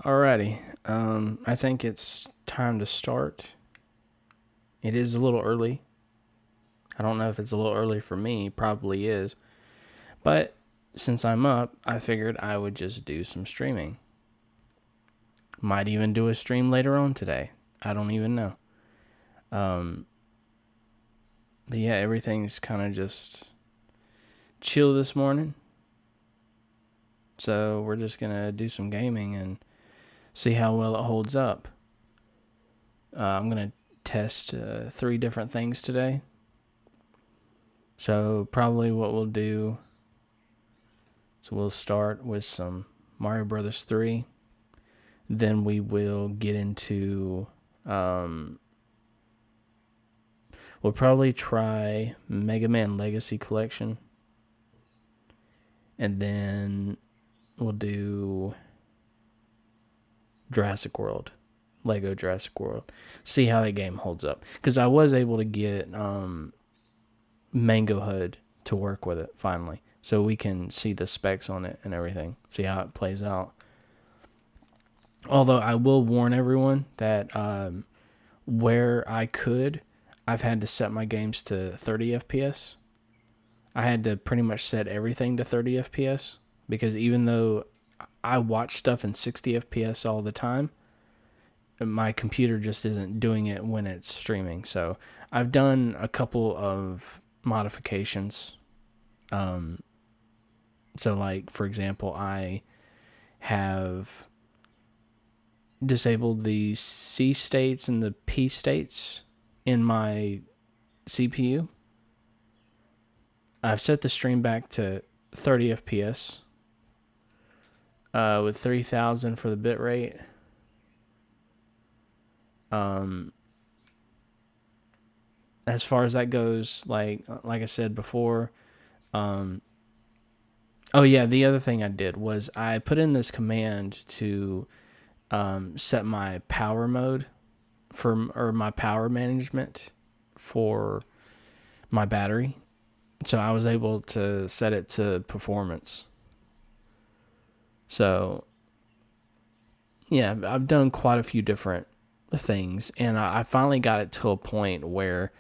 Alrighty. I think it's time to start. It is a little early. I don't know if it's a little early for me. Probably is. But since I'm up, I figured I would just do some streaming. Might even do a stream later on today. I don't even know. But yeah, everything's kind of just chill this morning. So we're just going to do some gaming and see how well it holds up. I'm going to test 3 different things today. So probably what we'll do is we'll start with some Mario Brothers 3. Then we will get into we'll probably try Mega Man Legacy Collection. And then we'll do Jurassic World. Lego Jurassic World. See how that game holds up. Because I was able to get Mango HUD to work with it finally. So we can see the specs on it and everything. See how it plays out. Although I will warn everyone that where I could, I've had to set my games to 30 FPS. I had to pretty much set everything to 30 FPS. Because even though I watch stuff in 60 FPS all the time, my computer just isn't doing it when it's streaming. So I've done a couple of modifications. So like, for example, I have disabled the C states and the P states in my CPU. I've set the stream back to 30 FPS with 3000 for the bit rate. As far as that goes, like I said before, oh yeah, the other thing I did was I put in this command to set my power mode or my power management for my battery. So I was able to set it to performance. So yeah, I've done quite a few different things, and I finally got it to a point where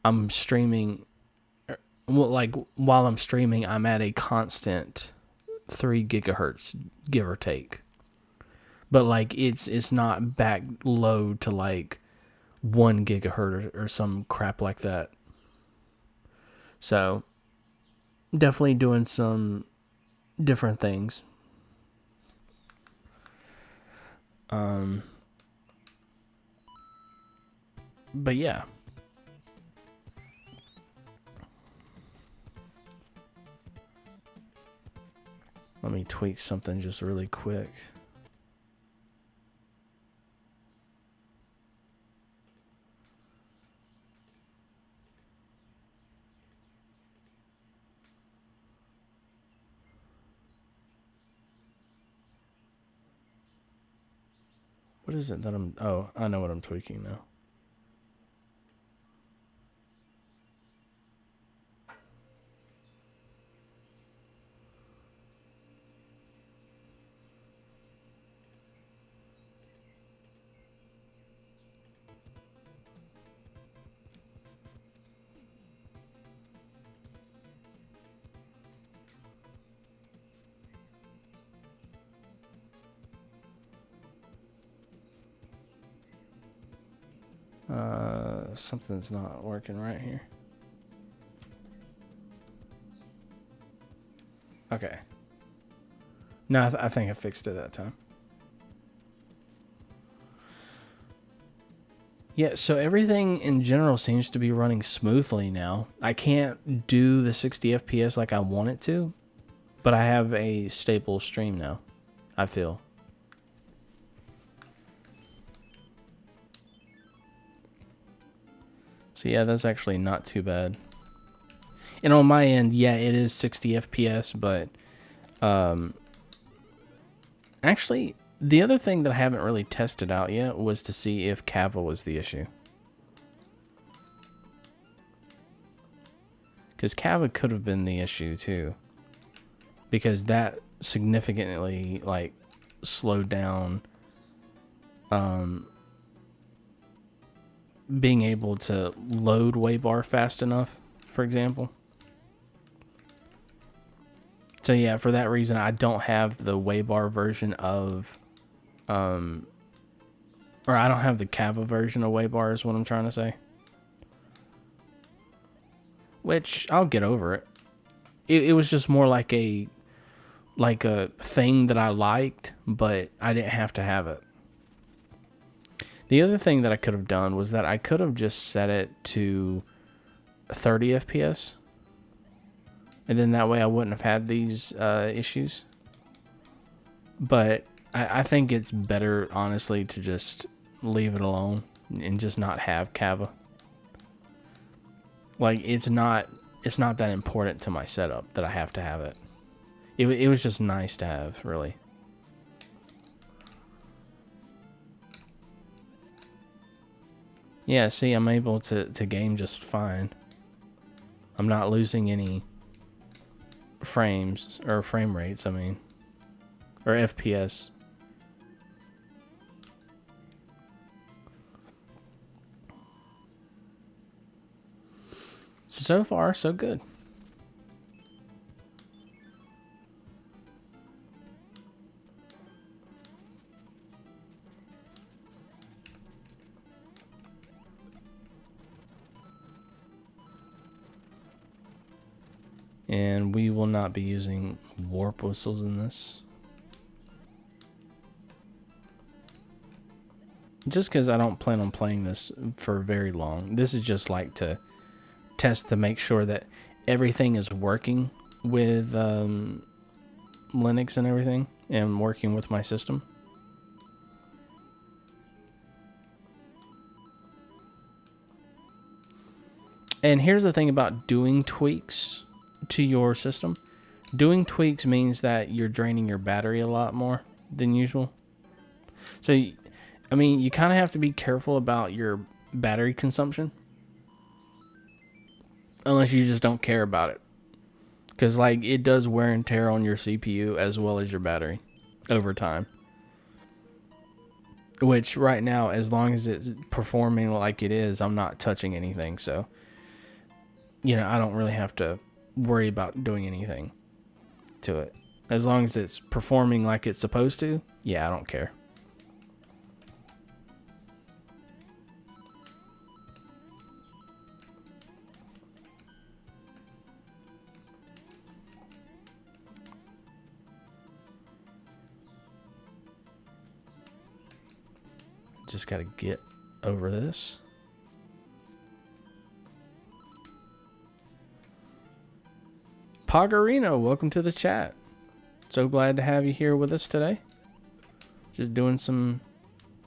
I'm streaming. Well, like while I'm streaming, I'm at a constant 3 gigahertz, give or take. But like it's not back low to like 1 gigahertz or some crap like that. So definitely doing some different things. But yeah. Let me tweak something just really quick. What is it that I'm... Oh, I know what I'm tweaking now. Something's not working right here. Okay. No, I think I fixed it that time. Yeah, so everything in general seems to be running smoothly now. I can't do the 60 FPS like I want it to, but I have a stable stream now, I feel. So yeah, that's actually not too bad. And on my end, yeah, it is 60 FPS, but actually, the other thing that I haven't really tested out yet was to see if Kava was the issue. Because Kava could have been the issue too. Because that significantly, like, slowed down being able to load Waybar fast enough, for example. So yeah, for that reason, I don't have the Waybar version of, or I don't have the Kava version of Waybar is what I'm trying to say. Which, I'll get over it. It was just more like a thing that I liked, but I didn't have to have it. The other thing that I could have done was that I could have just set it to 30 FPS. And then that way I wouldn't have had these issues. But I think it's better, honestly, to just leave it alone and just not have Kava. Like, it's not that important to my setup that I have to have it. It was just nice to have, really. Yeah, see, I'm able to game just fine. I'm not losing any frames, or frame rates, I mean. Or FPS. So far, so good. And we will not be using warp whistles in this. Just because I don't plan on playing this for very long. This is just like to test to make sure that everything is working with Linux and everything, and working with my system. And here's the thing about doing tweaks to your system. Doing tweaks means that you're draining your battery a lot more than usual. So, I mean, you kind of have to be careful about your battery consumption. Unless you just don't care about it. Because, like, it does wear and tear on your CPU as well as your battery over time. Which, right now, as long as it's performing like it is, I'm not touching anything. So, you know, I don't really have to worry about doing anything to it. As long as it's performing like it's supposed to, yeah, I don't care. Just gotta get over this. Pogarino, welcome to the chat. So glad to have you here with us today. Just doing some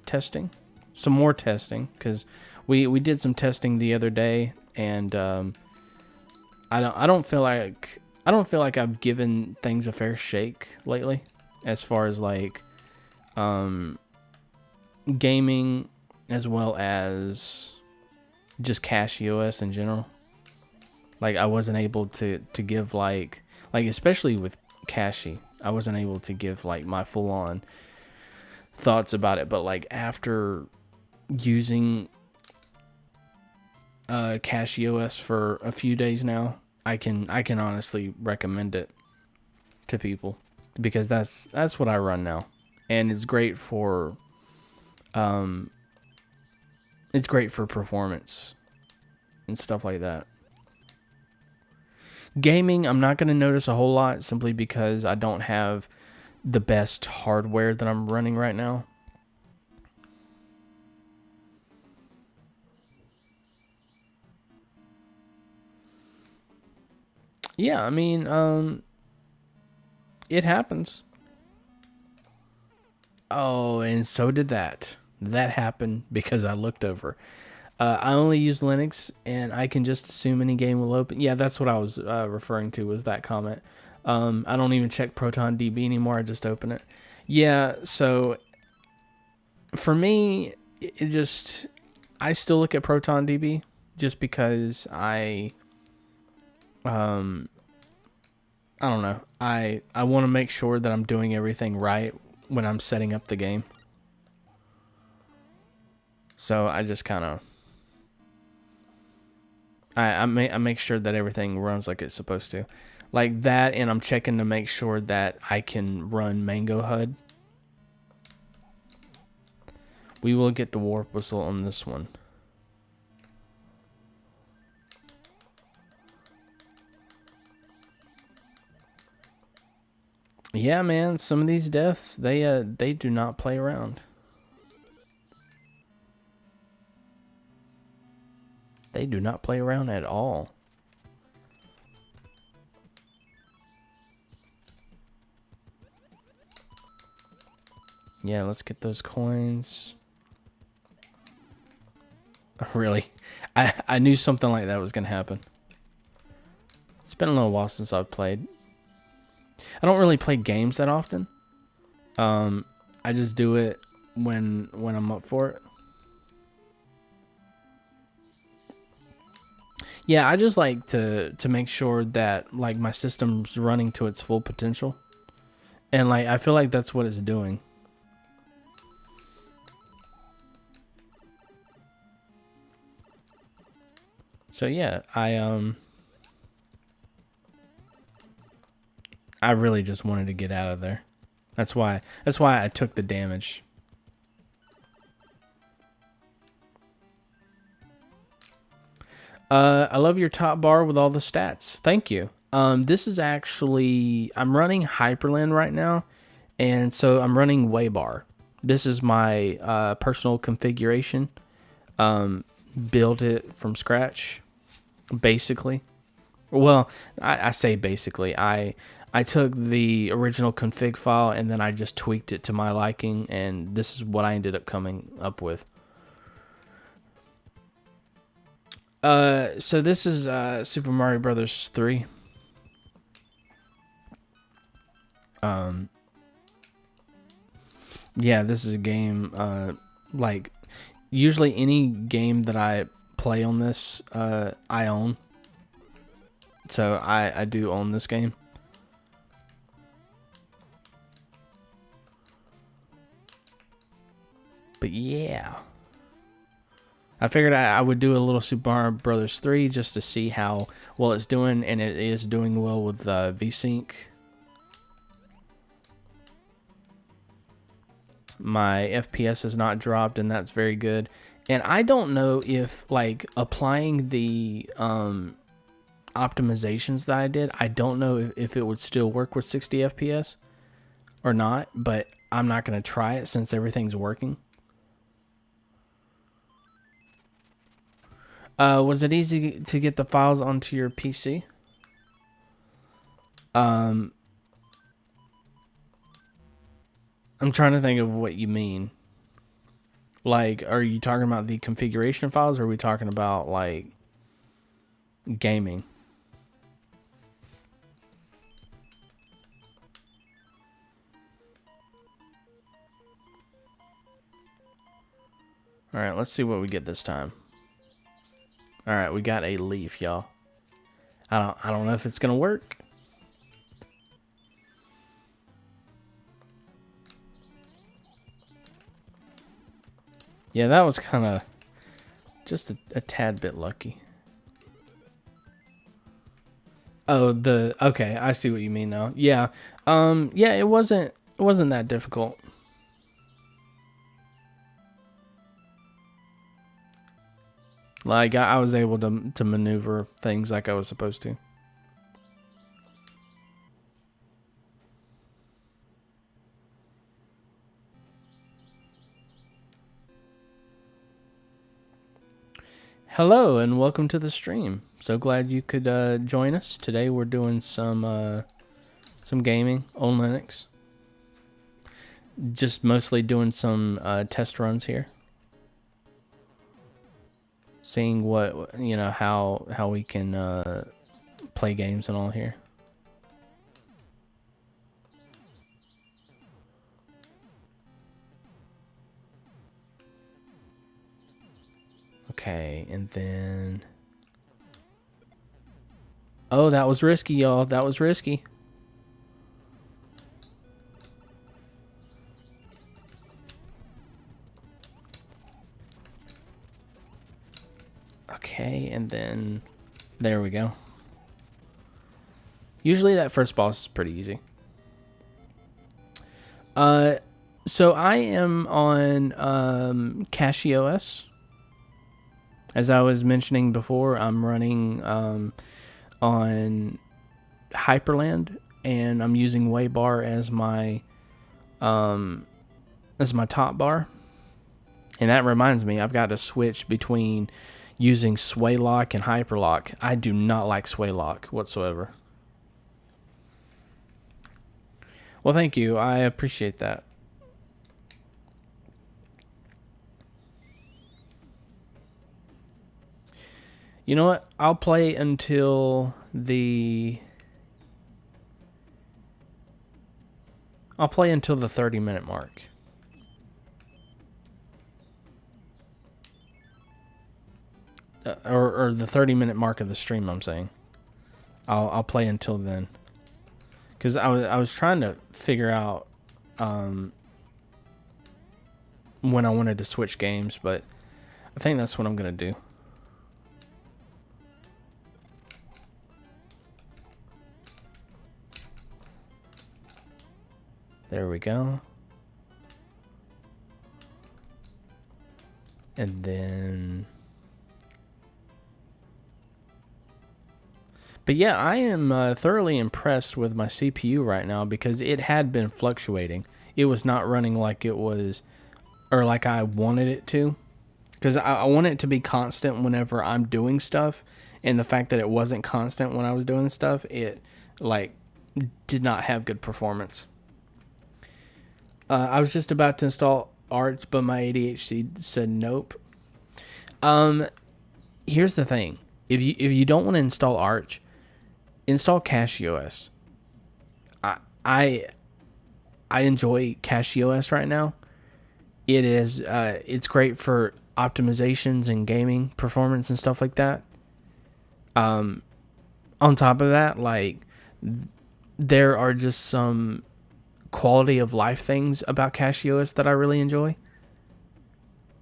testing, some more testing, because we did some testing the other day, and I don't feel like I've given things a fair shake lately, as far as like gaming as well as just cache EOS in general. Like, I wasn't able to give like especially with cache, I wasn't able to give like my full on thoughts about it. But like, after using cache EOS for a few days now, I can honestly recommend it to people, because that's what I run now, and it's great for performance and stuff like that. Gaming, I'm not going to notice a whole lot, simply because I don't have the best hardware that I'm running right now. Yeah, I mean, it happens. Oh, and so did that. That happened because I looked over. I only use Linux, and I can just assume any game will open. Yeah, that's what I was referring to, was that comment. I don't even check ProtonDB anymore. I just open it. Yeah, so for me, I still look at ProtonDB just because I don't know. I want to make sure that I'm doing everything right when I'm setting up the game. So I just kind of I make sure that everything runs like it's supposed to, like that, and I'm checking to make sure that I can run Mango HUD. We will get the warp whistle on this one. Yeah, man, some of these deaths, they do not play around. They do not play around at all. Yeah, let's get those coins. Really? I knew something like that was going to happen. It's been a little while since I've played. I don't really play games that often. I just do it when I'm up for it. Yeah, I just like to make sure that like my system's running to its full potential. And like I feel like that's what it's doing. So yeah, I really just wanted to get out of there. That's why I took the damage. I love your top bar with all the stats. Thank you. This is actually, I'm running Hyperland right now, and so I'm running Waybar. This is my personal configuration. Built it from scratch, basically. Well, I say basically. I took the original config file and then I just tweaked it to my liking, and this is what I ended up coming up with. So this is Super Mario Brothers 3. Yeah, this is a game, like, usually any game that I play on this, I own. So I do own this game. But yeah. I figured I would do a little Super Mario Brothers 3 just to see how well it's doing, and it is doing well with VSync. My FPS has not dropped, and that's very good. And I don't know if, like, applying the optimizations that I did, I don't know if it would still work with 60 FPS or not, but I'm not going to try it since everything's working. Was it easy to get the files onto your PC? I'm trying to think of what you mean. Like, are you talking about the configuration files, or are we talking about, like, gaming? Alright, let's see what we get this time. Alright, we got a leaf, y'all. I don't know if it's gonna work. Yeah, that was kind of just a tad bit lucky. Oh, okay, I see what you mean now. Yeah. Yeah, it wasn't that difficult. Like I was able to maneuver things like I was supposed to. Hello and welcome to the stream. So glad you could join us. Today we're doing some gaming on Linux. Just mostly doing some test runs here. Seeing what, you know, how we can play games and all here. Okay, and then... Oh, that was risky, y'all. That was risky. Okay, and then there we go. Usually that first boss is pretty easy. So I am on CashOS. As I was mentioning before, I'm running on Hyperland, and I'm using Waybar as my top bar. And that reminds me, I've got to switch between using Swaylock and Hyperlock. I do not like Swaylock whatsoever. Well, thank you. I appreciate that. You know what? I'll play until the 30-minute mark. Or the 30-minute mark of the stream, I'm saying. I'll play until then. Because I was trying to figure out when I wanted to switch games, but I think that's what I'm going to do. There we go. And then... But yeah, I am thoroughly impressed with my CPU right now because it had been fluctuating. It was not running like it was, or like I wanted it to. Because I want it to be constant whenever I'm doing stuff. And the fact that it wasn't constant when I was doing stuff, it like did not have good performance. I was just about to install Arch, but my ADHD said nope. Here's the thing. If you don't want to install Arch, install CashOS. I enjoy CashOS right now. It is it's great for optimizations and gaming performance and stuff like that. On top of that, like there are just some quality of life things about CashOS that I really enjoy.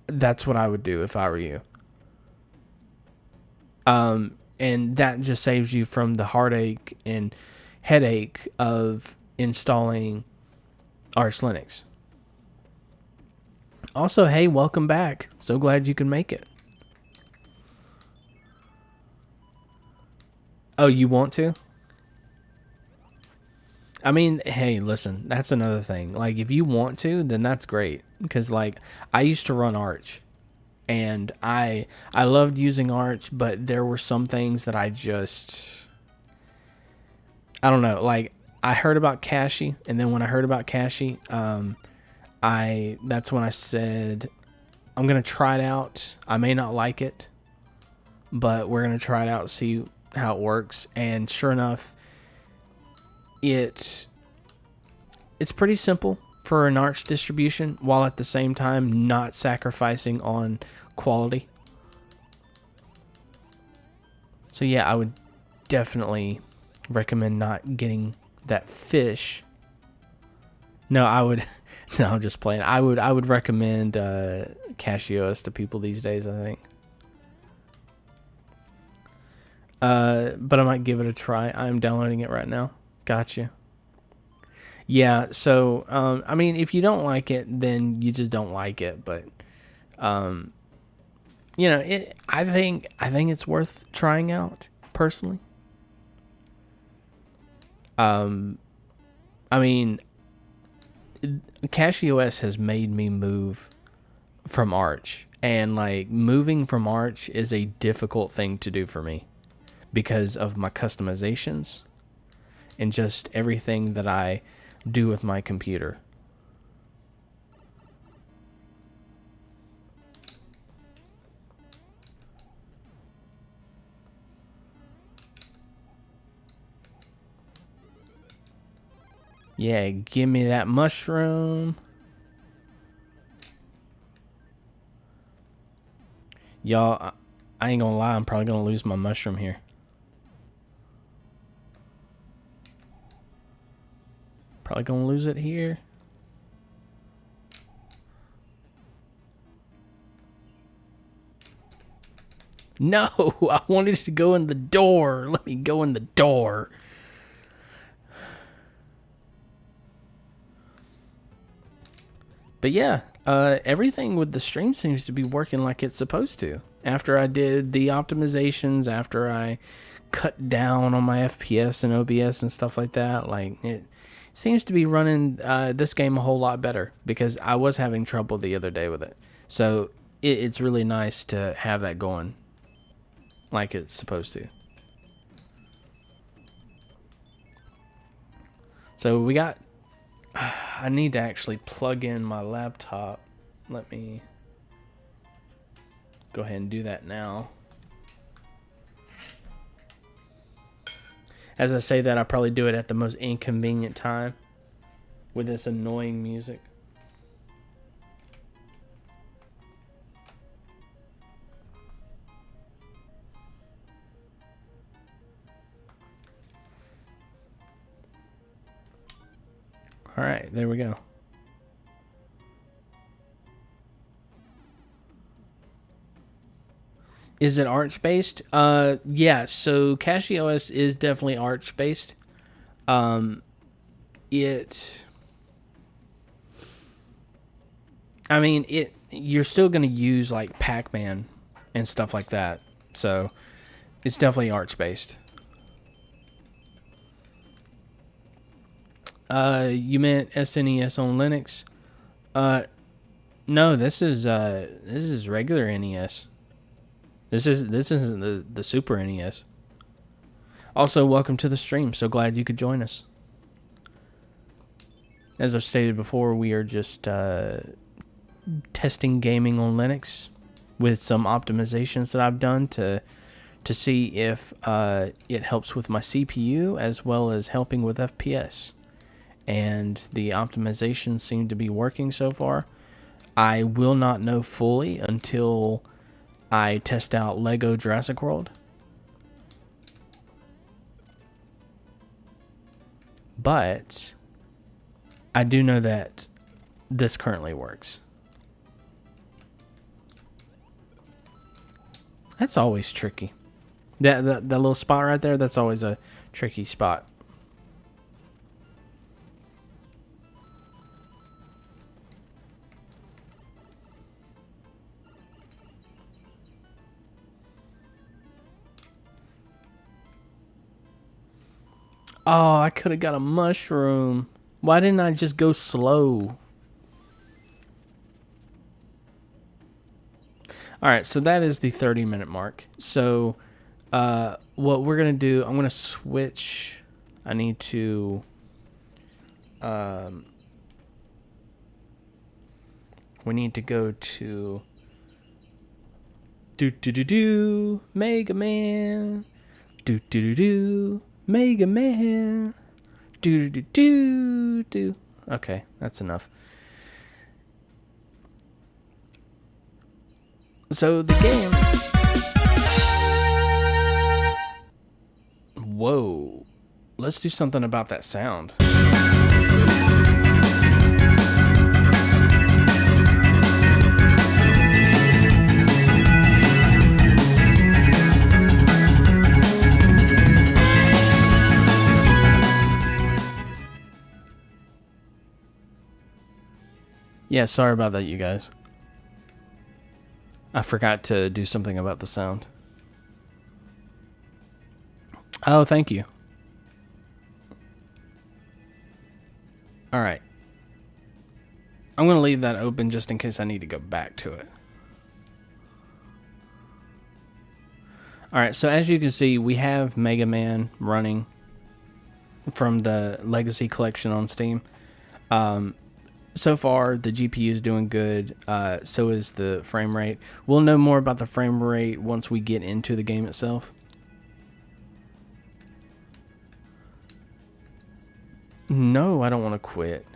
That's what I would do if I were you. And that just saves you from the heartache and headache of installing Arch Linux. Also, hey, welcome back. So glad you can make it. Oh, you want to? I mean, hey, listen, that's another thing. Like, if you want to, then that's great. Because, like, I used to run Arch. And I loved using Arch, but there were some things that I don't know. Like, I heard about Cashy, and then when I heard about Cashy, that's when I said, I'm going to try it out. I may not like it, but we're going to try it out, see how it works. And sure enough, it's pretty simple for an Arch distribution, while at the same time not sacrificing on quality. So yeah, I would definitely recommend not getting that fish. No, I would. No, I'm just playing. I would recommend CashOS to people these days, I think. But I might give it a try. I'm downloading it right now. Gotcha. Yeah, so I mean, if you don't like it, then you just don't like it. But you know, I think it's worth trying out personally. I mean, CashOS has made me move from Arch, and like moving from Arch is a difficult thing to do for me because of my customizations and just everything that I do with my computer. Yeah, give me that mushroom. Y'all, I ain't gonna lie, I'm probably gonna lose my mushroom here. Probably gonna lose it here. No, I wanted to go in the door. Let me go in the door. But yeah, everything with the stream seems to be working like it's supposed to. After I did the optimizations, after I cut down on my FPS and OBS and stuff like that, like it seems to be running this game a whole lot better because I was having trouble the other day with it. So it's really nice to have that going like it's supposed to. So we got... I need to actually plug in my laptop. Let me go ahead and do that now. As I say that, I probably do it at the most inconvenient time with this annoying music. All right, there we go. Is it Arch-based? Yeah, so CachyOS is definitely Arch-based. You're still going to use like Pac-Man and stuff like that. So it's definitely Arch-based. You meant SNES on Linux? No, this is regular NES. This isn't the Super NES. Also, welcome to the stream. So glad you could join us. As I've stated before, we are just testing gaming on Linux with some optimizations that I've done to see if it helps with my CPU as well as helping with FPS. And the optimizations seem to be working so far. I will not know fully until I test out Lego Jurassic World. But I do know that this currently works. That's always tricky. That little spot right there, that's always a tricky spot. Oh, I could have got a mushroom. Why didn't I just go slow? Alright, so that is the 30-minute mark. So, what we're going to do, I'm going to switch. I need to... we need to go to... Mega Man. Mega Man. Okay, that's enough. So the game... Whoa. Let's do something about that sound. Yeah, sorry about that, you guys. I forgot to do something about the sound. Oh, thank you. Alright. I'm going to leave that open just in case I need to go back to it. Alright, so as you can see, we have Mega Man running from the Legacy Collection on Steam. So far, the GPU is doing good. So is the frame rate. We'll know more about the frame rate once we get into the game itself. No, I don't want to quit.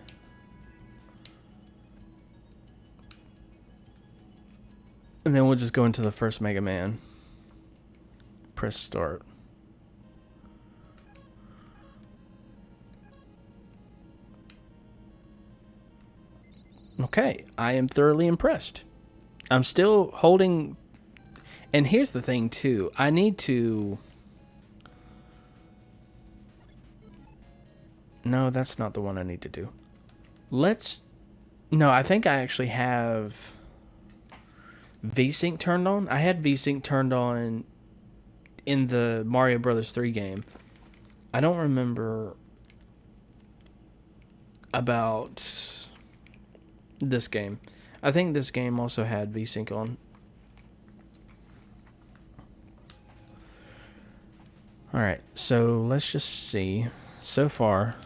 And then we'll just go into the first Mega Man. Press start. Okay, I am thoroughly impressed. I'm still holding... And here's the thing too. I need to. No, that's not the one I need to do. Let's. No, I think I actually have VSync turned on. I had VSync turned on in the Mario Brothers 3 game. I don't remember about this game. I think this game also had VSync on. Alright, so let's just see. So far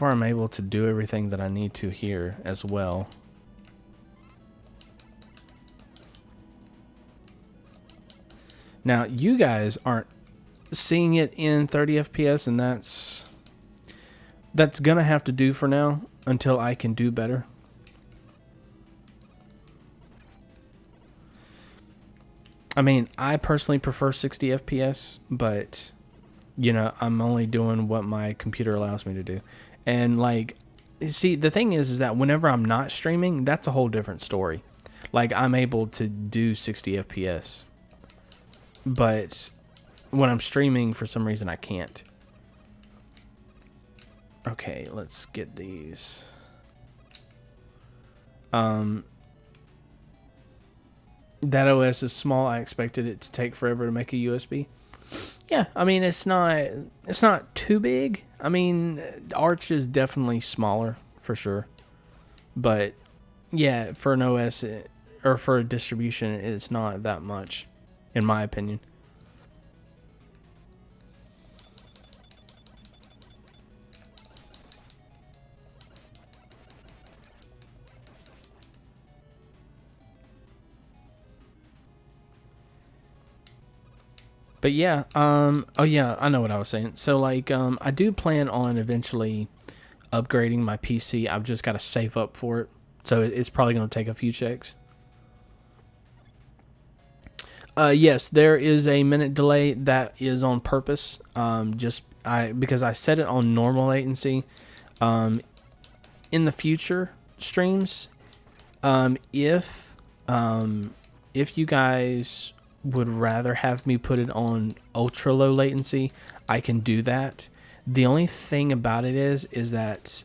I'm able to do everything that I need to here as well. Now, you guys aren't seeing it in 30 FPS, and that's gonna have to do for now until I can do better. I mean, I personally prefer 60 FPS, but you know, I'm only doing what my computer allows me to do. And like, see, the thing is that whenever I'm not streaming, that's a whole different story. Like, I'm able to do 60 FPS, but when I'm streaming, for some reason I can't. Okay, let's get these. That OS is small. I expected it to take forever to make a USB. Yeah, I mean, it's not too big. I mean, Arch is definitely smaller for sure, but yeah, for an OS or for a distribution, it's not that much, in my opinion. But yeah, oh yeah, I know what I was saying. So like, I do plan on eventually upgrading my PC. I've just got to save up for it. So it's probably going to take a few checks. Yes, there is a minute delay that is on purpose. Because I set it on normal latency. In the future streams, if you guys would rather have me put it on ultra low latency, I can do that. The only thing about it is that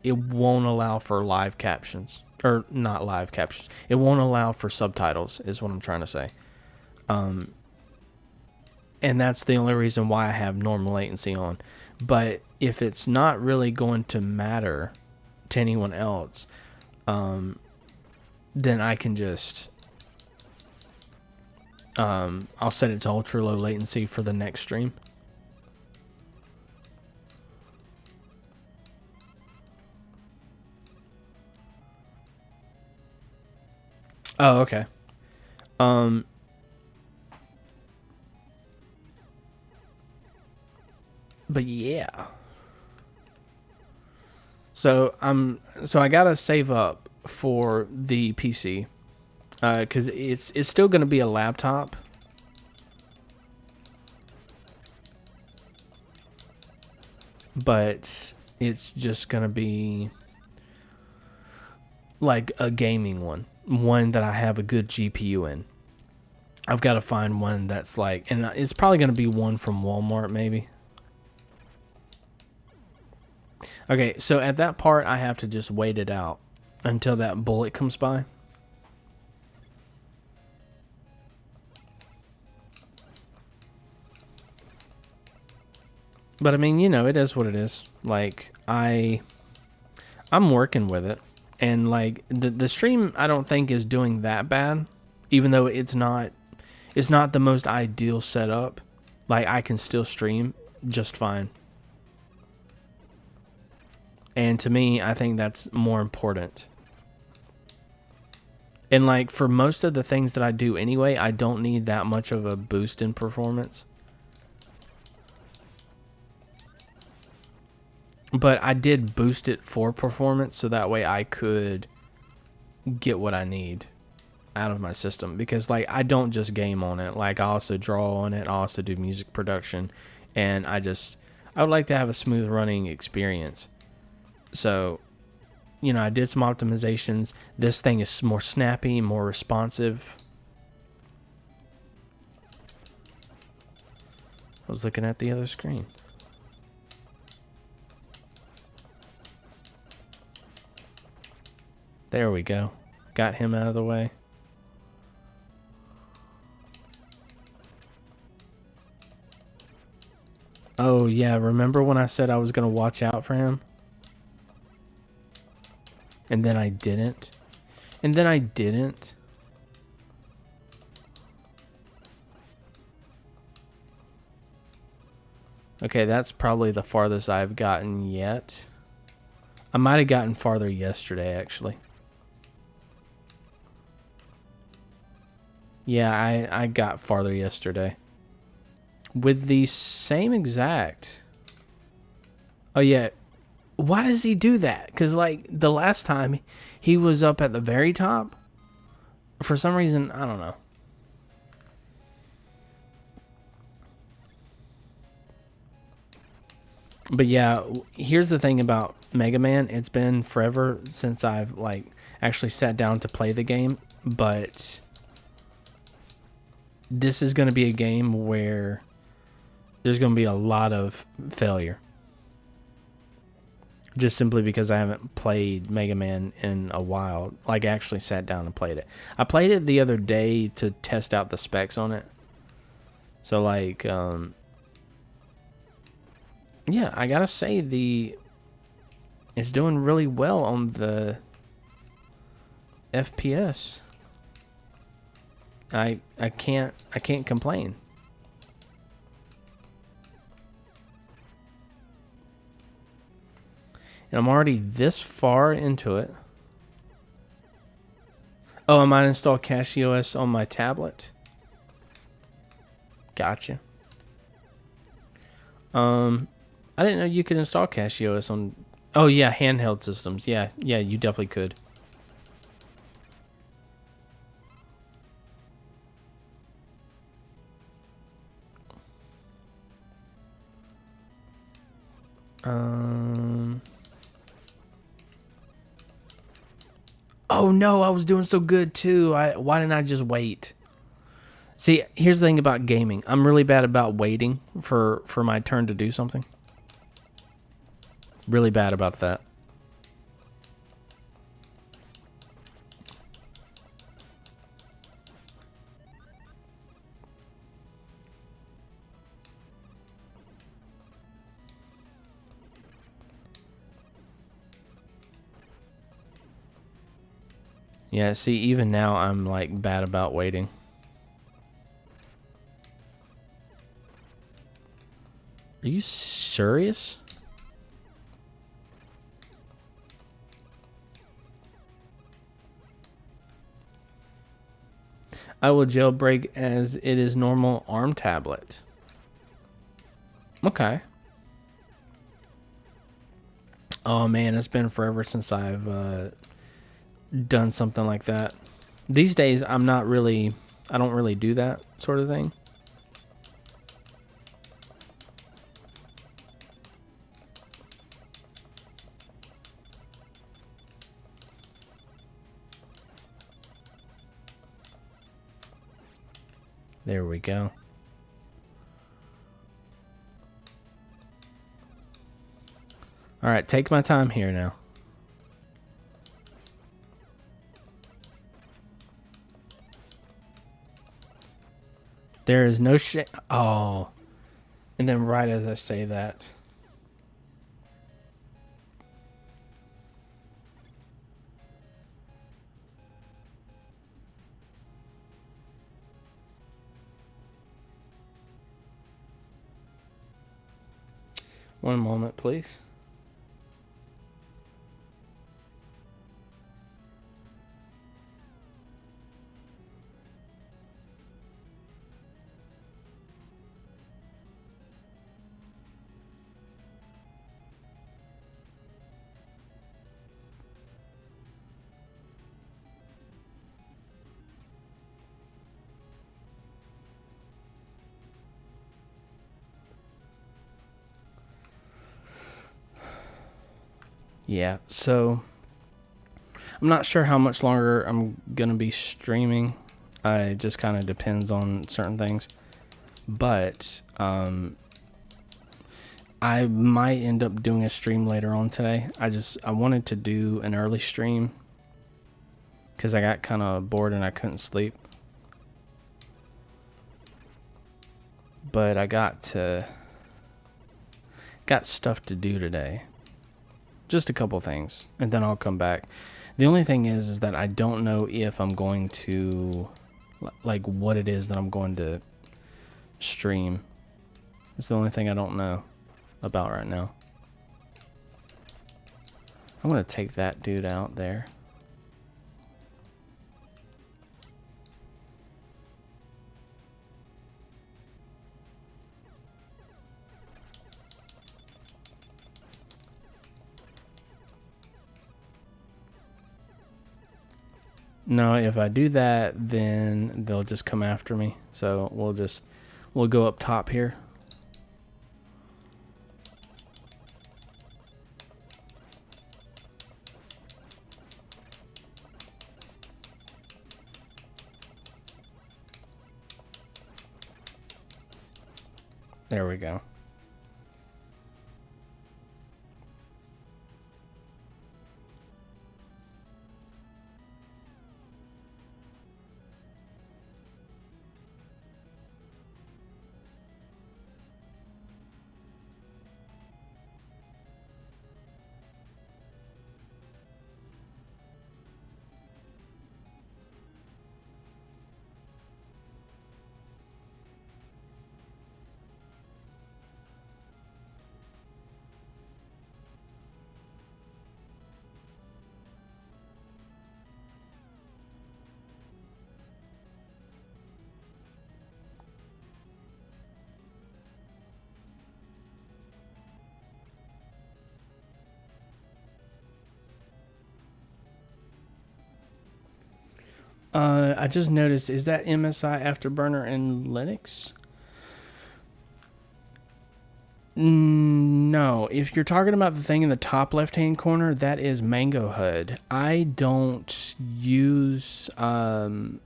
it won't allow for live captions, or not live captions. It won't allow for subtitles, is what I'm trying to say. And that's the only reason why I have normal latency on. But if it's not really going to matter to anyone else, then I can just I'll set it to ultra low latency for the next stream. Oh, okay. But yeah. So I gotta save up for the PC. Because it's still going to be a laptop. But it's just going to be like a gaming one. One that I have a good GPU in. I've got to find one that's like... And it's probably going to be one from Walmart, maybe. Okay, so at that part, I have to just wait it out until that bullet comes by. But I mean, you know, it is what it is. Like, I'm working with it, and like the stream I don't think is doing that bad, even though it's not the most ideal setup. Like, I can still stream just fine. And to me, I think that's more important. And like, for most of the things that I do anyway, I don't need that much of a boost in performance. But I did boost it for performance, so that way I could get what I need out of my system. Because like, I don't just game on it. Like, I also draw on it. I also do music production. And I would like to have a smooth running experience. So, I did some optimizations. This thing is more snappy, more responsive. I was looking at the other screen. There we go. Got him out of the way. Oh, yeah. Remember when I said I was going to watch out for him? And then I didn't. Okay, that's probably the farthest I've gotten yet. I might have gotten farther yesterday, actually. Yeah, I got farther yesterday. With the same exact... Oh, yeah. Why does he do that? Because, like, the last time he was up at the very top. For some reason, I don't know. But yeah, here's the thing about Mega Man. It's been forever since I've, like, actually sat down to play the game. But this is going to be a game where there's going to be a lot of failure. Just simply because I haven't played Mega Man in a while. Like, actually sat down and played it. I played it the other day to test out the specs on it. So, like, yeah, I gotta say it's doing really well on the FPS. I can't complain. And I'm already this far into it. Oh, I might install CachyOS on my tablet. Gotcha. I didn't know you could install CachyOS on... Oh, yeah, handheld systems. Yeah, you definitely could. Oh, no, I was doing so good, too. Why didn't I just wait? See, here's the thing about gaming. I'm really bad about waiting for my turn to do something. Really bad about that. Yeah, see, even now I'm, like, bad about waiting. Are you serious? I will jailbreak as it is normal ARM tablet. Okay. Oh man, it's been forever since I've done something like that. These days, I don't really do that sort of thing. There we go. All right, take my time here now. There is no shit. Oh. And then right as I say that. One moment, please. Yeah, so I'm not sure how much longer I'm going to be streaming. It just kind of depends on certain things. But I might end up doing a stream later on today. I wanted to do an early stream because I got kind of bored and I couldn't sleep. But I got stuff to do today. Just a couple things, and then I'll come back. The only thing is that I don't know if I'm going to, like, what it is that I'm going to stream. It's the only thing I don't know about right now. I'm going to take that dude out there. No, if I do that, then they'll just come after me. So we'll go up top here. There we go. I just noticed, is that MSI Afterburner in Linux? No, if you're talking about the thing in the top left-hand corner, that is Mango HUD. I don't use MSI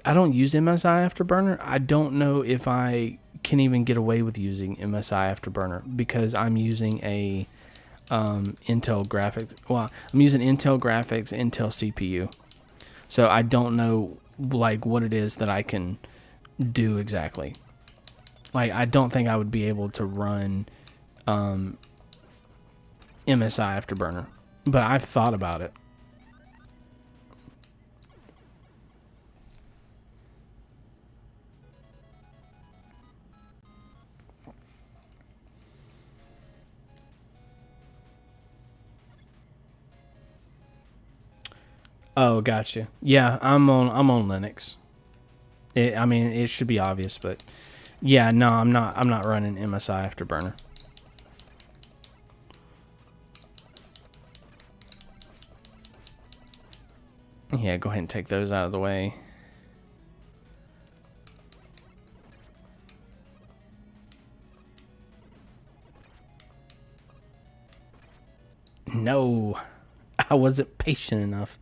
Afterburner. I don't know if I can even get away with using MSI Afterburner because I'm using a Intel graphics. Well, I'm using Intel graphics, Intel CPU. So I don't know like what it is that I can do exactly. Like, I don't think I would be able to run MSI Afterburner, but I've thought about it. Oh, gotcha. Yeah, I'm on Linux. I mean, it should be obvious, but yeah, no, I'm not running MSI Afterburner. Yeah, go ahead and take those out of the way. No, I wasn't patient enough.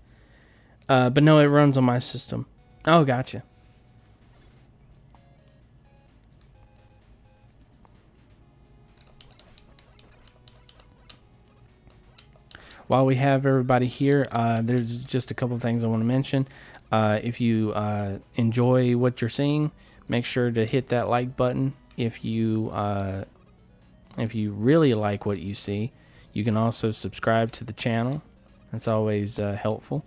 But no, it runs on my system. Oh, gotcha. While we have everybody here, there's just a couple of things I want to mention. If you enjoy what you're seeing, make sure to hit that like button. If you really like what you see, you can also subscribe to the channel. That's always helpful.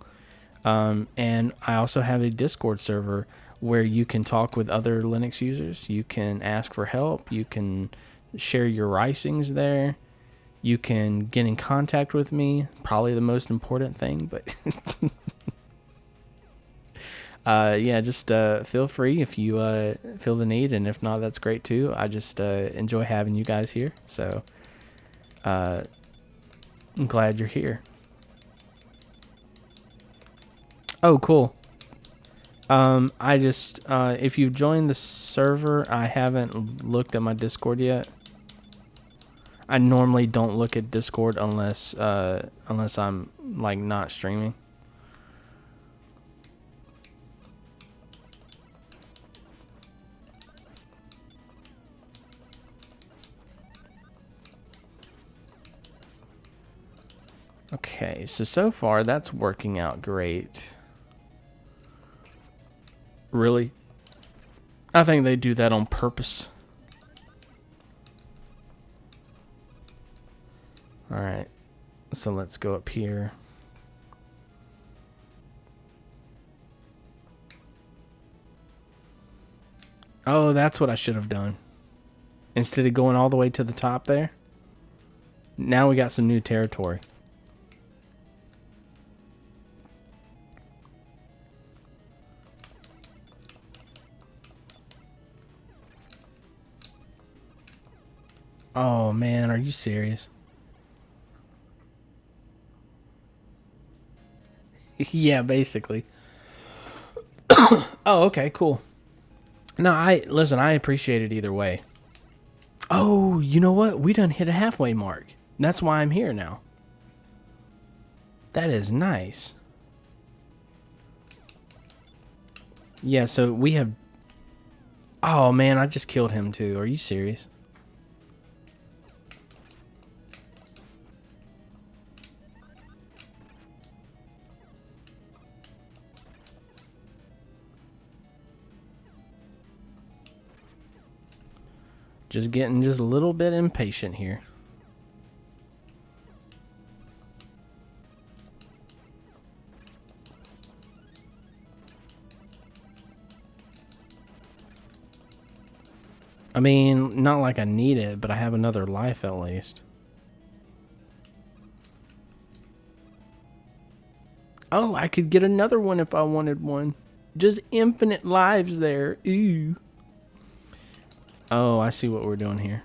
And I also have a Discord server where you can talk with other Linux users. You can ask for help. You can share your risings there. You can get in contact with me, probably the most important thing, but yeah, just feel free if you feel the need, and if not, that's great too. I just enjoy having you guys here, so I'm glad you're here. Oh, cool. I just, if you've joined the server, I haven't looked at my Discord yet. I normally don't look at Discord unless I'm like not streaming. Okay, so far that's working out great. Really? I think they do that on purpose. Alright, so let's go up here. Oh, that's what I should have done. Instead of going all the way to the top there. Now we got some new territory. Oh man, are you serious? Yeah, basically. Oh, okay, cool. No, listen, I appreciate it either way. Oh, you know what? We done hit a halfway mark. That's why I'm here now. That is nice. Yeah, so we have... Oh man, I just killed him too. Are you serious? Just getting just a little bit impatient here. I mean, not like I need it, but I have another life at least. Oh, I could get another one if I wanted one. Just infinite lives there. Ooh. Oh, I see what we're doing here.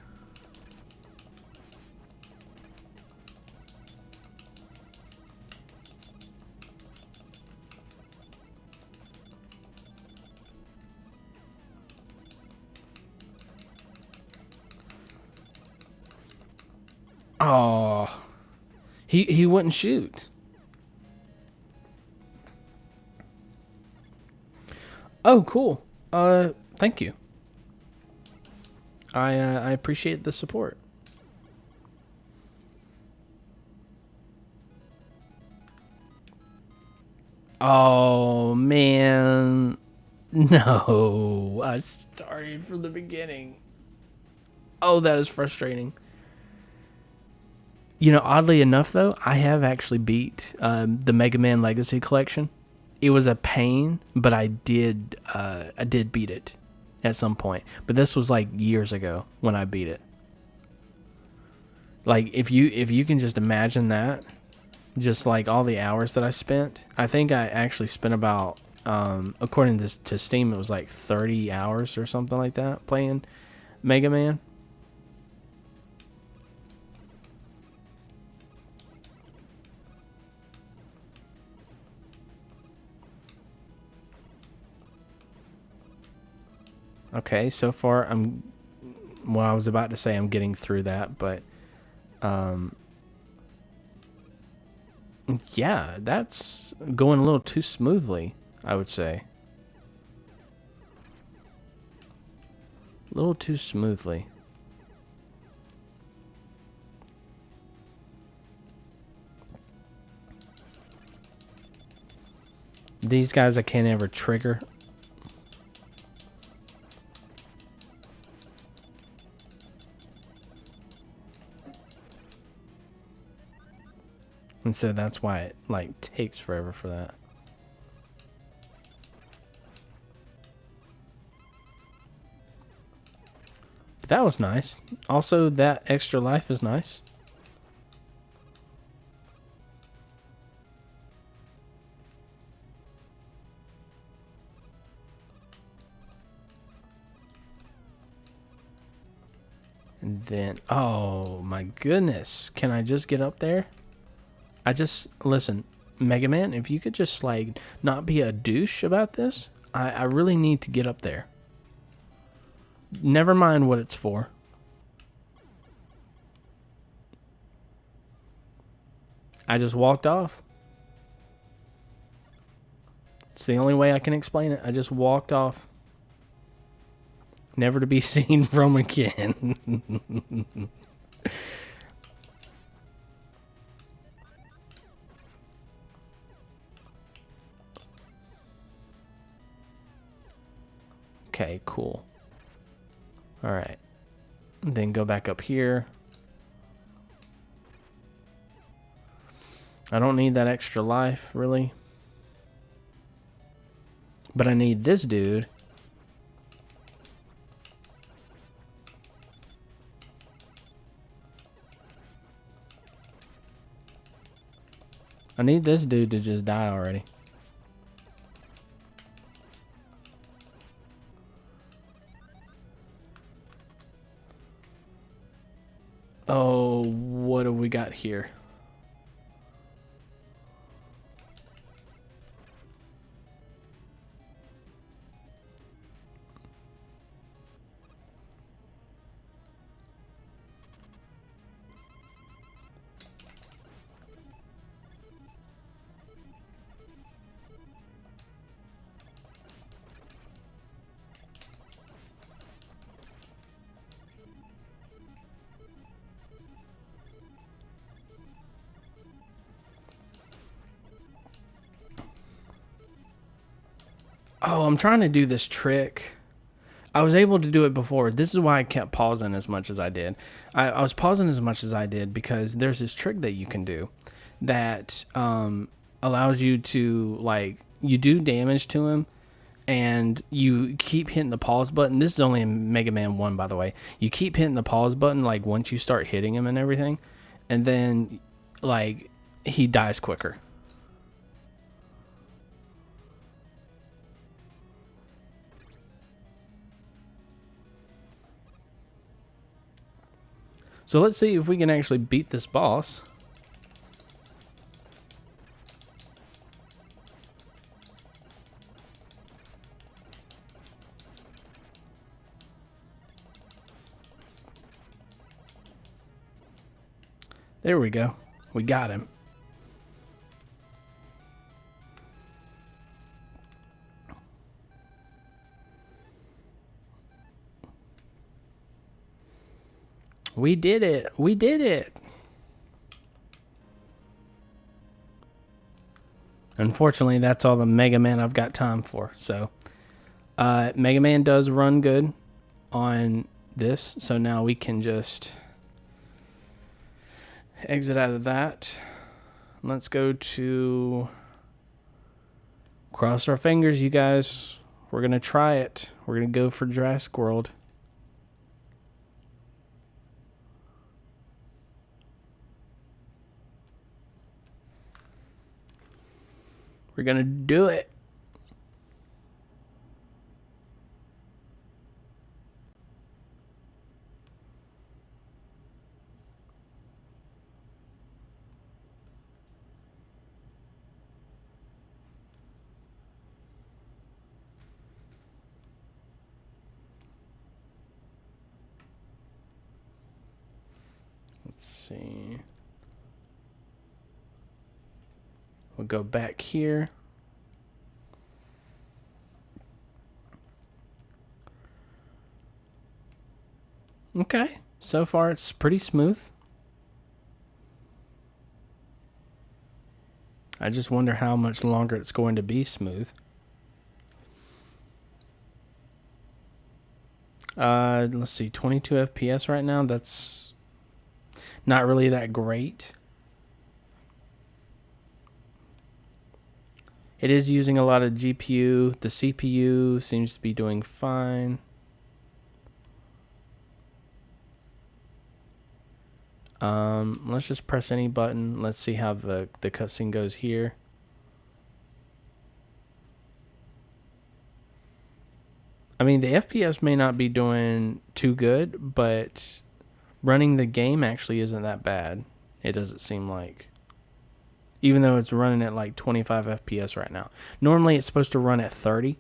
Oh, he wouldn't shoot. Oh, cool. Thank you. I appreciate the support. Oh man, no! I started from the beginning. Oh, that is frustrating. You know, oddly enough, though, I have actually beat the Mega Man Legacy Collection. It was a pain, but I did beat it at some point. But this was like years ago when I beat it. Like if you can just imagine that, just like all the hours that I spent. I think I actually spent about according to Steam, it was like 30 hours or something like that playing Mega Man. Okay, so far well, I was about to say I'm getting through that, but yeah, that's going a little too smoothly, I would say. A little too smoothly. These guys I can't ever trigger. And so that's why it like takes forever for that. But that was nice. Also, that extra life is nice. And then, oh my goodness. Can I just get up there? Listen, Mega Man, if you could just like not be a douche about this, I really need to get up there. Never mind what it's for. I just walked off. It's the only way I can explain it. I just walked off. Never to be seen from again. Okay, cool. Alright. Then go back up here. I don't need that extra life, really. But I need this dude. I need this dude to just die already. Oh, what have we got here? Oh, I'm trying to do this trick. I was able to do it before. This is why I kept pausing as much as I did. I was pausing as much as I did because there's this trick that you can do that allows you to, like, you do damage to him and you keep hitting the pause button. This is only in Mega Man 1, by the way. You keep hitting the pause button, like, once you start hitting him and everything. And then, like, he dies quicker. So let's see if we can actually beat this boss. There we go. We got him. We did it. We did it. Unfortunately, that's all the Mega Man I've got time for. So, Mega Man does run good on this. So now we can just exit out of that. Let's go to... Cross our fingers, you guys. We're going to try it. We're going to go for Jurassic World. We're going to do it. Let's see. We'll go back here. Okay, so far it's pretty smooth. I just wonder how much longer it's going to be smooth. Let's see, 22 FPS right now. That's not really that great. It is using a lot of GPU. The CPU seems to be doing fine. Let's just press any button. Let's see how the cutscene goes here. I mean, the FPS may not be doing too good, but running the game actually isn't that bad. It doesn't seem like. Even though it's running at like 25 FPS right now. Normally it's supposed to run at 30.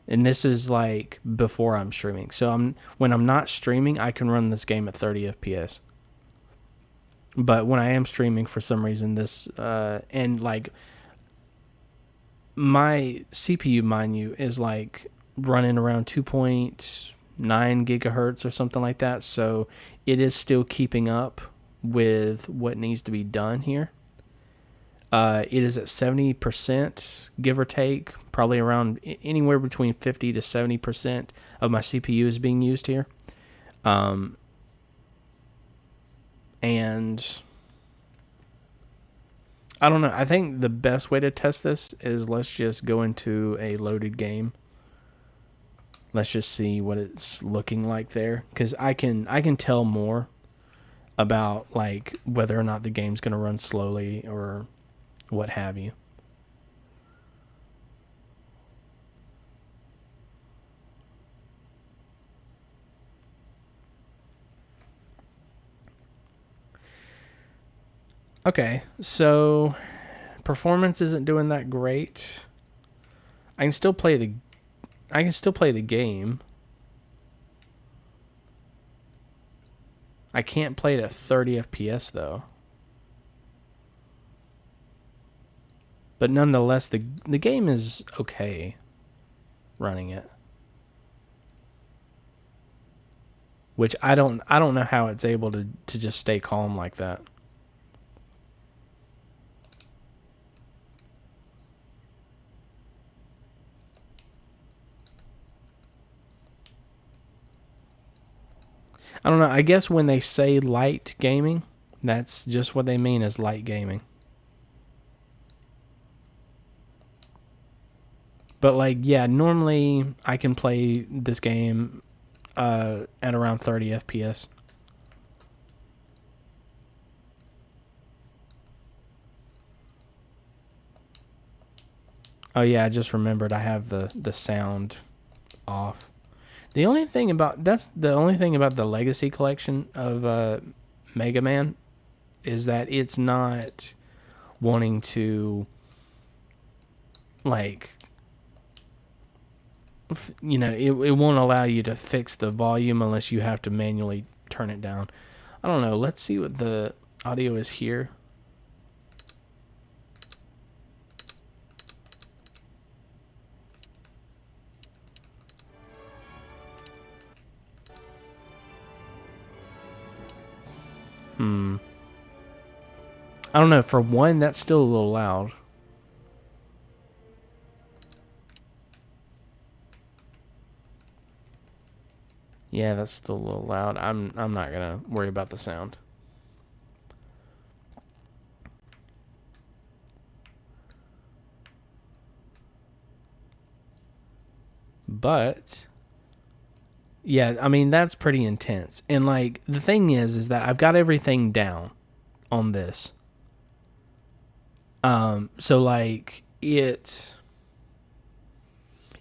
And this is like before I'm streaming. So when I'm not streaming, I can run this game at 30 FPS. But when I am streaming, for some reason, this and like my CPU, mind you, is like running around 2.9 gigahertz or something like that. So it is still keeping up with what needs to be done here. It is at 70%, give or take, probably around anywhere between 50 to 70% of my CPU is being used here. And I don't know. I think the best way to test this is let's just go into a loaded game. Let's just see what it's looking like there, because I can tell more about like whether or not the game's going to run slowly or what have you. Okay, so performance isn't doing that great. I can still play the game. I can't play it at 30 FPS though. But nonetheless, the game is okay running it. Which I don't know how it's able to just stay calm like that. I don't know. I guess when they say light gaming, that's just what they mean as light gaming. But like, yeah, normally I can play this game at around 30 FPS. Oh yeah, I just remembered I have the sound off. The only thing about the Legacy collection of Mega Man is that it's not wanting to like it won't allow you to fix the volume unless you have to manually turn it down. I don't know. Let's see what the audio is here. I don't know. For one, that's still a little loud. Yeah, that's still a little loud. I'm not gonna worry about the sound. But yeah, I mean that's pretty intense. And like the thing is that I've got everything down on this. So like it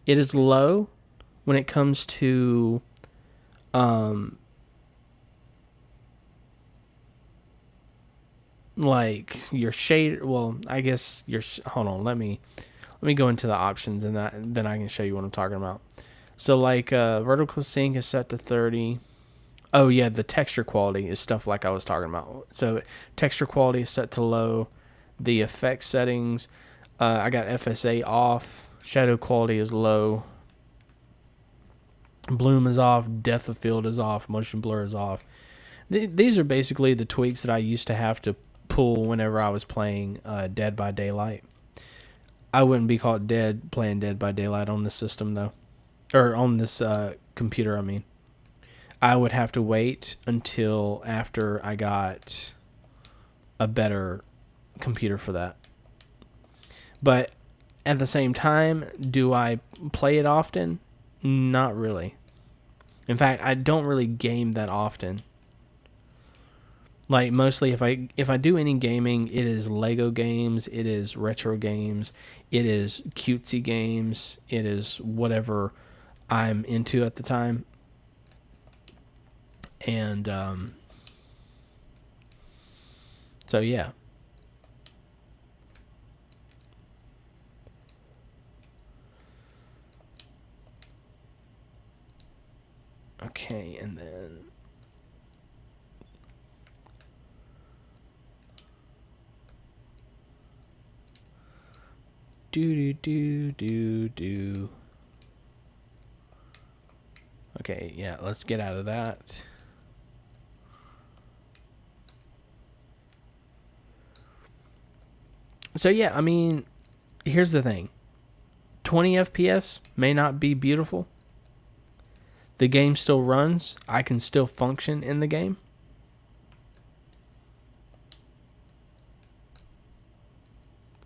is low when it comes to like your shade. Well, I guess your hold on. Let me go into the options and then I can show you what I'm talking about. So like vertical sync is set to 30. Oh yeah, the texture quality is stuff like I was talking about. So texture quality is set to low. The effect settings, I got FSA off. Shadow quality is low. Bloom is off. Depth of field is off. Motion blur is off. These are basically the tweaks that I used to have to pull whenever I was playing Dead by Daylight. I wouldn't be caught dead playing Dead by Daylight on this system though, or on this computer. I mean, I would have to wait until after I got a better computer for that. But at the same time, do I play it often? Not really. In fact, I don't really game that often. Like mostly if I do any gaming, it is Lego games, it is retro games, it is cutesy games, it is whatever I'm into at the time. And so yeah. Okay, and then Do do do do do. Okay, yeah, let's get out of that. So yeah, I mean, here's the thing. 20 FPS may not be beautiful. The game still runs. I can still function in the game.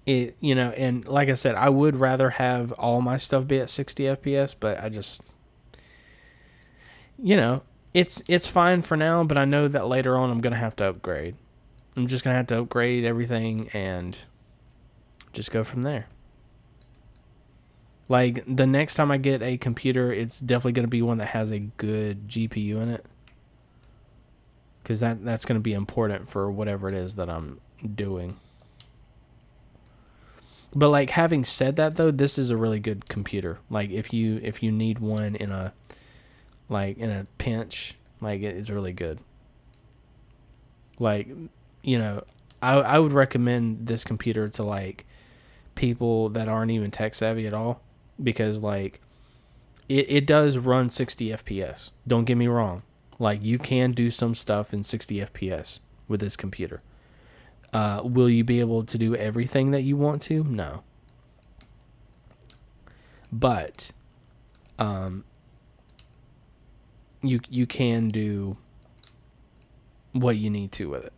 It, you know, and like I said, I would rather have all my stuff be at 60 FPS, but I just, you know, it's fine for now, but I know that later on I'm going to have to upgrade. I'm just going to have to upgrade everything and just go from there. Like, the next time I get a computer, it's definitely going to be one that has a good GPU in it. Because that's going to be important for whatever it is that I'm doing. But, like, having said that, though, this is a really good computer. Like, if you need one in a pinch, like, it's really good. Like, you know, I would recommend this computer to, like, people that aren't even tech savvy at all. Because, like, it does run 60 FPS. Don't get me wrong. Like, you can do some stuff in 60 FPS with this computer. Will you be able to do everything that you want to? No. But you can do what you need to with it.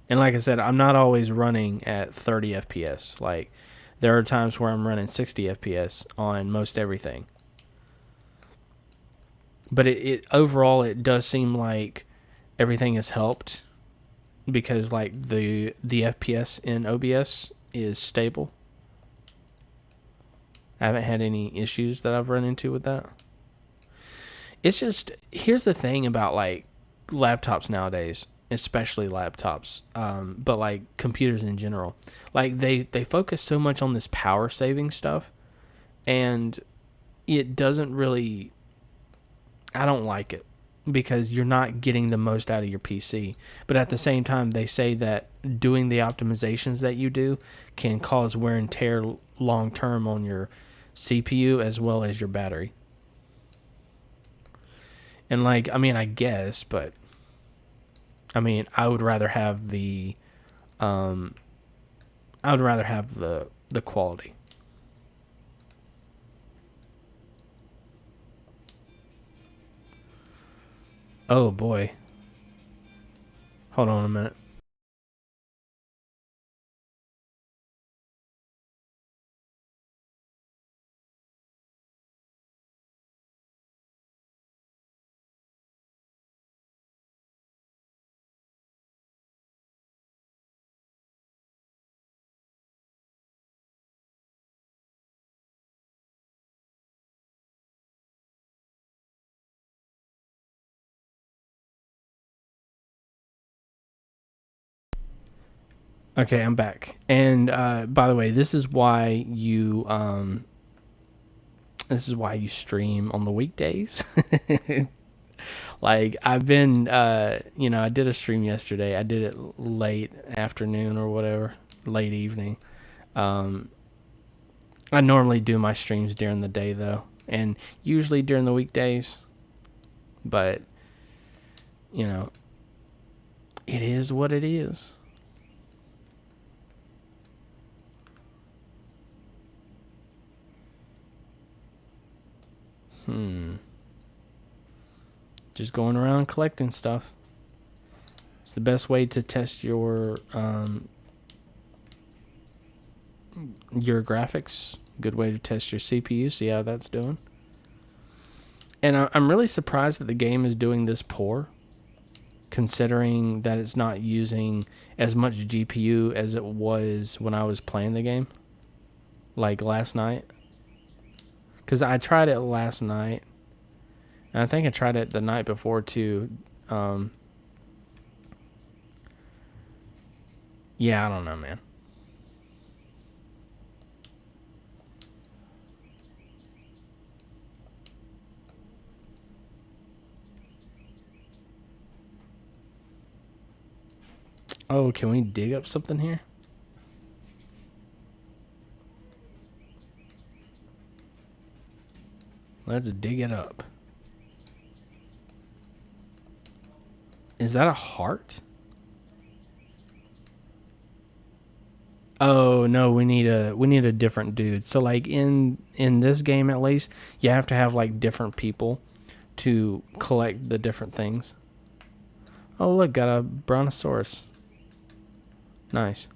And like I said, I'm not always running at 30 FPS. Like, there are times where I'm running 60 FPS on most everything. But it overall, it does seem like everything has helped because, like, the FPS in OBS is stable. I haven't had any issues that I've run into with that. It's just, here's the thing about, like, laptops nowadays, especially laptops, but, like, computers in general. Like, they focus so much on this power saving stuff, and it doesn't really, I don't like it because you're not getting the most out of your PC. But at the same time, they say that doing the optimizations that you do can cause wear and tear long term on your CPU as well as your battery. And, like, I mean, I guess, but I mean, I would rather have the the quality. Oh boy. Hold on a minute. Okay, I'm back. And by the way, this is why you stream on the weekdays. Like, I've been you know, I did a stream yesterday. I did it late afternoon or whatever, late evening. Um I normally do my streams during the day though, and usually during the weekdays. But, you know, it is what it is. Just going around collecting stuff. It's the best way to test your graphics. Good way to test your CPU, see how that's doing. And I'm really surprised that the game is doing this poor, considering that it's not using as much GPU as it was when I was playing the game, like last night. Because I tried it last night, and I think I tried it the night before too. Yeah, I don't know, man. Oh, can we dig up something here? Let's dig it up. Is that a heart? Oh no, we need a different dude. So like in this game at least, you have to have like different people to collect the different things. Oh look, got a brontosaurus. Nice.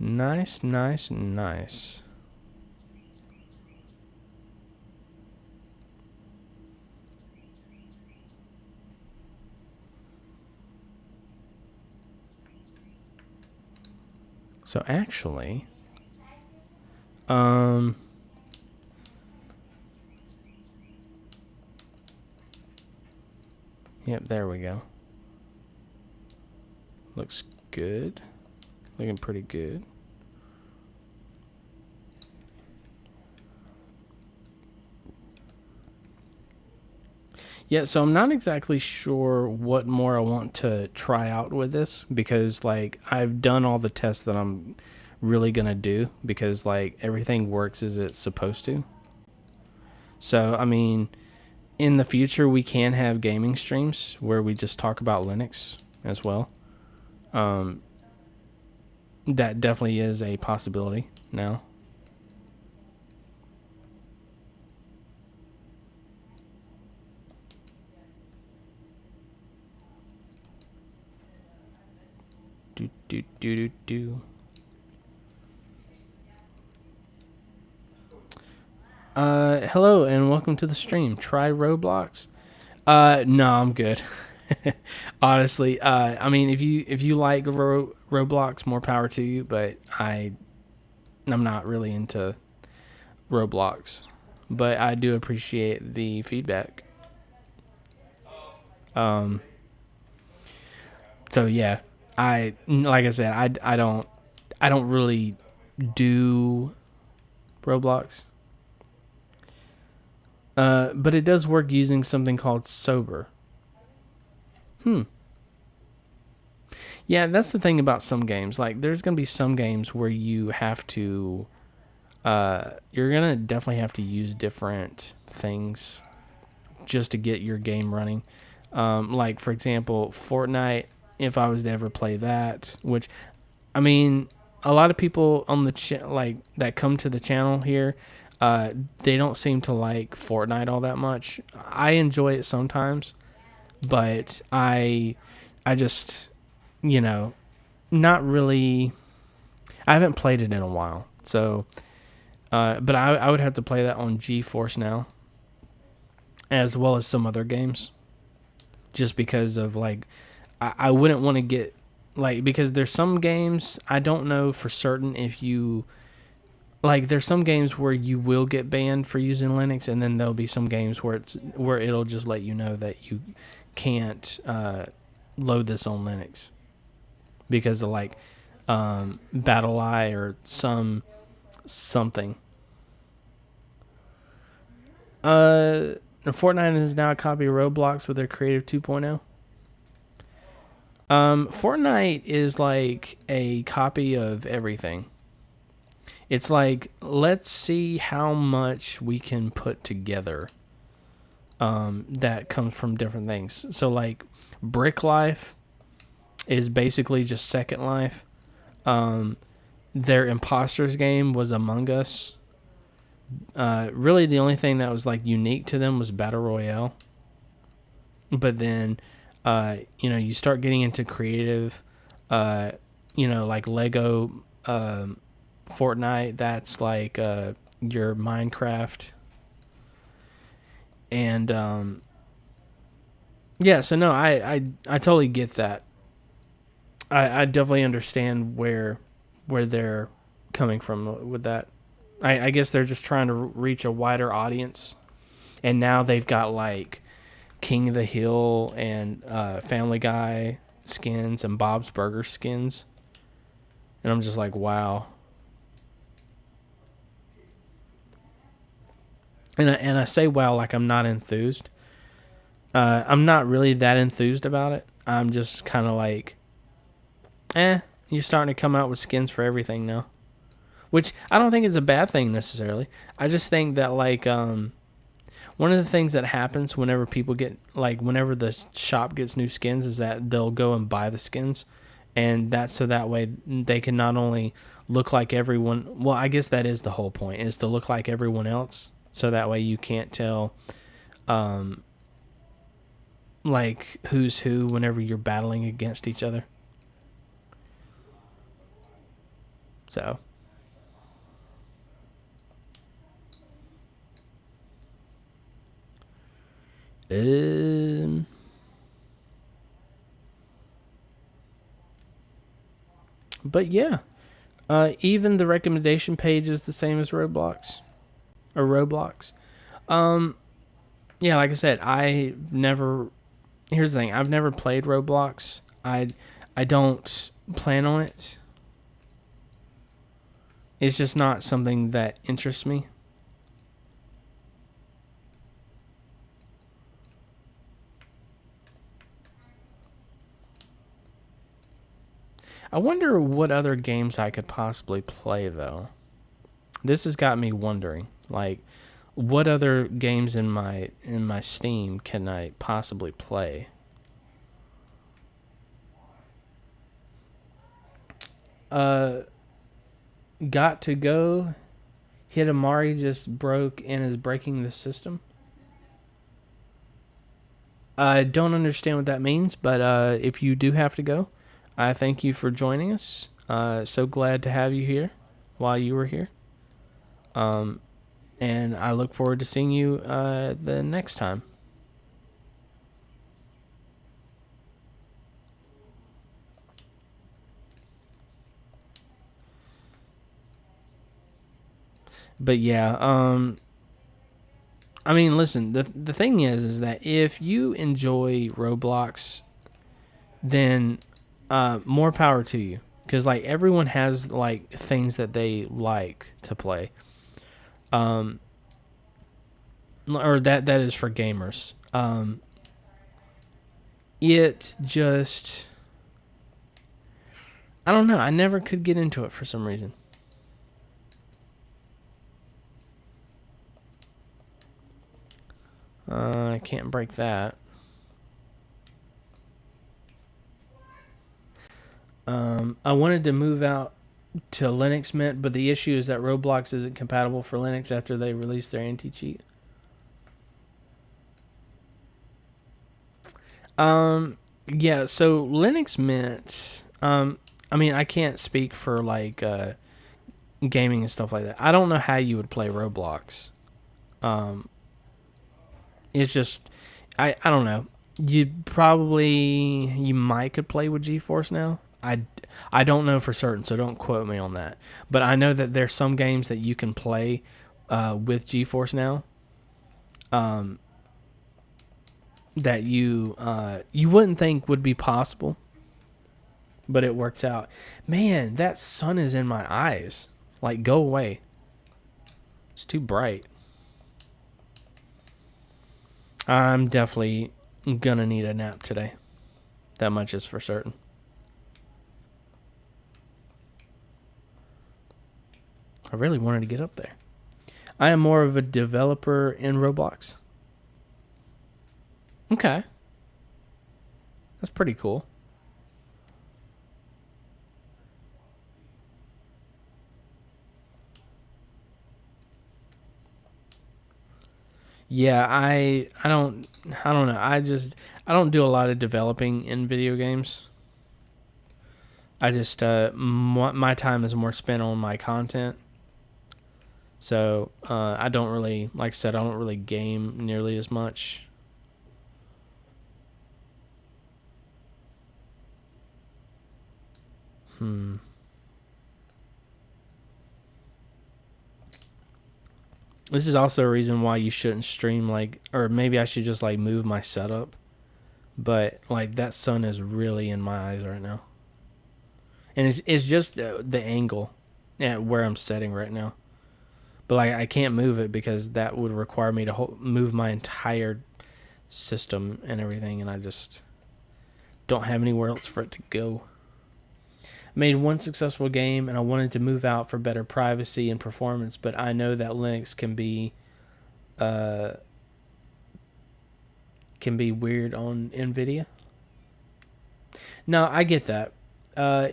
Nice, nice, nice. So actually, yep, there we go. Looks good. Looking pretty good. Yeah, so I'm not exactly sure what more I want to try out with this because, like, I've done all the tests that I'm really going to do because, like, everything works as it's supposed to. So, I mean, in the future, we can have gaming streams where we just talk about Linux as well. That definitely is a possibility now. Do, do, do, do, do. Hello and welcome to the stream. Try Roblox. No, I'm good. Honestly, I mean, if you like Roblox, more power to you. But I'm not really into Roblox, but I do appreciate the feedback. So yeah, like I said, I don't really do Roblox. But it does work using something called Sober. Yeah, that's the thing about some games. Like, there's gonna be some games where you have to, you're gonna definitely have to use different things just to get your game running. Like for example, Fortnite. If I was to ever play that, which, I mean, a lot of people on the like that come to the channel here, they don't seem to like Fortnite all that much. I enjoy it sometimes, but I just, you know, not really. I haven't played it in a while, so, but I would have to play that on GeForce Now, as well as some other games, just because of like, I wouldn't want to get like because there's some games I don't know for certain if you like there's some games where you will get banned for using Linux, and then there'll be some games where it'll just let you know that you can't load this on Linux because of like BattleEye or something. Fortnite is now a copy of Roblox with their Creative 2.0. Fortnite is like a copy of everything. It's like, let's see how much we can put together that comes from different things. So like Brick Life is basically just Second Life. Their Imposters game was Among Us. Really the only thing that was like unique to them was Battle Royale. But then you start getting into creative, like Lego, Fortnite. That's like your Minecraft, and yeah. So no, I totally get that. I definitely understand where they're coming from with that. I guess they're just trying to reach a wider audience, and now they've got like King of the Hill and Family Guy skins and Bob's Burger skins. And I'm just like, wow. And I say wow like I'm not enthused. I'm not really that enthused about it. I'm just kind of like, you're starting to come out with skins for everything now. which I don't think is a bad thing necessarily. I just think that like one of the things that happens whenever people get like whenever the shop gets new skins is that they'll go and buy the skins, and that's so that way they can not only look like everyone. Well, I guess that is the whole point, is to look like everyone else, so that way you can't tell like who's who whenever you're battling against each other. So but yeah, even the recommendation page is the same as Roblox or Roblox. Yeah, like I said, I never. Here's the thing: I've never played Roblox. I don't plan on it. It's just not something that interests me. I wonder what other games I could possibly play though. This has got me wondering, like, what other games in my Steam can I possibly play? Uh, Got to go. Hitamari just broke and is breaking the system. I don't understand what that means, but if you do have to go, I thank you for joining us. So glad to have you here while you were here. And I look forward to seeing you the next time. But yeah, I mean, listen, the thing is that if you enjoy Roblox, then more power to you, because like everyone has like things that they like to play, or that is for gamers. It just, I don't know. I never could get into it for some reason. I can't break that. I wanted to move out to Linux Mint, but the issue is that Roblox isn't compatible for Linux after they released their anti-cheat. Yeah, so Linux Mint, I mean, I can't speak for like gaming and stuff like that. I don't know how you would play Roblox. Um, it's just, I don't know. You might could play with GeForce now. I don't know for certain, so don't quote me on that. But I know that there's some games that you can play with GeForce now. That you wouldn't think would be possible, but it works out. Man, that sun is in my eyes. Like, go away. It's too bright. I'm definitely gonna need a nap today. That much is for certain. I really wanted to get up there. I am more of a developer in Roblox. Okay. That's pretty cool. Yeah, I don't know. I don't do a lot of developing in video games. I just my time is more spent on my content. So, I don't really, like I said, I don't really game nearly as much. This is also a reason why you shouldn't stream, like, or maybe I should just like move my setup. But like that sun is really in my eyes right now, and it's just the angle at where I'm setting right now. But like I can't move it because that would require me to move my entire system and everything, and I just don't have anywhere else for it to go. Made one successful game, and I wanted to move out for better privacy and performance, but I know that Linux uh, can be weird on NVIDIA. No, I get that. Uh,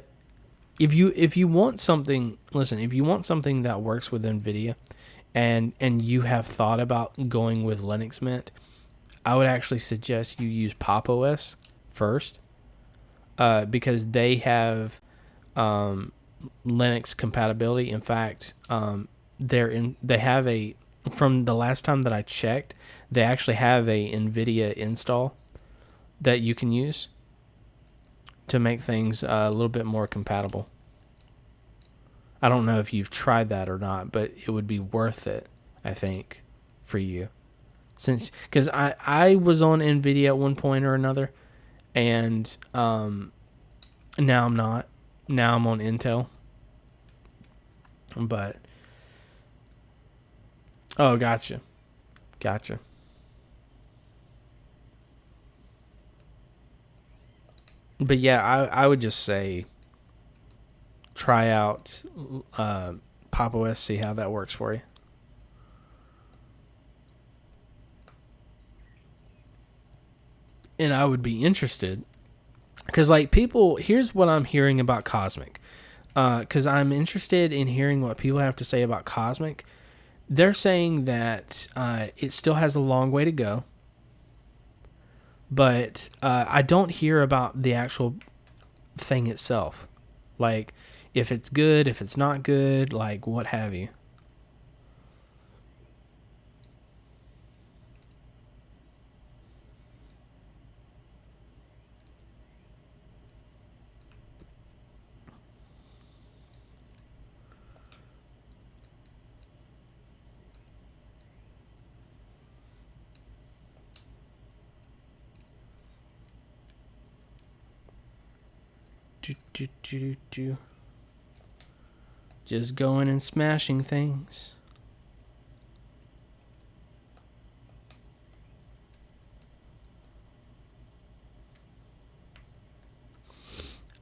if you want something, listen. If you want something that works with NVIDIA, and you have thought about going with Linux Mint, I would actually suggest you use Pop! OS first, because they have um, Linux compatibility. In fact, they have a, from the last time that I checked, they actually have a NVIDIA install that you can use to make things a little bit more compatible. I don't know if you've tried that or not, but it would be worth it, I think, for you. Since, because I was on NVIDIA at one point or another, and now I'm not. Now I'm on Intel. But oh, gotcha. But yeah, I would just say try out Pop! OS, see how that works for you. And I would be interested because, like, people, here's what I'm hearing about Cosmic. Because I'm interested in hearing what people have to say about Cosmic. They're saying that it still has a long way to go, but I don't hear about the actual thing itself. Like, if it's good, if it's not good, like, what have you. Do, do, do, do, do. Just going and smashing things.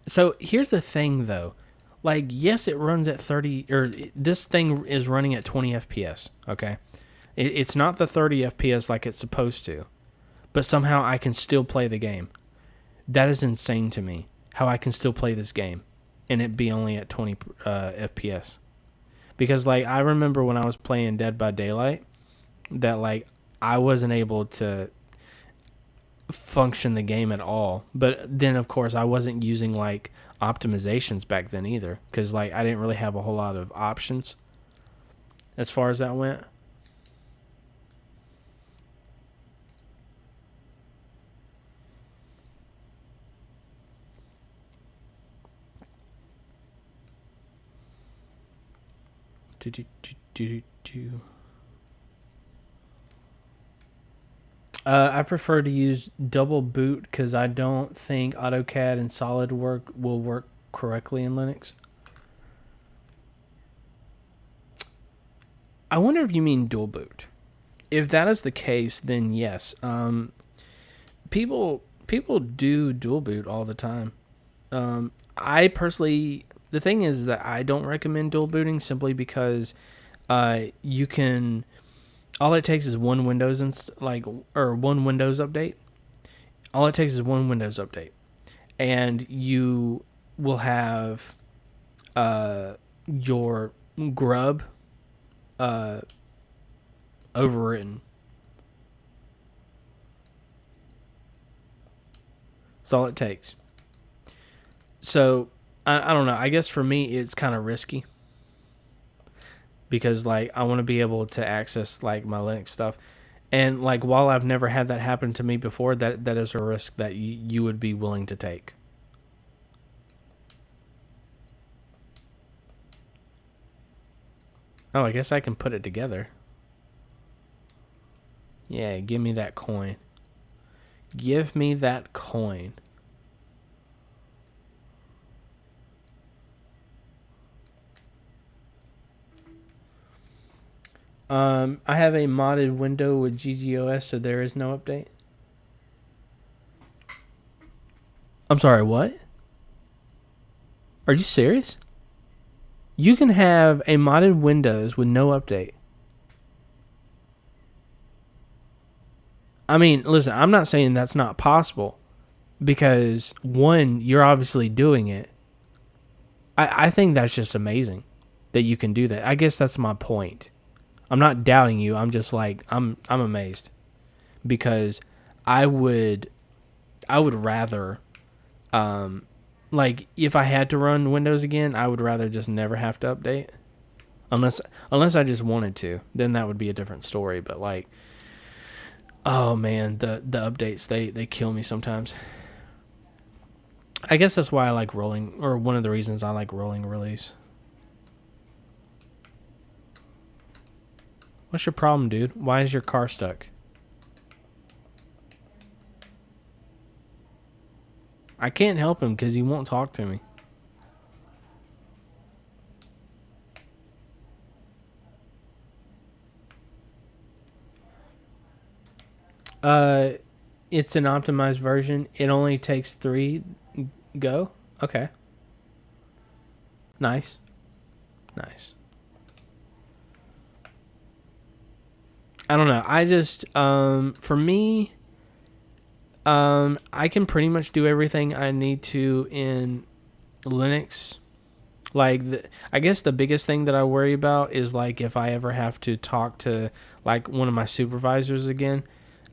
So here's the thing, though. Like, yes, it runs at 30, or this thing is running at 20 FPS, okay? It's not the 30 FPS like it's supposed to, but somehow I can still play the game. That is insane to me, how I can still play this game and it be only at 20 FPS. Because, like, I remember when I was playing Dead by Daylight that, like, I wasn't able to function the game at all. But then, of course, I wasn't using, like, optimizations back then either, because, like, I didn't really have a whole lot of options as far as that went. Do, do, do, do, do. I prefer to use double boot because I don't think AutoCAD and SolidWorks will work correctly in Linux. I wonder if you mean dual boot. If that is the case, then yes. People do dual boot all the time. I personally, the thing is that I don't recommend dual booting simply because you can. All it takes is one Windows or one Windows update. All it takes is one Windows update, and you will have your grub uh, overwritten. That's all it takes. So I don't know. I guess for me, it's kind of risky because, like, I want to be able to access, like, my Linux stuff. And, like, while I've never had that happen to me before, that is a risk that you would be willing to take. Oh, I guess I can put it together. Yeah, give me that coin. Give me that coin. I have a modded window with GGOS, so there is no update. I'm sorry, what? Are you serious? You can have a modded Windows with no update. I mean, listen, I'm not saying that's not possible because, one, you're obviously doing it. I think that's just amazing that you can do that. I guess that's my point. I'm not doubting you. I'm just like, I'm amazed because I would rather, like, if I had to run Windows again, I would rather just never have to update. Unless I just wanted to, then that would be a different story. But like, oh man, the updates, they kill me sometimes. I guess that's why I like rolling, or one of the reasons I like rolling release. What's your problem, dude? Why is your car stuck? I can't help him because he won't talk to me. It's an optimized version. It only takes 3 go. Okay. Nice. Nice. I don't know. I just for me, I can pretty much do everything I need to in Linux. Like, I guess the biggest thing that I worry about is like if I ever have to talk to like one of my supervisors again.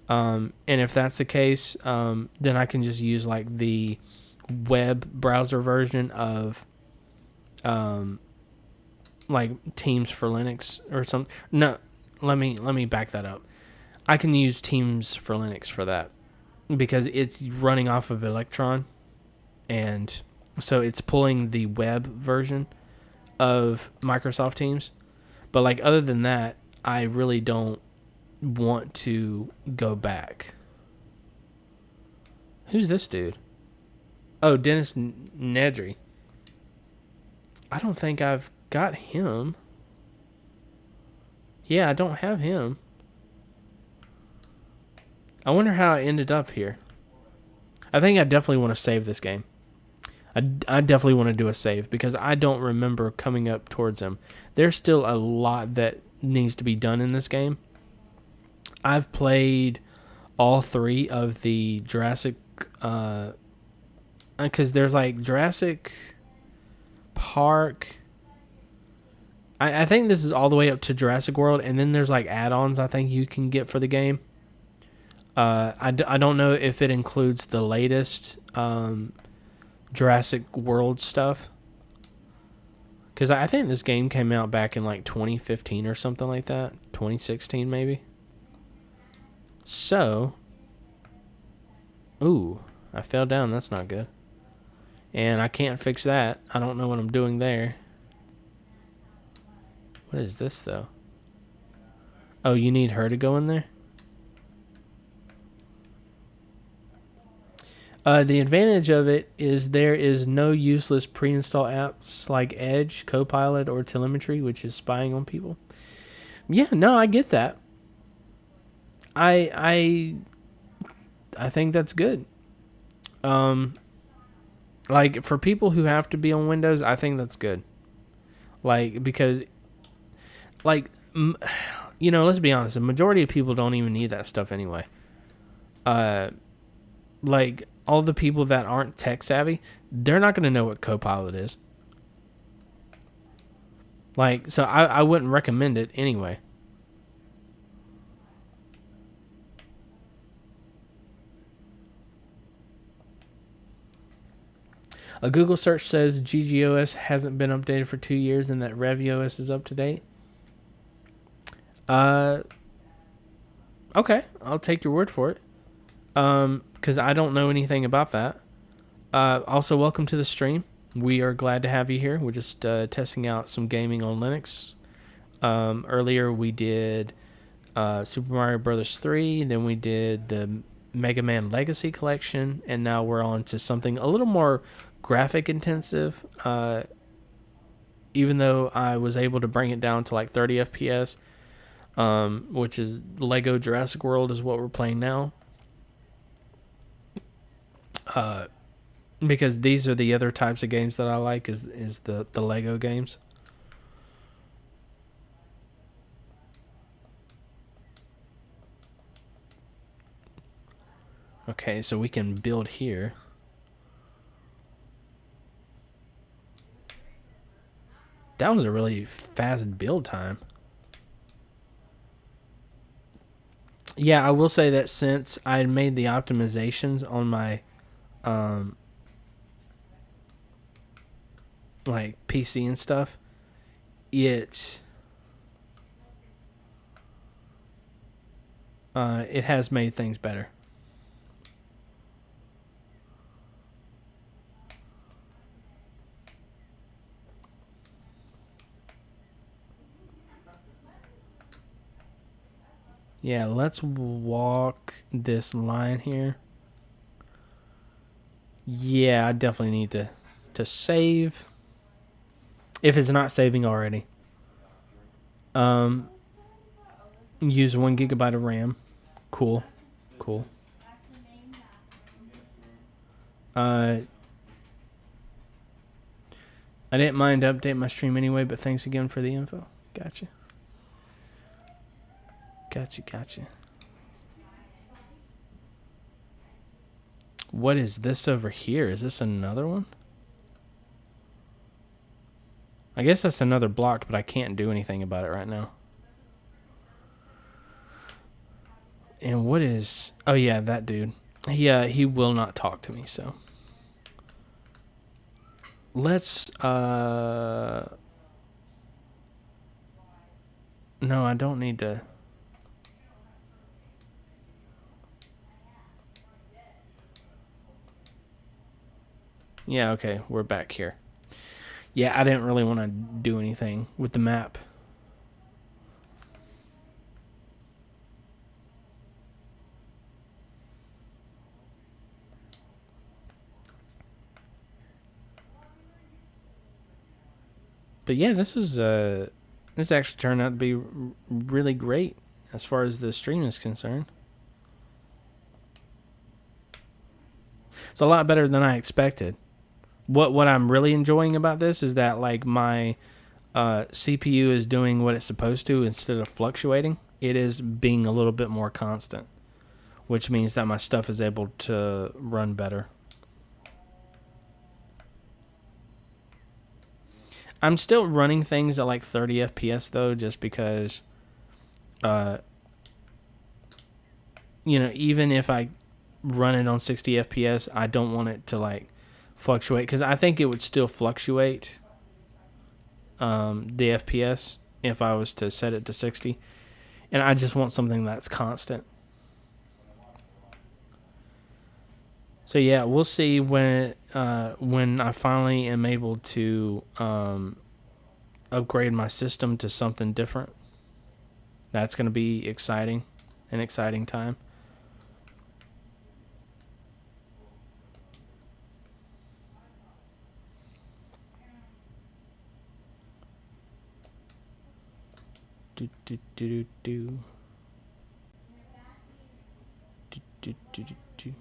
And if that's the case, then I can just use like the web browser version of like Teams for Linux or something. No, let me back that up. I can use Teams for Linux for that because it's running off of Electron, and so it's pulling the web version of Microsoft Teams. But like other than that, I really don't want to go back. Who's this dude? Oh, Dennis Nedry. I don't think I've got him. Yeah, I don't have him. I wonder how I ended up here. I think I definitely want to save this game. I definitely want to do a save because I don't remember coming up towards him. There's still a lot that needs to be done in this game. I've played all 3 of the Jurassic, because there's like Jurassic Park. I think this is all the way up to Jurassic World, and then there's like add-ons I think you can get for the game. I don't know if it includes the latest Jurassic World stuff, because I think this game came out back in like 2015 or something like that, 2016 maybe. So, ooh, I fell down. That's not good. And I can't fix that. I don't know what I'm doing there. What is this, though? Oh, you need her to go in there? The advantage of it is there is no useless pre-install apps like Edge, Copilot, or Telemetry, which is spying on people. Yeah, no, I get that. I think that's good. Like for people who have to be on Windows, I think that's good. Like because, like, let's be honest, the majority of people don't even need that stuff anyway. Like all the people that aren't tech savvy, they're not going to know what Copilot is. Like, so I wouldn't recommend it anyway. A Google search says GGOS hasn't been updated for 2 years and that RevOS is up to date. Okay, I'll take your word for it. Because I don't know anything about that. Also, welcome to the stream. We are glad to have you here. We're just testing out some gaming on Linux. Earlier we did Super Mario Brothers 3, then we did the Mega Man Legacy Collection, and now we're on to something a little more graphic intensive. Even though I was able to bring it down to like 30 FPS, which is Lego Jurassic World is what we're playing now. because these are the other types of games that I like is the Lego games. Okay, so we can build here. That was a really fast build time. Yeah, I will say that since I made the optimizations on my like PC and stuff, it it has made things better. Yeah, let's walk this line here. Yeah, I definitely need to save if it's not saving already. Use 1 GB of RAM. Cool. I didn't mind to update my stream anyway, but thanks again for the info. Gotcha. What is this over here? Is this another one? I guess that's another block, but I can't do anything about it right now. And what is... Oh, yeah, that dude. He will not talk to me, so... Let's... No, I don't need to... Yeah, okay, we're back here. Yeah, I didn't really want to do anything with the map. But yeah, this actually turned out to be really great as far as the stream is concerned. It's a lot better than I expected. What I'm really enjoying about this is that like my CPU is doing what it's supposed to instead of fluctuating. It is being a little bit more constant, which means that my stuff is able to run better. I'm still running things at like 30 FPS though, just because, even if I run it on 60 FPS, I don't want it to like fluctuate because I think it would still fluctuate the FPS if I was to set it to 60, and I just want something that's constant. So yeah, we'll see when I finally am able to upgrade my system to something different. That's going to be exciting, an exciting time. Do do do do do do do do do.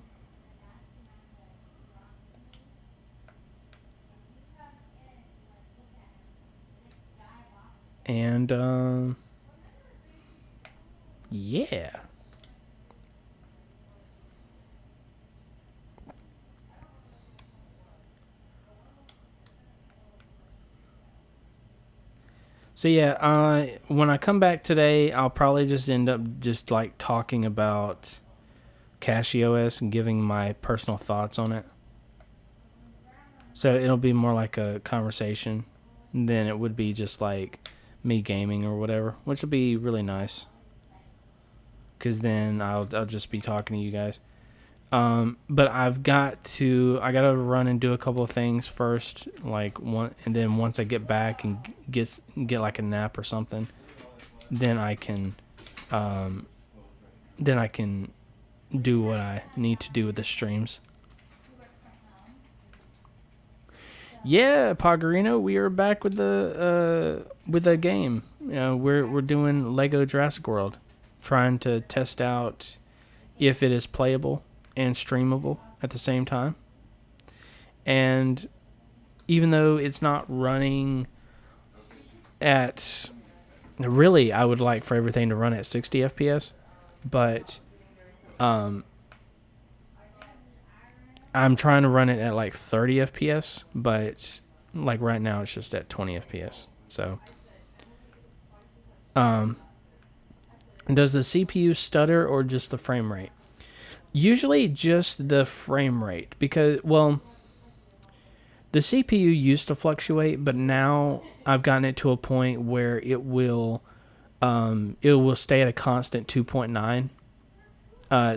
And yeah. So yeah, when I come back today, I'll probably just end up just like talking about CashOS and giving my personal thoughts on it. So it'll be more like a conversation than it would be just like me gaming or whatever, which will be really nice. Cause then I'll just be talking to you guys. But I gotta run and do a couple of things first, and then once I get back and get like a nap or something, then I can do what I need to do with the streams. Yeah, Pagarino, we are back with a game. We're doing Lego Jurassic World, trying to test out if it is playable and streamable at the same time. and even though it's not running at, really, I would like for everything to run at 60 FPS, but I'm trying to run it at like 30 FPS, but like right now it's just at 20 FPS. So, does the CPU stutter or just the frame rate? Usually just the frame rate, because, well, the CPU used to fluctuate, but now I've gotten it to a point where it will stay at a constant 2.9.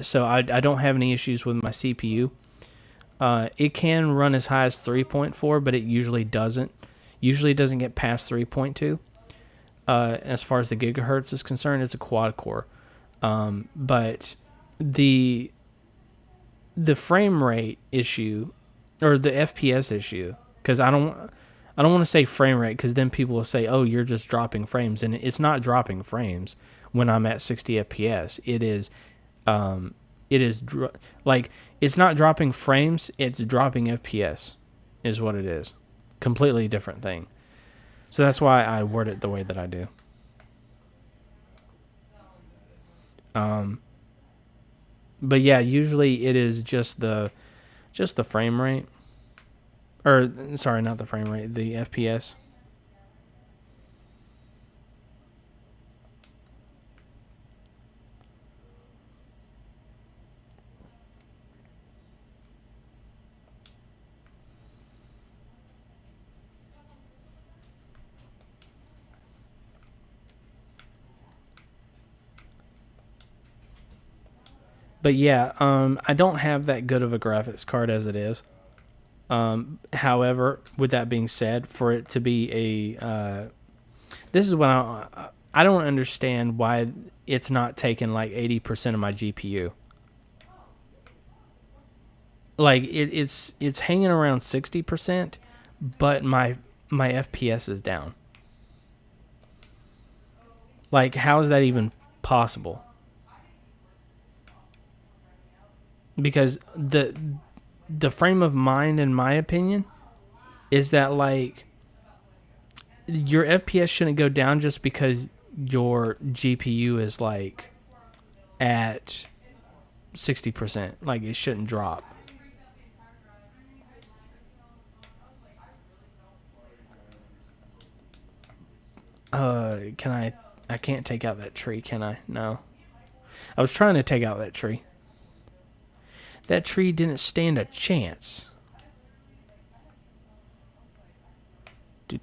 So I don't have any issues with my CPU. It can run as high as 3.4, but it usually doesn't. Usually doesn't get past 3.2. As far as the gigahertz is concerned, it's a quad core. But the frame rate issue, or the FPS issue, because I don't want to say frame rate, because then people will say, oh, you're just dropping frames, and it's not dropping frames when I'm at 60 FPS. Like, it's not dropping frames, it's dropping FPS is what it is. Completely different thing. So that's why I word it the way that I do. But yeah, usually it is just the frame rate. Or, sorry, not the frame rate, the FPS. But yeah, I don't have that good of a graphics card as it is. However, with that being said, for it to be this is what I don't understand why it's not taking like 80% of my GPU. Like it's hanging around 60%, but my FPS is down. Like, how is that even possible? Because the frame of mind, in my opinion, is that, like, your FPS shouldn't go down just because your GPU is like at 60%. Like, it shouldn't drop. I can't take out that tree, can I? No. I was trying to take out that tree. That tree didn't stand a chance. Do.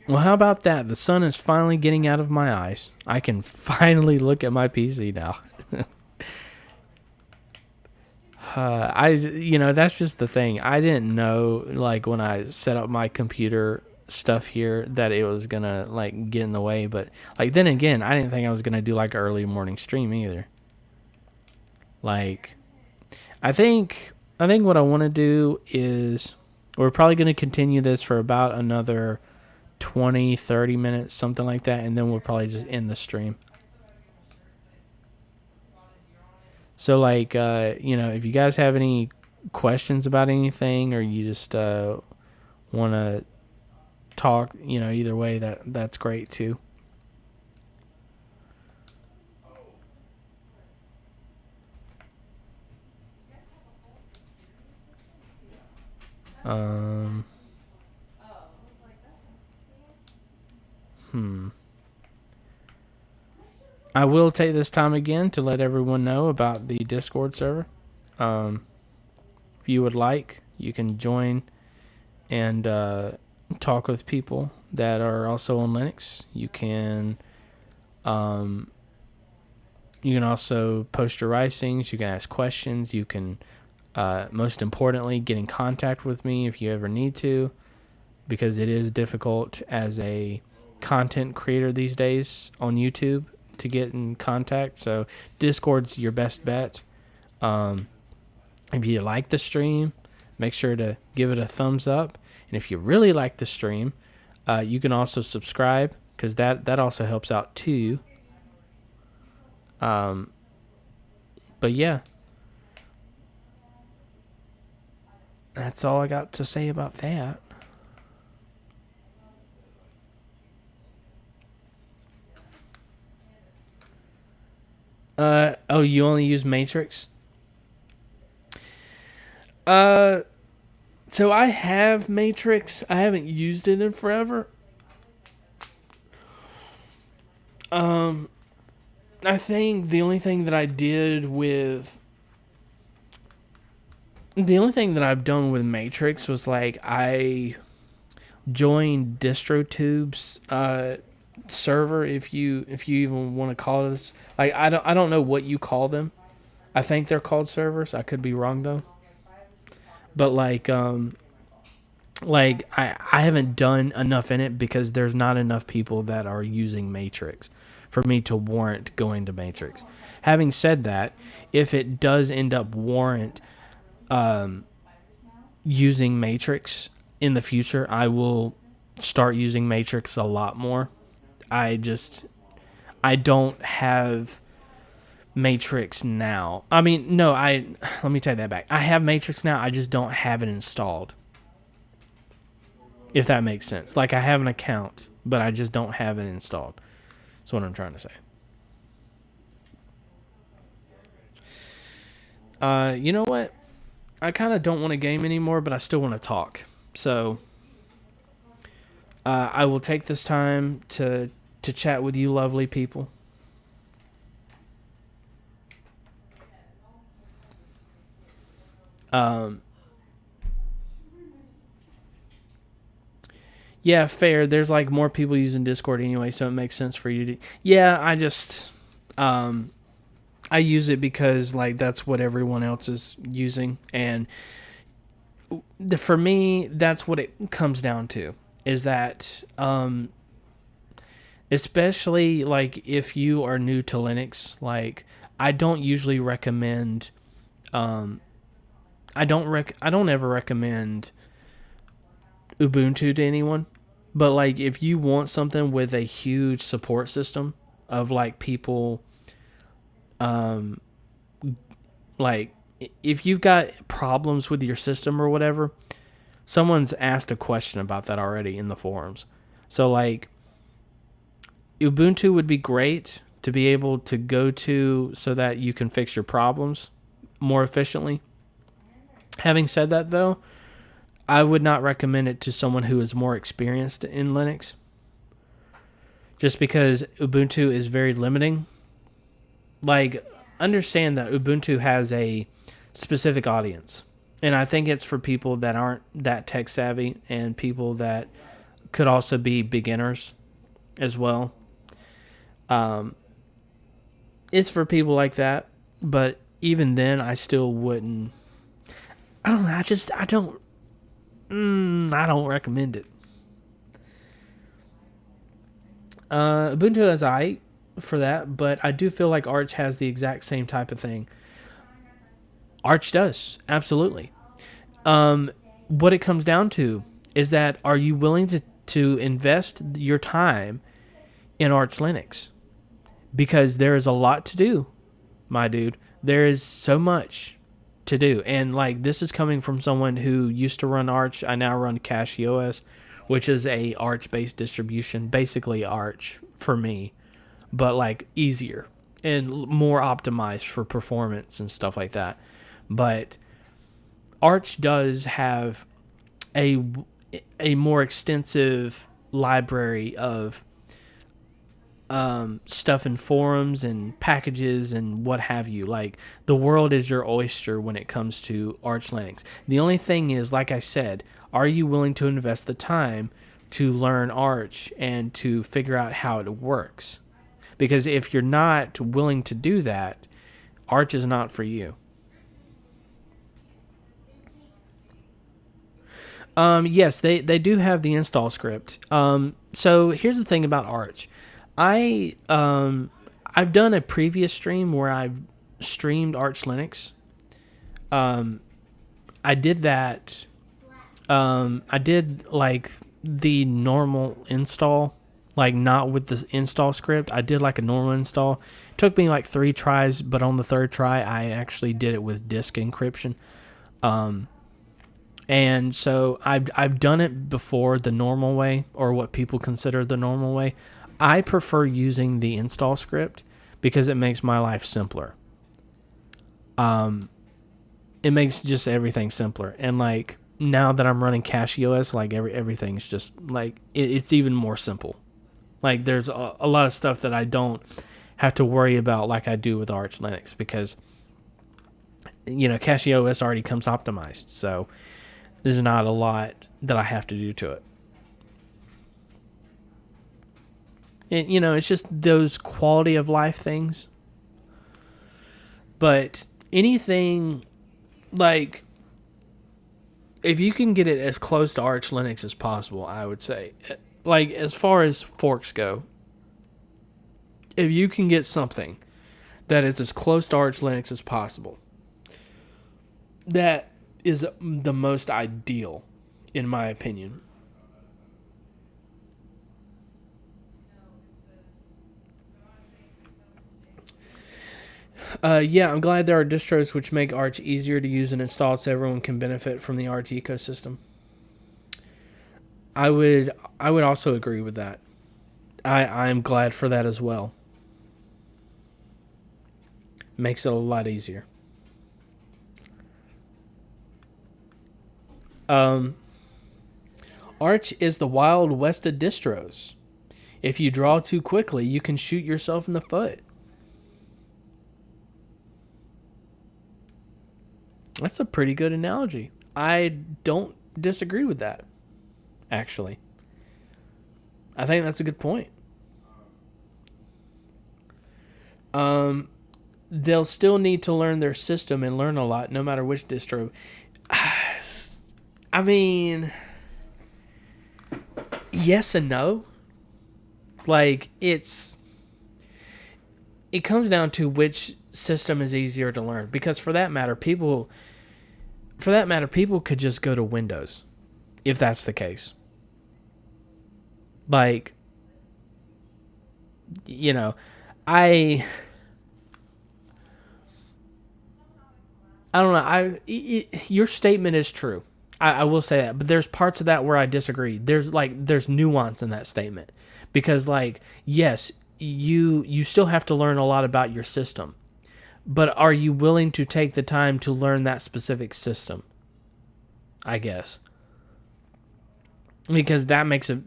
Well, how about that? The sun is finally getting out of my eyes. I can finally look at my PC now. That's just the thing. I didn't know, like, when I set up my computer stuff here, that it was gonna, like, get in the way. But, like, then again, I didn't think I was gonna do, like, an early morning stream either. Like, I think what I want to do is, we're probably going to continue this for about another 20, 30 minutes, something like that, and then we'll probably just end the stream. So, like, if you guys have any questions about anything, or you just want to talk, either way, that's great too. I will take this time again to let everyone know about the Discord server. If you would like, you can join and talk with people that are also on Linux. You can also post your writings. You can ask questions. You can, most importantly, get in contact with me if you ever need to, because it is difficult as a content creator these days on YouTube to get in contact. So Discord's your best bet. If you like the stream, make sure to give it a thumbs up. And if you really like the stream, you can also subscribe because that also helps out too. Um, but yeah, that's all I got to say about that. Oh, you only use Matrix? Uh, so I have Matrix. I haven't used it in forever. Um, I think the only thing that I've done with Matrix was like I joined DistroTube's server, if you even want to call it. Like I don't know what you call them. I think they're called servers. I could be wrong though. But like I haven't done enough in it because there's not enough people that are using Matrix for me to warrant going to Matrix. Having said that, if it does end up warrant using Matrix in the future, I will start using Matrix a lot more. I don't have Matrix now. I mean, no, I let me take that back. I have Matrix now. I just don't have it installed. If that makes sense. Like I have an account, but I just don't have it installed. That's what I'm trying to say. You know what? I kind of don't want to game anymore, but I still want to talk. So I will take this time to chat with you, lovely people. Um, yeah, fair. There's like more people using Discord anyway, so it makes sense for you to. Yeah, um, I use it because like that's what everyone else is using, and for me, that's what it comes down to. Is that especially like if you are new to Linux, like I don't usually recommend. Um, I don't ever recommend Ubuntu to anyone. But like if you want something with a huge support system of like people um like if you've got problems with your system or whatever, someone's asked a question about that already in the forums. So like Ubuntu would be great to be able to go to so that you can fix your problems more efficiently. Having said that though, I would not recommend it to someone who is more experienced in Linux just because Ubuntu is very limiting. Like, understand that Ubuntu has a specific audience. And I think it's for people that aren't that tech savvy and people that could also be beginners as well. Um, it's for people like that. But even then, I still wouldn't. I don't know. I don't recommend it. Ubuntu is I for that, but I do feel like Arch has the exact same type of thing. Arch does, absolutely. What it comes down to is that are you willing to invest your time in Arch Linux? Because there is a lot to do, my dude. There is so much to do. And like this is coming from someone who used to run Arch. I now run CashEOS, which is a Arch based distribution, basically Arch for me, but like easier and more optimized for performance and stuff like that. But Arch does have a a more extensive library of stuff in forums and packages and what have you. Like the world is your oyster when it comes to Arch Linux. The only thing is, like I said, are you willing to invest the time to learn Arch and to figure out how it works? Because if you're not willing to do that, Arch is not for you. Yes, they do have the install script. So here's the thing about Arch. I've done a previous stream where I've streamed Arch Linux. Um, I did that. I did like the normal install, like not with the install script. I did like a normal install. It took me like 3 tries, but on the third try, I actually did it with disk encryption. And so I've done it before the normal way, or what people consider the normal way. I prefer using the install script because it makes my life simpler. It makes just everything simpler. And like now that I'm running CachyOS, like everything's just like it's even more simple. Like there's a lot of stuff that I don't have to worry about like I do with Arch Linux, because CachyOS already comes optimized. So there's not a lot that I have to do to it. And, it's just those quality of life things. But anything, like, if you can get it as close to Arch Linux as possible, I would say. Like, as far as forks go, if you can get something that is as close to Arch Linux as possible, that is the most ideal, in my opinion. Yeah, I'm glad there are distros which make Arch easier to use and install so everyone can benefit from the Arch ecosystem. I would also agree with that. I'm glad for that as well. Makes it a lot easier. Arch is the wild west of distros. If you draw too quickly, you can shoot yourself in the foot. That's a pretty good analogy. I don't disagree with that, actually. I think that's a good point. They'll still need to learn their system and learn a lot, no matter which distro. I mean, yes and no. Like, it comes down to which system is easier to learn, because for that matter people could just go to Windows if that's the case. Like, I don't know. Your statement is true. I will say that, but there's parts of that where I disagree. There's nuance in that statement, because like, yes, you still have to learn a lot about your system, but are you willing to take the time to learn that specific system? I guess, because that makes a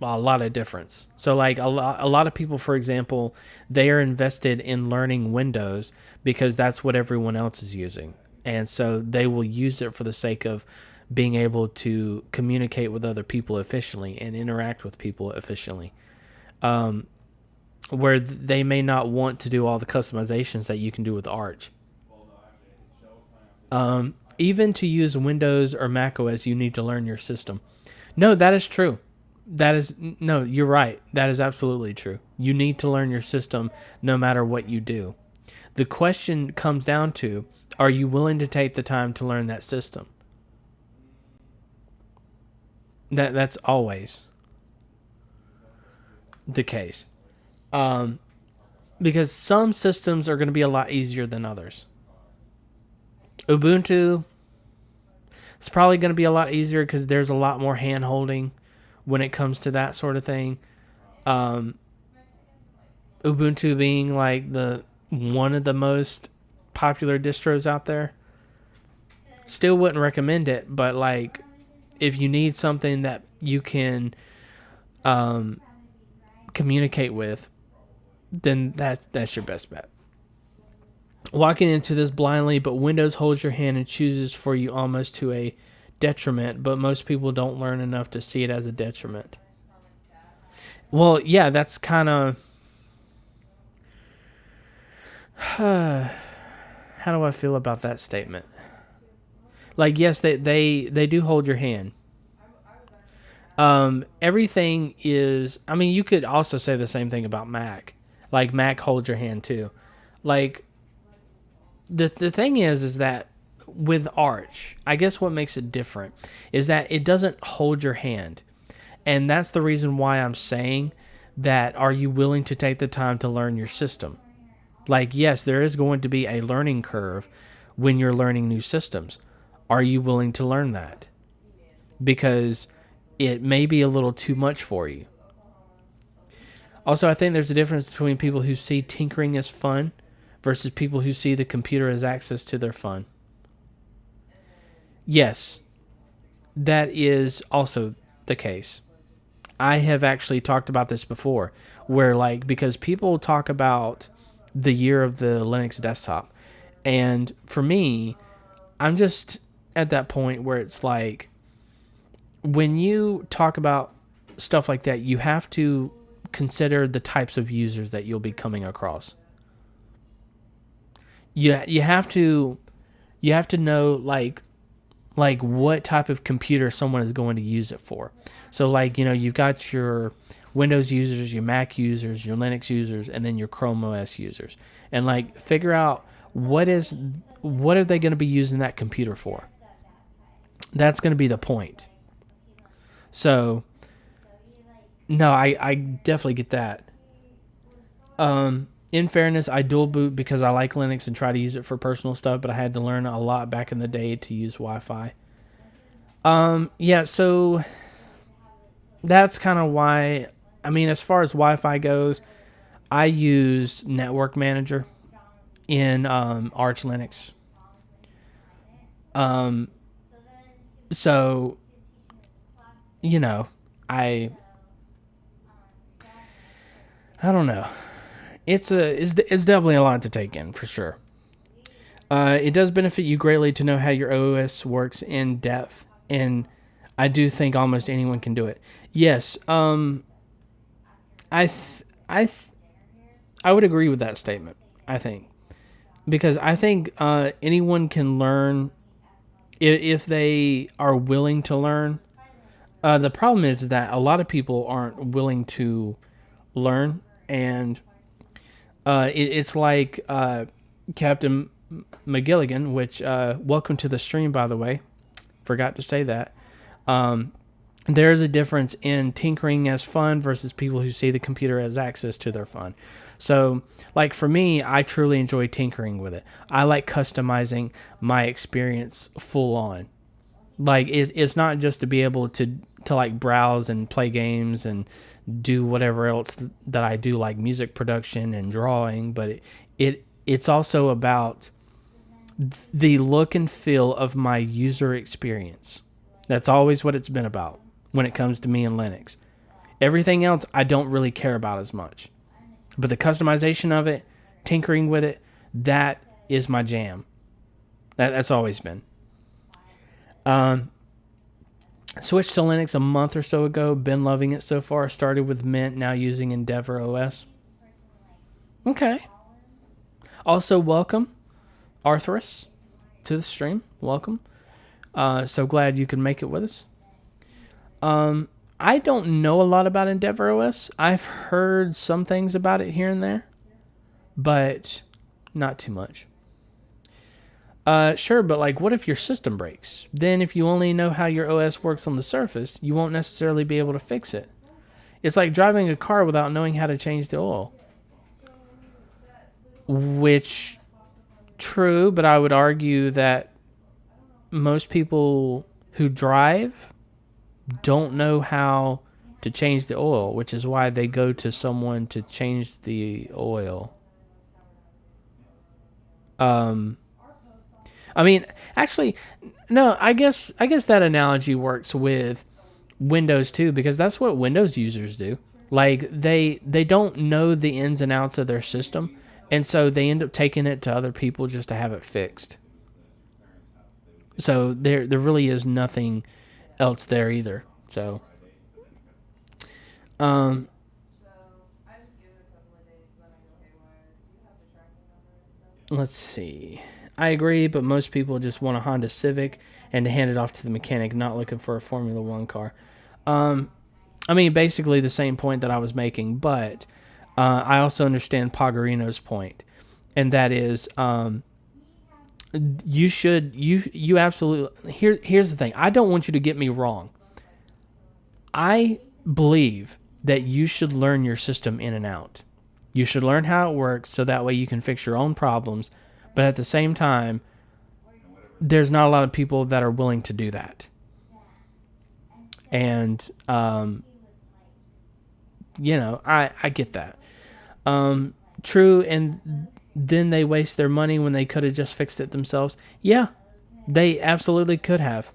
lot of difference. So like a lot of people, for example, they are invested in learning Windows because that's what everyone else is using, and so they will use it for the sake of being able to communicate with other people efficiently and interact with people efficiently, where they may not want to do all the customizations that you can do with Arch. Even to use Windows or Mac OS, you need to learn your system. No, that is true. No, you're right. That is absolutely true. You need to learn your system no matter what you do. The question comes down to, are you willing to take the time to learn that system? That's always the case. Because some systems are going to be a lot easier than others. Ubuntu, it's probably going to be a lot easier because there's a lot more hand holding when it comes to that sort of thing. Ubuntu being like the one of the most popular distros out there. Still wouldn't recommend it, but like, if you need something that you can communicate with, then that's your best bet. Walking into this blindly, but Windows holds your hand and chooses for you almost to a detriment, but most people don't learn enough to see it as a detriment. Well, yeah, that's kind of... how do I feel about that statement? Like, yes, they do hold your hand. Everything is... I mean, you could also say the same thing about Mac. Like, Mac holds your hand, too. Like, the thing is that with Arch, I guess what makes it different is that it doesn't hold your hand. And that's the reason why I'm saying that, are you willing to take the time to learn your system? Like, yes, there is going to be a learning curve when you're learning new systems. Are you willing to learn that? Because it may be a little too much for you. Also, I think there's a difference between people who see tinkering as fun versus people who see the computer as access to their fun. Yes, that is also the case. I have actually talked about this before, where, like, because people talk about the year of the Linux desktop, and for me, I'm just at that point where it's like, when you talk about stuff like that, you have to consider the types of users that you'll be coming across. You have to know, like what type of computer someone is going to use it for. So, like, you've got your Windows users, your Mac users, your Linux users, and then your Chrome OS users. And, like, figure out what are they going to be using that computer for. That's going to be the point. So, no, I definitely get that. In fairness, I dual boot because I like Linux and try to use it for personal stuff, but I had to learn a lot back in the day to use Wi-Fi. Yeah, so that's kind of why, I mean, as far as Wi-Fi goes, I use Network Manager in Arch Linux. So, I don't know. It's definitely a lot to take in, for sure. It does benefit you greatly to know how your OS works in depth, and I do think almost anyone can do it. Yes, I th- I th- I would agree with that statement. I think, because I think anyone can learn if they are willing to learn. The problem is that a lot of people aren't willing to learn, and it's like Captain McGilligan, which welcome to the stream, by the way. Forgot to say that. There's a difference in tinkering as fun versus people who see the computer as access to their fun. So, like, for me, I truly enjoy tinkering with it. I like customizing my experience full on. Like, it's not just to be able to like browse and play games and do whatever else that I do, like music production and drawing, but it's also about the look and feel of my user experience. That's always what it's been about when it comes to me and Linux. Everything else I don't really care about as much. But the customization of it, tinkering with it, that is my jam. That's always been. Switched to Linux a month or so ago. Been loving it so far. Started with Mint, now using Endeavor OS. Okay. Also, welcome, Arthurus, to the stream. Welcome. So glad you could make it with us. I don't know a lot about Endeavor OS. I've heard some things about it here and there, but not too much. Sure, but like, what if your system breaks? Then if you only know how your OS works on the surface, you won't necessarily be able to fix it. It's like driving a car without knowing how to change the oil. Which, true, but I would argue that most people who drive don't know how to change the oil, which is why they go to someone to change the oil. I mean, actually, no, I guess that analogy works with Windows too, because that's what Windows users do. Like, they don't know the ins and outs of their system, and so they end up taking it to other people just to have it fixed. So there really is nothing else there either. So, let's see. I agree, but most people just want a Honda Civic and to hand it off to the mechanic, not looking for a Formula One car. I mean, basically the same point that I was making, but I also understand Pagarino's point, and that is, you absolutely. Here's the thing. I don't want you to get me wrong. I believe that you should learn your system in and out. You should learn how it works so that way you can fix your own problems. But at the same time, there's not a lot of people that are willing to do that. And, I get that. True, and then they waste their money when they could have just fixed it themselves. Yeah, they absolutely could have.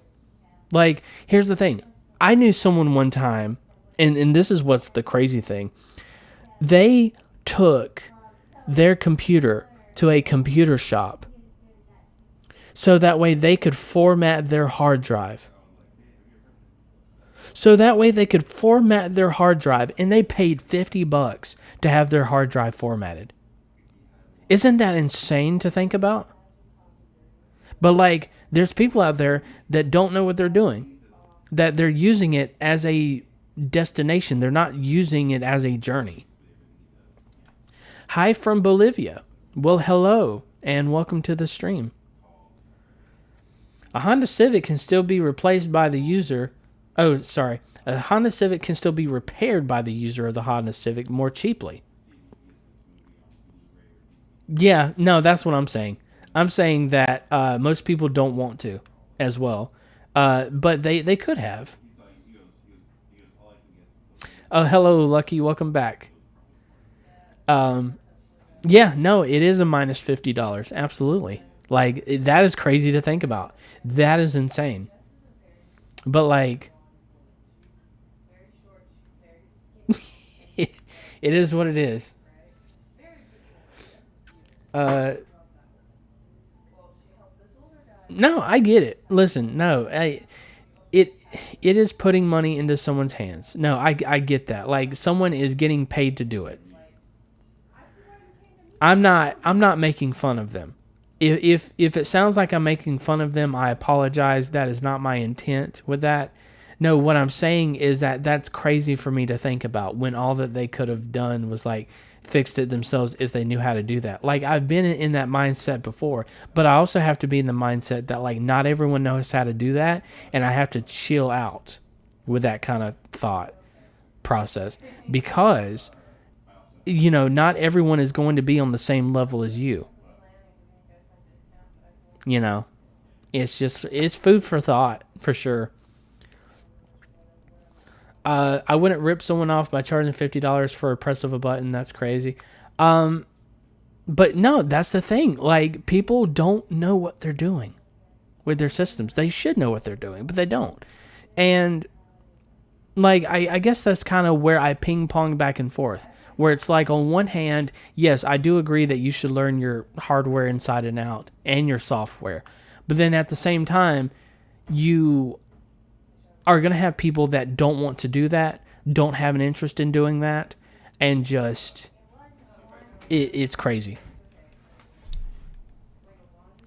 Like, here's the thing. I knew someone one time, and this is what's the crazy thing. They took their computer to a computer shop so that way they could format their hard drive. And they paid $50 to have their hard drive formatted. Isn't that insane to think about? But like, there's people out there that don't know what they're doing, that they're using it as a destination. They're not using it as a journey. Hi from Bolivia. Well, hello, and welcome to the stream. A Honda Civic can still be replaced by the user. Oh, sorry. A Honda Civic can still be repaired by the user of the Honda Civic more cheaply. Yeah, no, that's what I'm saying. I'm saying that most people don't want to as well. But they could have. Oh, hello, Lucky. Welcome back. Yeah, no, it is a minus $50. Absolutely. Like, that is crazy to think about. That is insane. But, like, it is what it is. No, I get it. Listen, no, it is putting money into someone's hands. No, I get that. Like, someone is getting paid to do it. I'm not making fun of them. If it sounds like I'm making fun of them, I apologize. That is not my intent with that. No, what I'm saying is that that's crazy for me to think about when all that they could have done was like fixed it themselves if they knew how to do that. Like, I've been in that mindset before, but I also have to be in the mindset that like not everyone knows how to do that, and I have to chill out with that kind of thought process because not everyone is going to be on the same level as you. It's food for thought for sure. I wouldn't rip someone off by charging $50 for a press of a button. That's crazy. But no, that's the thing. Like, people don't know what they're doing with their systems. They should know what they're doing, but they don't. And like, I guess that's kind of where I ping pong back and forth. Where it's like, on one hand, yes, I do agree that you should learn your hardware inside and out and your software. But then at the same time, you are going to have people that don't want to do that, don't have an interest in doing that, and just, it's crazy.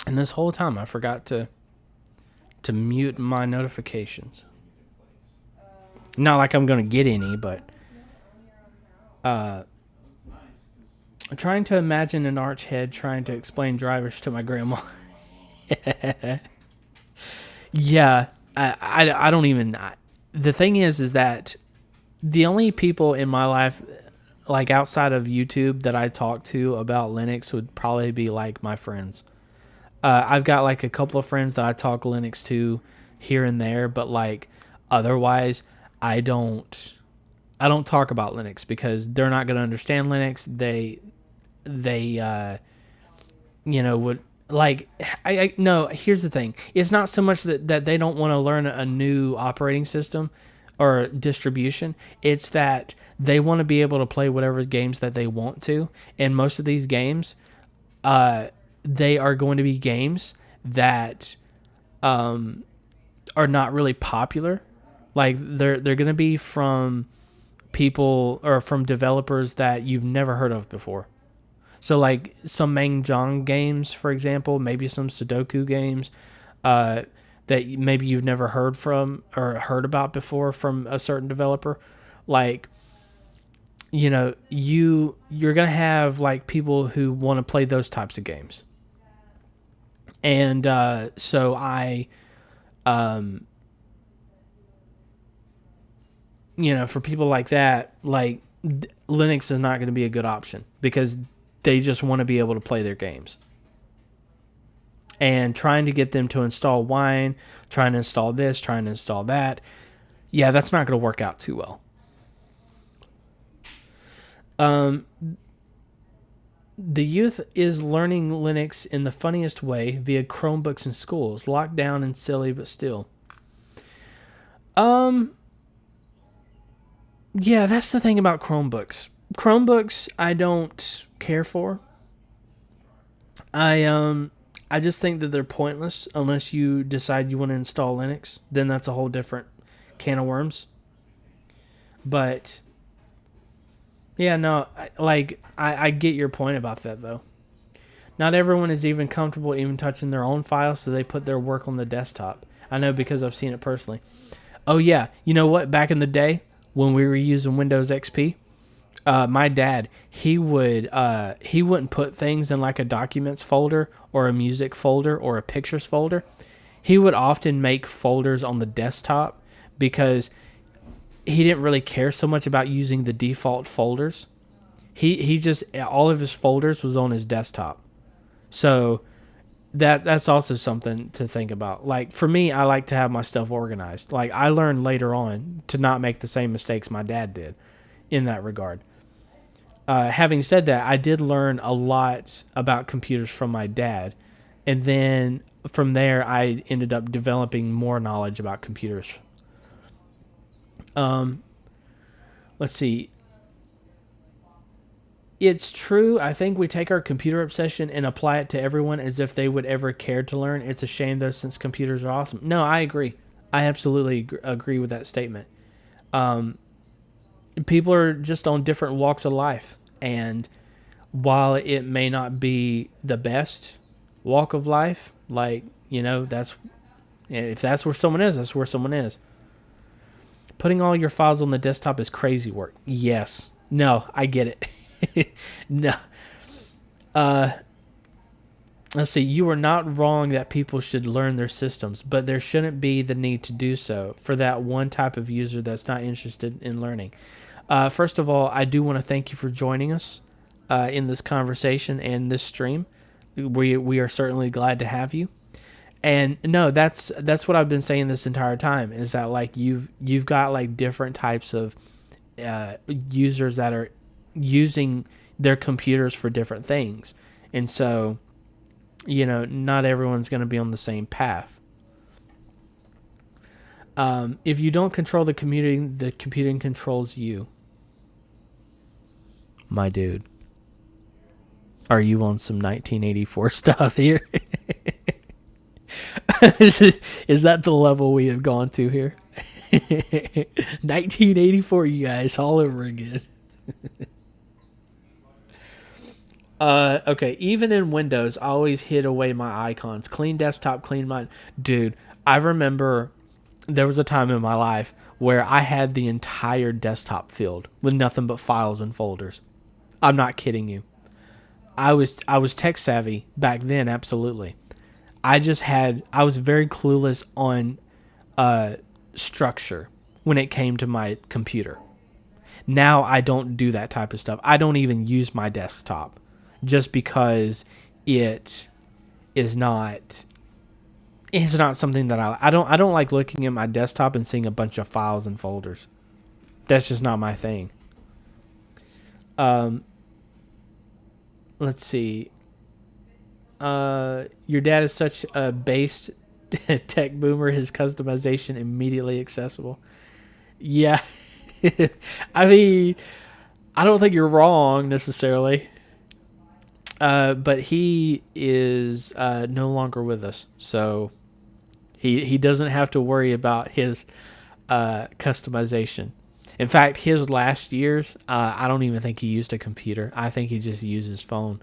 And this whole time I forgot to mute my notifications. Not like I'm going to get any, but I'm trying to imagine an arch head trying to explain drivers to my grandma. Yeah, I don't even. The thing is that the only people in my life, like outside of YouTube, that I talk to about Linux would probably be like my friends. I've got like a couple of friends that I talk Linux to here and there, but like otherwise, I don't talk about Linux because they're not going to understand Linux. They would like, I no, here's the thing. It's not so much that they don't want to learn a new operating system or distribution. It's that they want to be able to play whatever games that they want to. And most of these games, they are going to be games that are not really popular. Like, they're going to be from people or from developers that you've never heard of before. So like some Mahjong games, for example, maybe some Sudoku games that maybe you've never heard from or heard about before from a certain developer. Like, you're going to have like people who want to play those types of games. And so for people like that, like Linux is not going to be a good option because they just want to be able to play their games. And trying to get them to install Wine, trying to install this, trying to install that, yeah, that's not going to work out too well. The youth is learning Linux in the funniest way via Chromebooks in schools, locked down and silly, but still. Yeah, that's the thing about Chromebooks. Chromebooks, I don't care for. I just think that they're pointless unless you decide you want to install Linux. Then that's a whole different can of worms. But yeah, no, I get your point about that though. Not everyone is even comfortable even touching their own files, so they put their work on the desktop. I know because I've seen it personally. Oh yeah, you know what? Back in the day when we were using Windows XP, my dad he wouldn't put things in like a documents folder or a music folder or a pictures folder. He would often make folders on the desktop because he didn't really care so much about using the default folders. He just all of his folders was on his desktop. So that's also something to think about. Like for me, I like to have my stuff organized. Like I learned later on to not make the same mistakes my dad did in that regard. Having said that, I did learn a lot about computers from my dad, and then from there, I ended up developing more knowledge about computers. Let's see. It's true. I think we take our computer obsession and apply it to everyone as if they would ever care to learn. It's a shame, though, since computers are awesome. No, I agree. I absolutely agree with that statement. People are just on different walks of life. And while it may not be the best walk of life, like, that's if that's where someone is, that's where someone is. Putting all your files on the desktop is crazy work. Yes. No, I get it. No. Let's see. You are not wrong that people should learn their systems, but there shouldn't be the need to do so for that one type of user that's not interested in learning. First of all, I do want to thank you for joining us in this conversation and this stream. We are certainly glad to have you. And no, that's what I've been saying this entire time is that like you've got like different types of users that are using their computers for different things, and so not everyone's going to be on the same path. If you don't control the computing controls you. My dude, are you on some 1984 stuff here? Is that the level we have gone to here? 1984, you guys, all over again. Okay, even in Windows, I always hid away my icons. Clean desktop, clean mind. Dude, I remember there was a time in my life where I had the entire desktop filled with nothing but files and folders. I'm not kidding you. I was tech savvy back then, absolutely. I was very clueless on structure when it came to my computer. Now I don't do that type of stuff. I don't even use my desktop just because it is not it's not something that I don't like looking at my desktop and seeing a bunch of files and folders. That's just not my thing. Let's see. Your dad is such a based tech boomer. His customization immediately accessible. Yeah, I mean, I don't think you're wrong necessarily. But he is no longer with us, so he doesn't have to worry about his customization. In fact, his last years, I don't even think he used a computer. I think he just used his phone.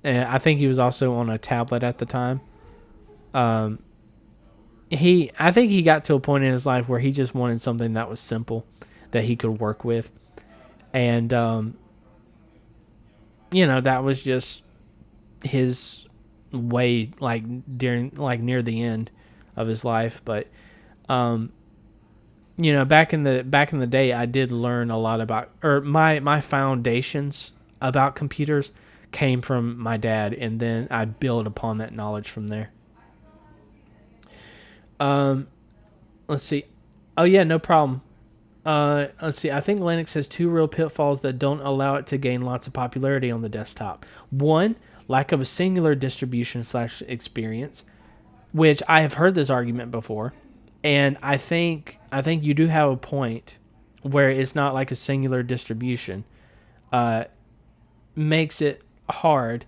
And I think he was also on a tablet at the time. I think he got to a point in his life where he just wanted something that was simple, that he could work with, and that was just his way, like during, like near the end of his life. But back in the day, I did learn a lot about, or my foundations about computers came from my dad, and then I built upon that knowledge from there. Um, let's see. Oh yeah, no problem. Let's see. I think Linux has two real pitfalls that don't allow it to gain lots of popularity on the desktop. One, lack of a singular distribution slash experience, which I have heard this argument before, and I think you do have a point where it's not like a singular distribution. Uh, Makes it hard.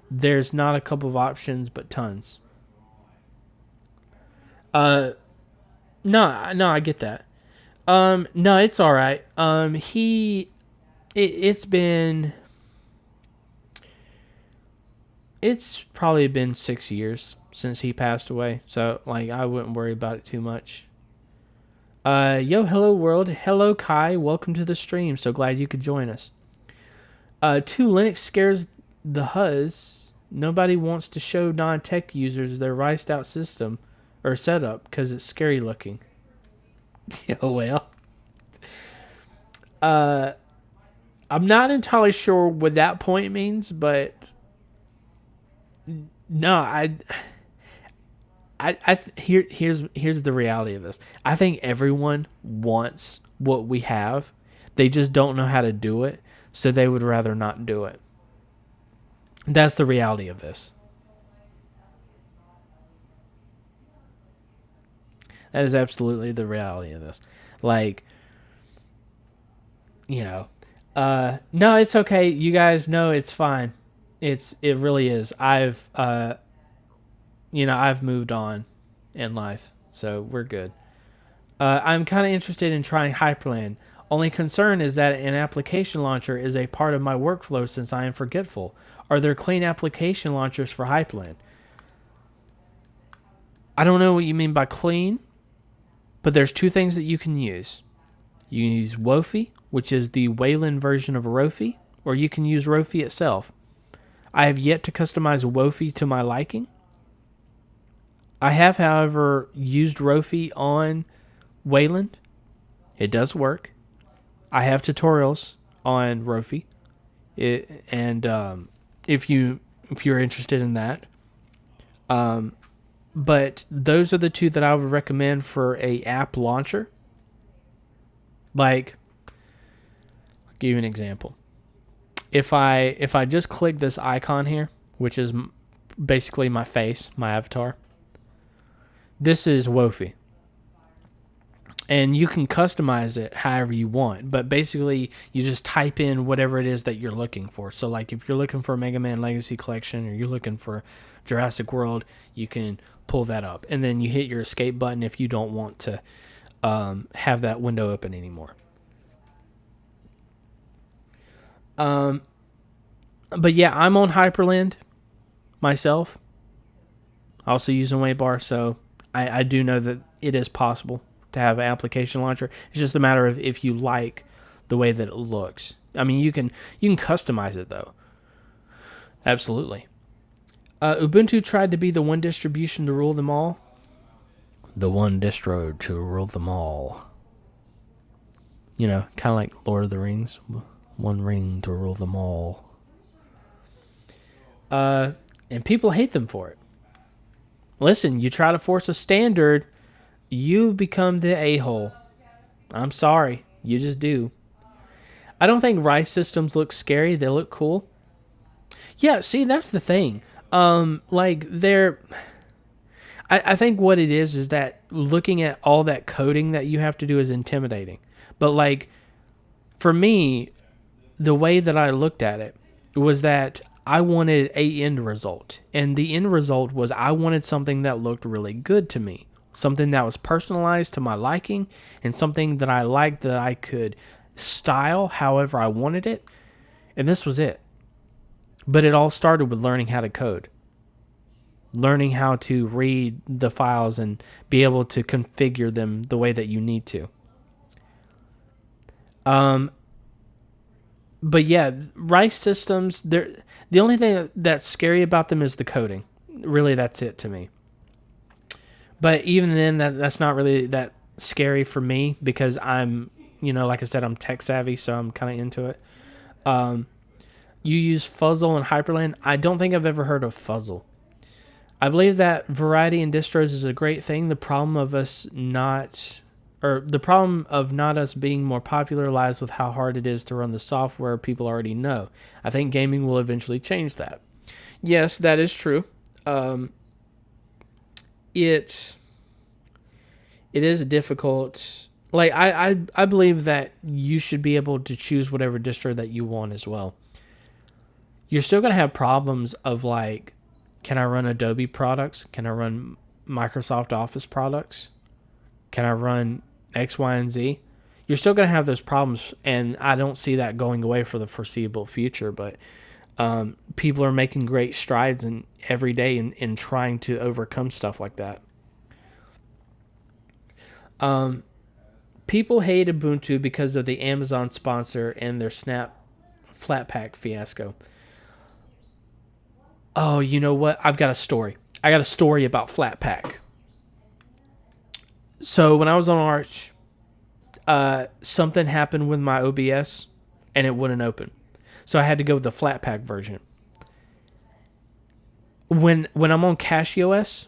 There's not a couple of options, but tons. Uh, no, I get that. No, it's all right. It's been, it's probably been 6 years since he passed away, so like I wouldn't worry about it too much. Yo, hello world, hello Kai, welcome to the stream. So glad you could join us. Two, Linux scares the Huz. Nobody wants to show non-tech users their riced out system or setup because it's scary looking. Oh well. Uh, I'm not entirely sure what that point means, but no, here's the reality of this. I think everyone wants what we have. They just don't know how to do it, so they would rather not do it. That's the reality of this. That is absolutely the reality of this. Like, you know, no, it's okay. You guys know it's fine. It really is. I've moved on in life, so we're good. I'm kind of interested in trying Hyperland. Only concern is that an application launcher is a part of my workflow since I am forgetful. Are there clean application launchers for Hyperland? I don't know what you mean by clean, but there's two things that you can use. You can use Wofi, which is the Wayland version of Rofi, or you can use Rofi itself. I have yet to customize Wofi to my liking. I have, however, used Rofi on Wayland. It does work. I have tutorials on Rofi, and if you're interested in that, but those are the two that I would recommend for a app launcher. Like, I'll give you an example. If I just click this icon here, which is basically my face, my avatar, this is Wofi. And you can customize it however you want, but basically you just type in whatever it is that you're looking for. So like if you're looking for a Mega Man Legacy Collection or you're looking for Jurassic World, you can pull that up. And then you hit your escape button if you don't want to have that window open anymore. But yeah, I'm on Hyperland myself. I also use Waybar, so I do know that it is possible to have an application launcher. It's just a matter of if you like the way that it looks. I mean, you can customize it though. Absolutely. Ubuntu tried to be the one distribution to rule them all. The one distro to rule them all. You know, kind of like Lord of the Rings. One ring to rule them all. And people hate them for it. Listen, you try to force a standard, you become the a-hole. I'm sorry. You just do. I don't think rice systems look scary. They look cool. Yeah, see, that's the thing. Like, they're... I think what it is that looking at all that coding that you have to do is intimidating. But, like, for me, the way that I looked at it was that I wanted a end result. And the end result was I wanted something that looked really good to me. Something that was personalized to my liking, and something that I liked that I could style however I wanted it. And this was it. But it all started with learning how to code. Learning how to read the files and be able to configure them the way that you need to. But yeah, rice systems, the only thing that's scary about them is the coding. Really, that's it to me. But even then, that's not really that scary for me because I'm, like I said, I'm tech savvy, so I'm kind of into it. Um, you use Fuzzle and Hyperland. I don't think I've ever heard of Fuzzle. I believe that variety in distros is a great thing. The problem of not us being more popular lies with how hard it is to run the software people already know. I think gaming will eventually change that. Yes, that is true. Um, it it is difficult. Like I believe that you should be able to choose whatever distro that you want as well. You're still gonna have problems of like, can I run Adobe products? Can I run Microsoft Office products? Can I run X, Y, and Z? You're still gonna have those problems, and I don't see that going away for the foreseeable future. But people are making great strides in every day in trying to overcome stuff like that. Um, People hate Ubuntu because of the Amazon sponsor and their Snap Flatpak fiasco. Oh, you know what? I've got a story. I got a story about Flatpak. So when I was on Arch, something happened with my OBS and it wouldn't open. So I had to go with the Flatpak version. When I'm on CachyOS,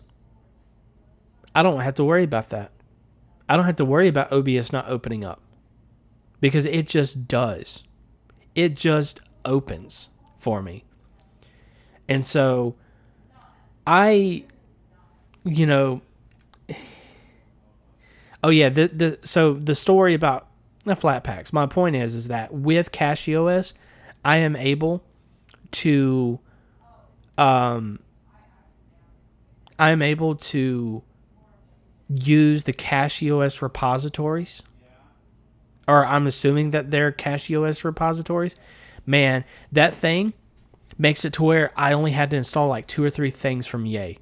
I don't have to worry about that. I don't have to worry about OBS not opening up because it just does. It just opens for me. And so I, you know, oh yeah, so the story about the Flatpaks. My point is that with CachyOS, I am able to, um, I am able to use the CachyOS repositories, or I'm assuming that they're CachyOS repositories. Man, that thing makes it to where I only had to install like 2 or 3 things from Yay.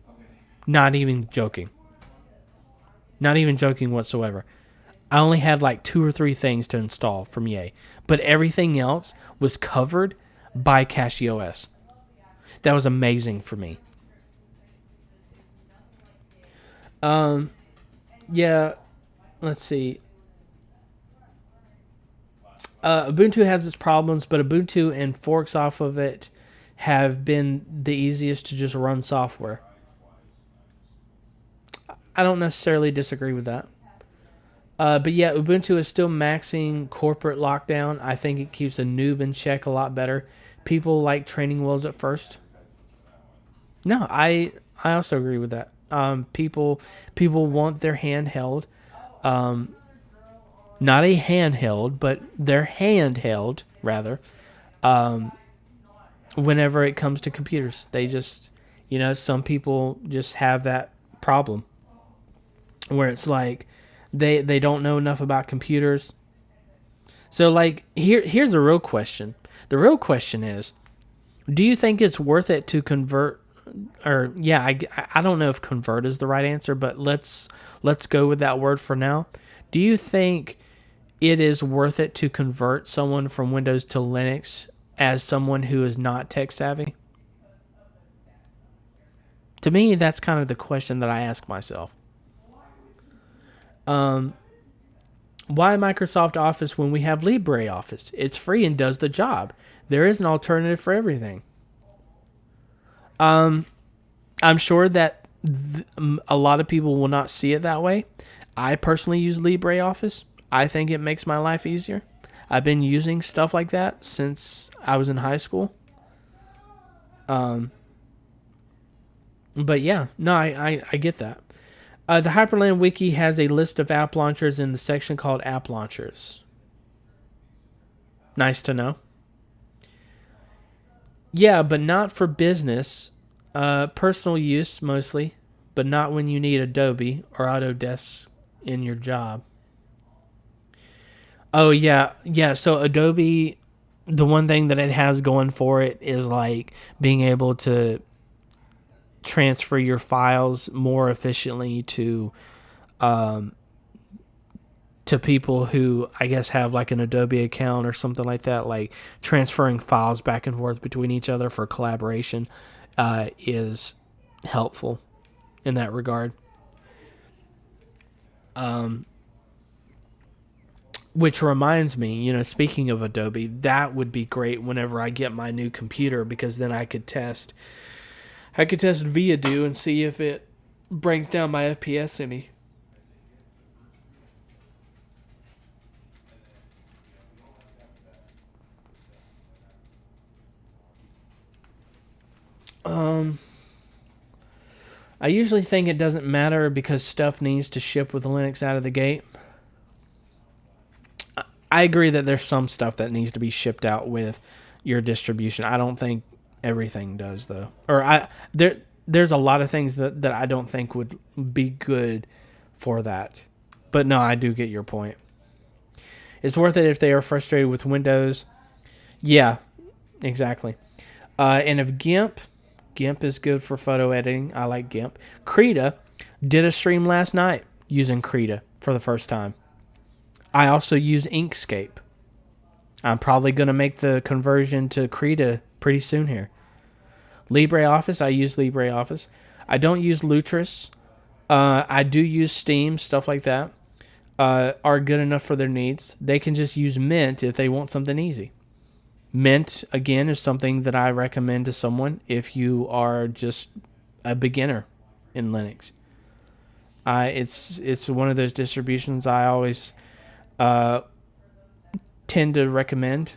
Not even joking. Not even joking whatsoever. I only had like 2 or 3 things to install from Yay, but everything else was covered by CachyOS. That was amazing for me. Yeah, let's see. Ubuntu has its problems, but Ubuntu and forks off of it have been the easiest to just run software. I don't necessarily disagree with that. But yeah, Ubuntu is still maxing corporate lockdown. I think it keeps a noob in check a lot better. People like training wheels at first. No, I also agree with that. People want their handheld, um, not a handheld, but their handheld rather. Um, Whenever it comes to computers, they just, some people just have that problem where it's like they don't know enough about computers. So like here's the real question. The real question is, do you think it's worth it to convert? Or yeah, I don't know if convert is the right answer, but let's go with that word for now. Do you think it is worth it to convert someone from Windows to Linux as someone who is not tech savvy? To me, that's kind of the question that I ask myself. Um, why Microsoft Office when we have LibreOffice? It's free and does the job. There is an alternative for everything. Um, I'm sure that a lot of people will not see it that way. I personally use LibreOffice. I think it makes my life easier. I've been using stuff like that since I was in high school. Um, but yeah, no, I get that. The Hyperland Wiki has a list of app launchers in the section called App Launchers. Nice to know. Yeah, but not for business. Personal use mostly, but not when you need Adobe or Autodesk in your job. Oh yeah, yeah. So Adobe, the one thing that it has going for it is like being able to transfer your files more efficiently um, to people who I guess have like an Adobe account or something like that. Like transferring files back and forth between each other for collaboration is helpful in that regard. Which reminds me, speaking of Adobe, that would be great whenever I get my new computer, because then I could test. I could test Viadu and see if it brings down my FPS any. Um, I usually think it doesn't matter because stuff needs to ship with Linux out of the gate. I agree that there's some stuff that needs to be shipped out with your distribution. I don't think everything does though. There's a lot of things that I don't think would be good for that. But no, I do get your point. It's worth it if they are frustrated with Windows. Yeah, exactly. And if GIMP is good for photo editing. I like GIMP. Krita did a stream last night using Krita for the first time. I also use Inkscape. I'm probably going to make the conversion to Krita pretty soon here. LibreOffice, I use LibreOffice. I don't use Lutris. I do use Steam, stuff like that. Are good enough for their needs. They can just use Mint if they want something easy. Mint, again, is something that I recommend to someone if you are just a beginner in Linux. It's one of those distributions I always tend to recommend.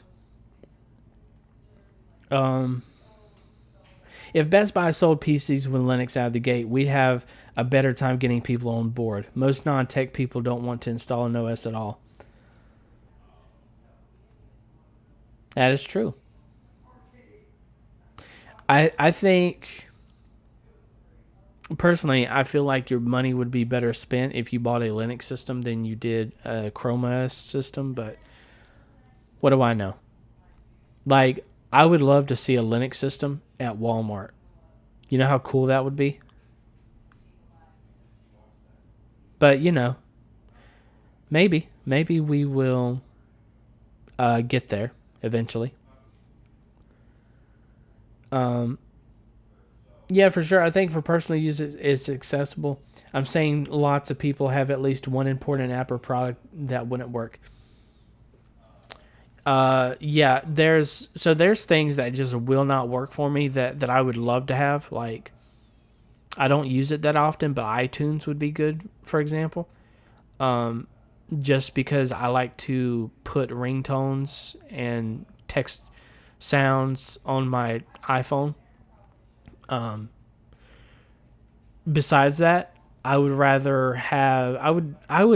If Best Buy sold PCs with Linux out of the gate, we'd have a better time getting people on board. Most non-tech people don't want to install an OS at all. That is true. I think personally, I feel like your money would be better spent if you bought a Linux system than you did a Chrome OS system, but what do I know? Like, I would love to see a Linux system at Walmart. You know how cool that would be? But, maybe we will get there eventually. Um, yeah, for sure. I think for personal use, it's accessible. I'm saying lots of people have at least one important app or product that wouldn't work. Yeah, there's things that just will not work for me that I would love to have. Like, I don't use it that often, but iTunes would be good, for example. Um, just because I like to put ringtones and text sounds on my iPhone. Um, Besides that, I would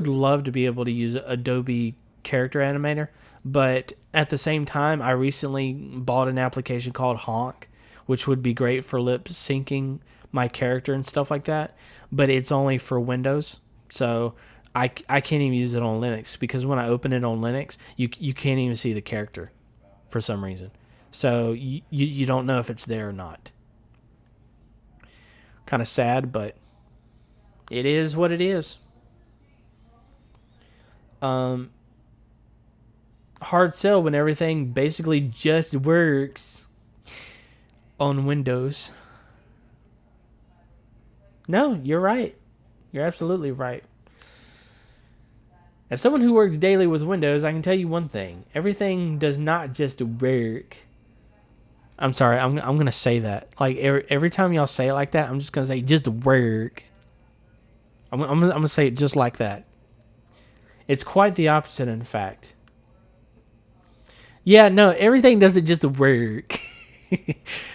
love to be able to use Adobe Character Animator, but at the same time, I recently bought an application called Honk, which would be great for lip syncing my character and stuff like that, but it's only for Windows. So I can't even use it on Linux because when I open it on Linux, you can't even see the character for some reason. So you don't know if it's there or not. Kind of sad, but it is what it is. Um, Hard sell when everything basically just works on Windows. No, you're right. You're absolutely right. As someone who works daily with Windows, I can tell you one thing. Everything does not just work. I'm sorry, I'm going to say that. Like, every time y'all say it like that, I'm just going to say, just work. I'm going to say it just like that. It's quite the opposite, in fact. Yeah, no, everything doesn't just work.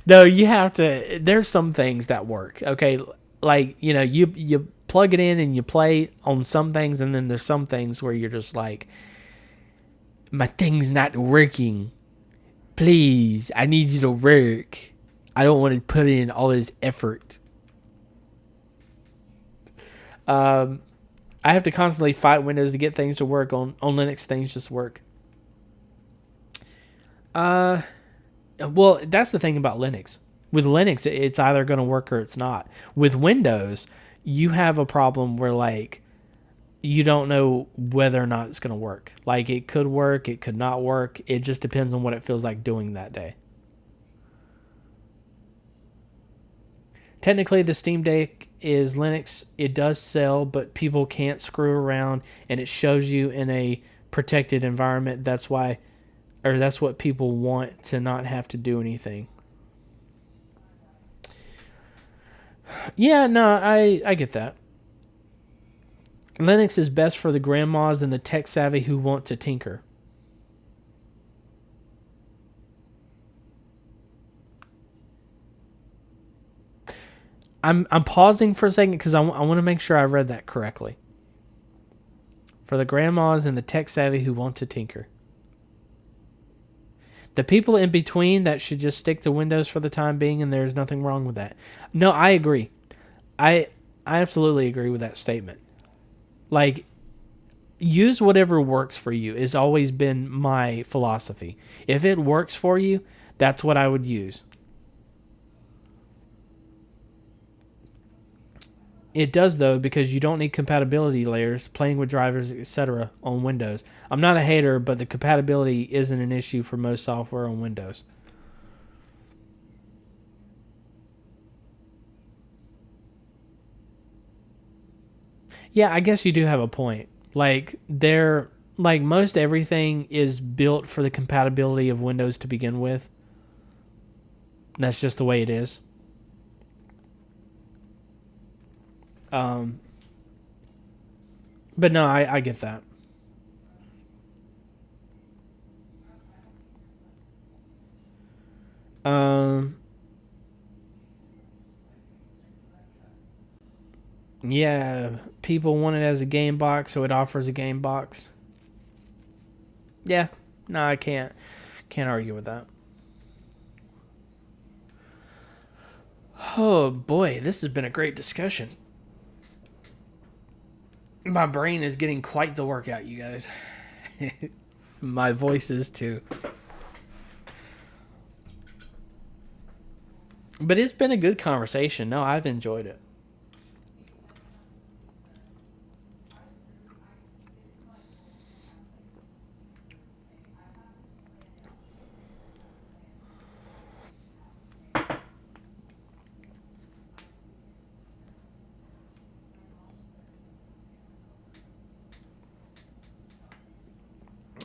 No, you have to. There's some things that work. Okay, like you plug it in and you play on some things, and then there's some things where you're just like, my thing's not working. Please, I need you to work. I don't want to put in all this effort. Um, I have to constantly fight Windows to get things to work. On Linux, things just work. Uh, well, that's the thing about Linux. With Linux, it's either going to work or it's not. With Windows, you have a problem where like you don't know whether or not it's going to work. Like it could work, it could not work. It just depends on what it feels like doing that day. Technically, the Steam Deck is Linux. It does sell, but people can't screw around, and it shows you in a protected environment. That's why, or that's what people want, to not have to do anything. Yeah, no, I get that. Linux is best for the grandmas and the tech savvy who want to tinker. I'm pausing for a second because I want to make sure I read that correctly. For the grandmas and the tech savvy who want to tinker. The people in between that should just stick to Windows for the time being, and there's nothing wrong with that. No, I agree. I I absolutely agree with that statement. Like, use whatever works for you has always been my philosophy. If it works for you, that's what I would use. It does though, because you don't need compatibility layers, playing with drivers, etc. on Windows. I'm not a hater, but the compatibility isn't an issue for most software on Windows. Yeah, I guess you do have a point. Like most everything is built for the compatibility of Windows to begin with. That's just the way it is. Um, but no, I get that. Um, yeah, people want it as a game box, so it offers a game box. Yeah, no, I can't argue with that. Oh boy, this has been a great discussion. My brain is getting quite the workout, you guys. My voice is too. But it's been a good conversation. No, I've enjoyed it.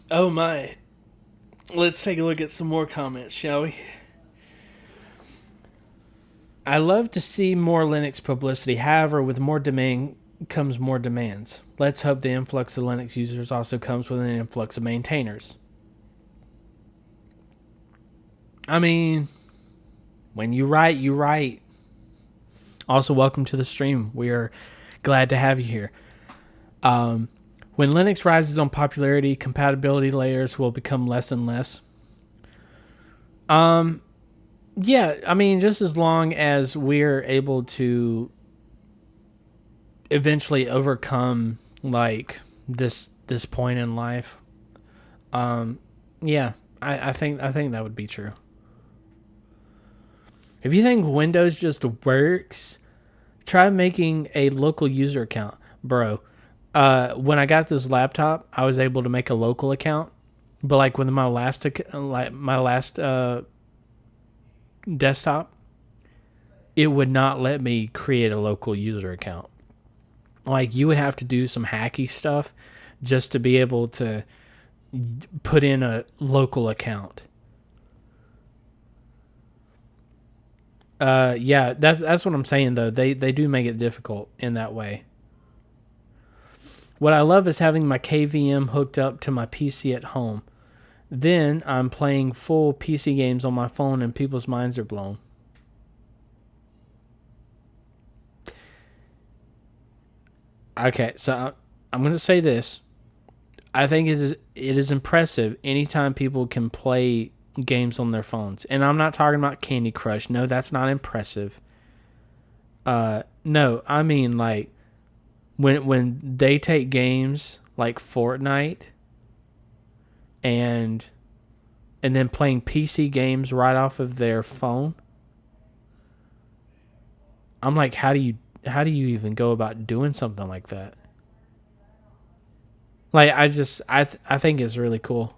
Oh my. Let's take a look at some more comments, shall we? I love to see more Linux publicity. However, with more demand comes more demands. Let's hope the influx of Linux users also comes with an influx of maintainers. I mean, when you write, you write. Also, welcome to the stream. We are glad to have you here. Um, when Linux rises on popularity, compatibility layers will become less and less. Um, yeah, I mean, just as long as we're able to eventually overcome this point in life, um, yeah, I think that would be true. If you think Windows just works, try making a local user account, bro. When I got this laptop, I was able to make a local account, but like with my last desktop, it would not let me create a local user account. Like, you would have to do some hacky stuff just to be able to put in a local account. Yeah, that's what I'm saying though. They do make it difficult in that way. What I love is having my KVM hooked up to my PC at home. Then I'm playing full PC games on my phone and people's minds are blown. Okay, so I'm going to say this. I think it is impressive anytime people can play games on their phones. And I'm not talking about Candy Crush. No, that's not impressive. No, I mean like when they take games like Fortnite and then playing PC games right off of their phone. I'm like, how do you even go about doing something like that? Like, I think it's really cool.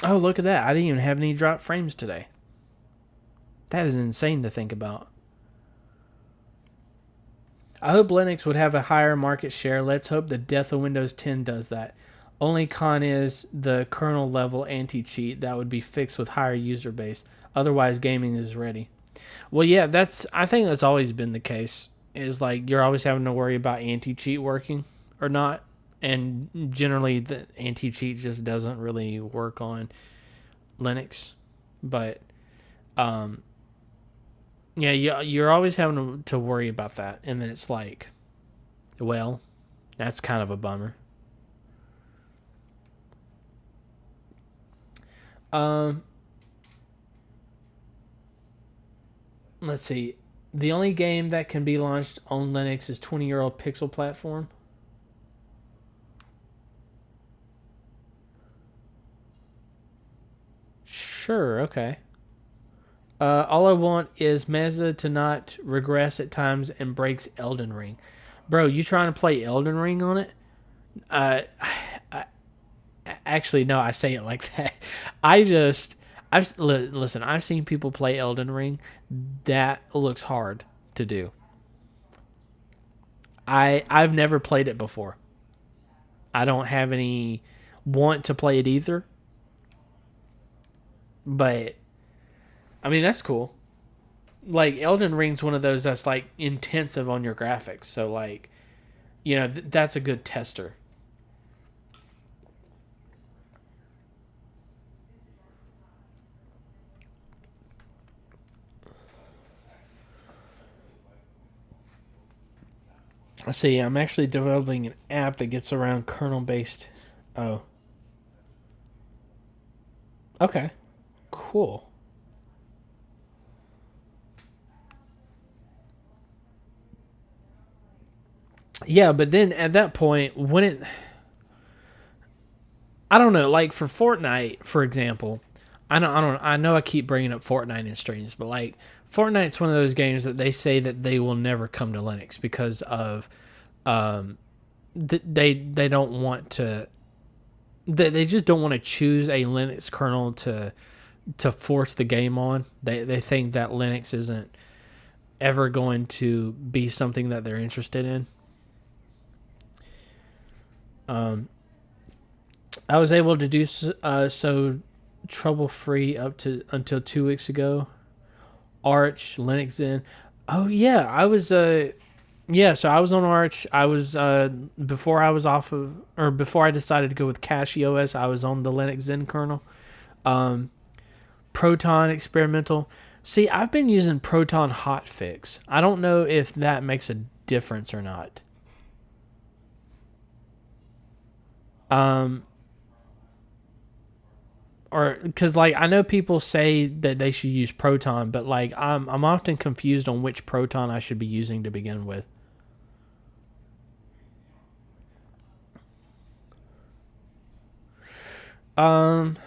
Oh, look at that. I didn't even have any drop frames today. That is insane to think about. I hope Linux would have a higher market share. Let's hope the death of Windows 10 does that. Only con is the kernel level anti cheat that would be fixed with higher user base. Otherwise, gaming is ready. Well, yeah, I think that's always been the case. Is like you're always having to worry about anti cheat working or not, and generally the anti cheat just doesn't really work on Linux. But um, yeah, you're always having to worry about that, and then it's like, well, that's kind of a bummer. Um, let's see. The only game that can be launched on Linux is 20-year-old Pixel platform. Sure, okay. All I want is Meza to not regress at times and breaks Elden Ring. Bro, you trying to play Elden Ring on it? Uh, I, actually, no, I say it like that. I just, listen. I've seen people play Elden Ring. That looks hard to do. I've never played it before. I don't have any want to play it either. But I mean, that's cool. Like Elden Ring's one of those that's like intensive on your graphics. So like, that's a good tester. I see. I'm actually developing an app that gets around kernel based. Oh, okay, cool. Yeah, but then at that point, when I don't know, like for Fortnite, for example, I know I keep bringing up Fortnite in streams, but like Fortnite's one of those games that they say that they will never come to Linux because of, um, they don't want to, they just don't want to choose a Linux kernel to force the game on. They think that Linux isn't ever going to be something that they're interested in. Um, I was able to do so trouble free up to until 2 weeks ago. Arch, Linux Zen. Oh yeah, I was yeah, so I was on Arch. I was before I was off of or before I decided to go with Cache OS, I was on the Linux Zen kernel. Um Proton experimental. See, I've been using Proton hotfix. I don't know if that makes a difference or not. Um or because like I know people say that they should use Proton, but like I'm often confused on which Proton I should be using to begin with. Um.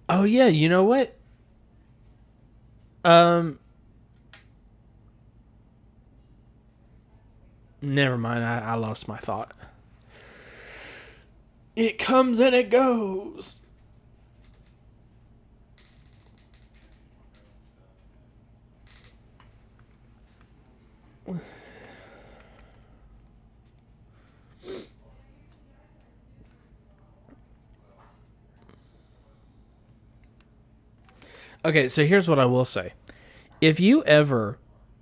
Oh yeah, you know what? Um. Never mind. I lost my thought. It comes and it goes. Okay, so here's what I will say. If you ever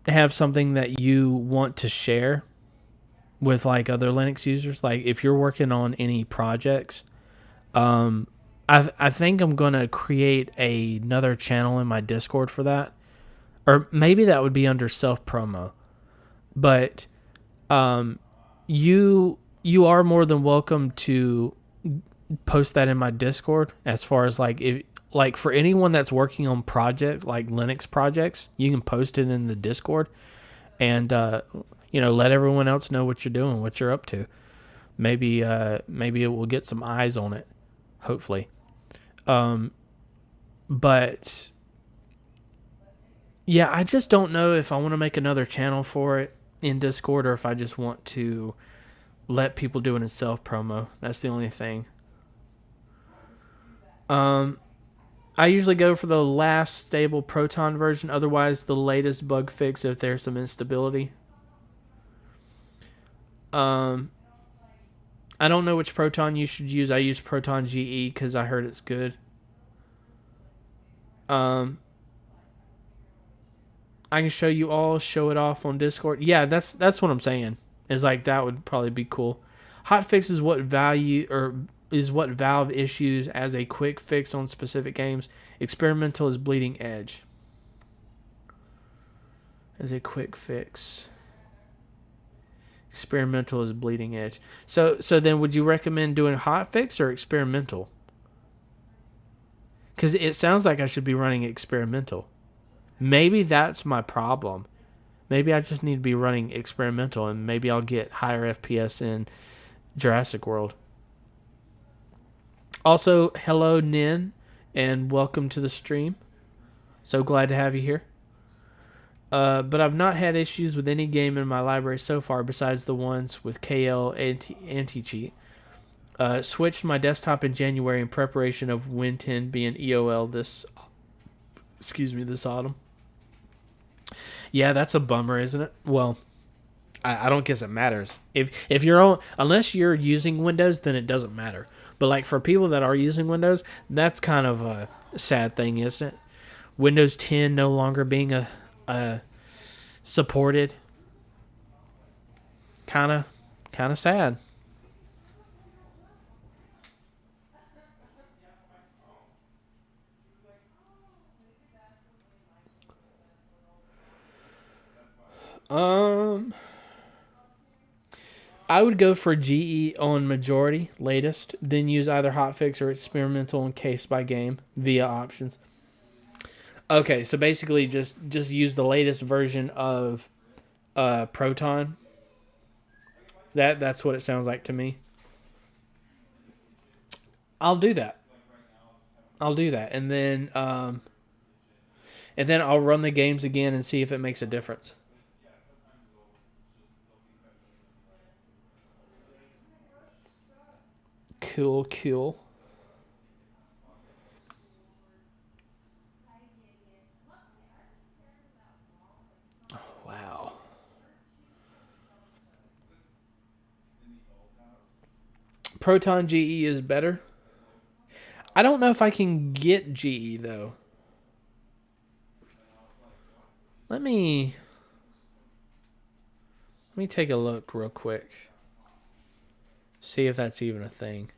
have something that you want to share with like other Linux users, like if you're working on any projects, um, I think I'm gonna create another channel in my Discord for that, or maybe that would be under self promo. But um, you are more than welcome to post that in my Discord. As far as like if like for anyone that's working on project like Linux projects, you can post it in the Discord and let everyone else know what you're doing, what you're up to. Maybe it will get some eyes on it, hopefully. Um, but yeah, I just don't know if I want to make another channel for it in Discord or if I just want to let people do it in self promo. That's the only thing. I usually go for the last stable Proton version. Otherwise, the latest bug fix if there's some instability. I don't know which Proton you should use. I use Proton GE because I heard it's good. I can show you all, show it off on Discord. Yeah, that's what I'm saying. Is like that would probably be cool. Hotfix is what Valve issues as a quick fix on specific games. Experimental is bleeding edge. As a quick fix. Experimental is bleeding edge. So then would you recommend doing hotfix or experimental? Because it sounds like I should be running experimental. Maybe that's my problem. Maybe I just need to be running experimental, and maybe I'll get higher FPS in Jurassic World. Also, hello, Nin, and welcome to the stream. So glad to have you here. But I've not had issues with any game in my library so far besides the ones with KL anti-cheat. Switched my desktop in January in preparation of Win 10 being EOL this autumn. Yeah, that's a bummer, isn't it? Well, I don't guess it matters. If you're unless you're using Windows, then it doesn't matter. But like for people that are using Windows, that's kind of a sad thing, isn't it? Windows 10 no longer being a supported. Kind of sad. I would go for GE on majority, latest, then use either hotfix or experimental and case by game via options. Okay, so basically just use the latest version of Proton. That's what it sounds like to me. I'll do that. And then I'll run the games again and see if it makes a difference. Cool. Oh, wow. Proton GE is better. I don't know if I can get GE though. Let me take a look real quick. See if that's even a thing.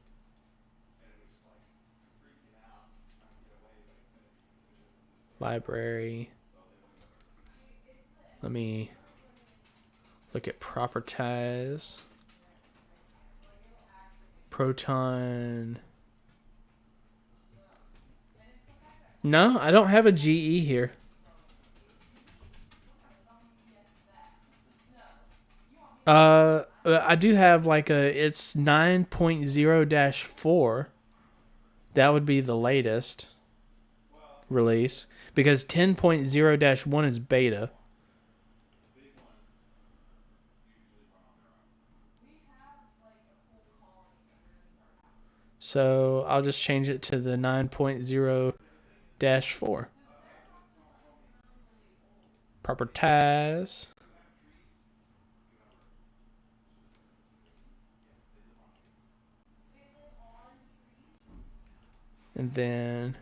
Library. Let me look at properties. Proton. No, I don't have a GE here. I do have like it's 9.0-4. That would be the latest release because 10.0-1 is beta. So I'll just change it to the 9.0-4. Properties. And then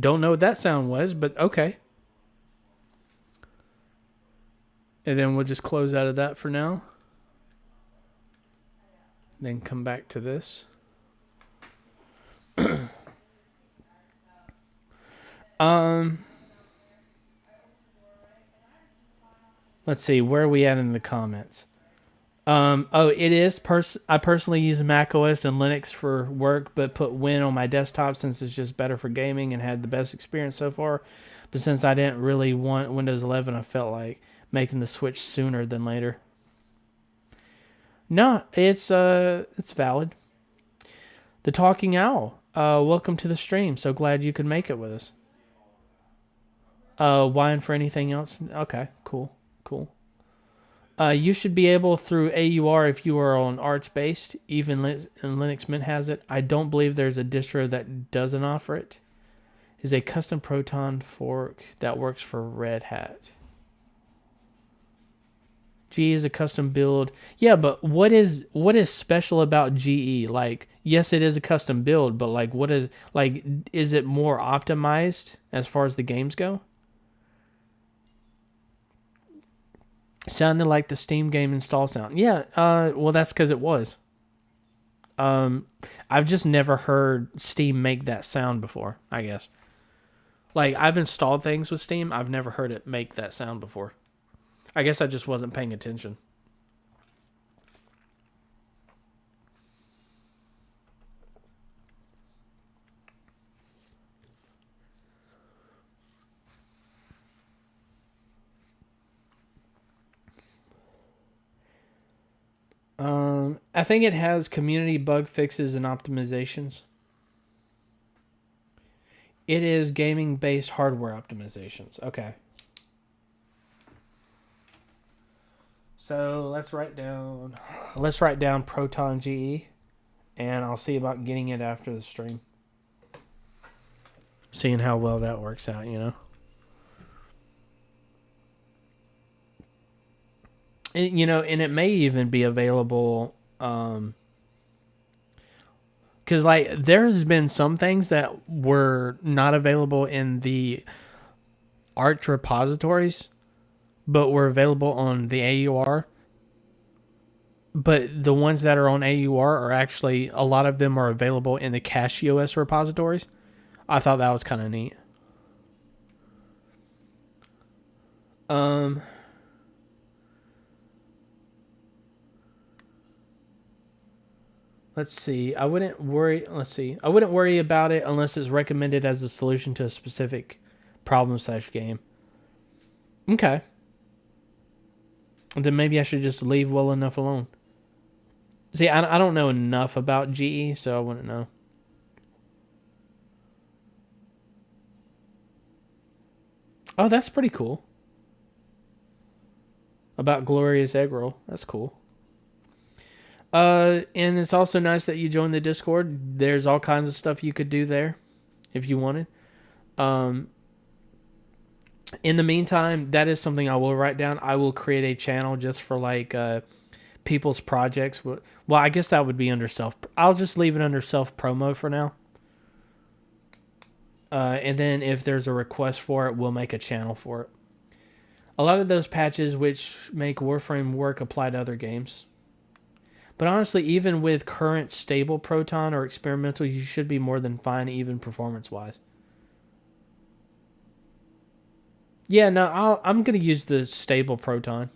don't know what that sound was, but okay. And then we'll just close out of that for now. Then come back to this. Let's see, where are we at in the comments? It is. I personally use Mac OS and Linux for work, but put Win on my desktop since it's just better for gaming and had the best experience so far. But since I didn't really want Windows 11, I felt like making the switch sooner than later. No, it's valid. The Talking Owl. Welcome to the stream. So glad you could make it with us. Why and for anything else? Okay, cool, cool. You should be able through AUR if you are on Arch based. Even Linux Mint has it. I don't believe there's a distro that doesn't offer it. Is a custom Proton fork that works for Red Hat. GE is a custom build. Yeah, but what is special about GE? Like, yes, it is a custom build, but like, is it more optimized as far as the games go? Sounded like the Steam game install sound. Yeah, well, that's because it was. Um, I've just never heard Steam make that sound before, I guess. Like, I've installed things with Steam, I've never heard it make that sound before. I guess I just wasn't paying attention. I think it has community bug fixes and optimizations. It is gaming based hardware optimizations. Okay. So let's write down Proton GE, and I'll see about getting it after the stream. Seeing how well that works out, you know. And it may even be available. Because like there's been some things that were not available in the Arch repositories, but were available on the AUR. But the ones that are on AUR are actually, a lot of them are available in the CacheOS repositories. I thought that was kind of neat. Um, let's see. I wouldn't worry. Let's see. I wouldn't worry about it unless it's recommended as a solution to a specific problem slash game. Okay. Then maybe I should just leave well enough alone. See, I don't know enough about GE, so I wouldn't know. Oh, that's pretty cool. About Glorious Egg Roll. That's cool. And it's also nice that you joined the Discord. There's all kinds of stuff you could do there if you wanted. Um, in the meantime, that is something I will write down. I will create a channel just for like people's projects. Well, I guess that would be under self. I'll just leave it under self promo for now. And then if there's a request for it, we'll make a channel for it. A lot of those patches which make Warframe work apply to other games. But honestly, even with current stable Proton or experimental, you should be more than fine, even performance-wise. Yeah, no, I'm going to use the stable Proton.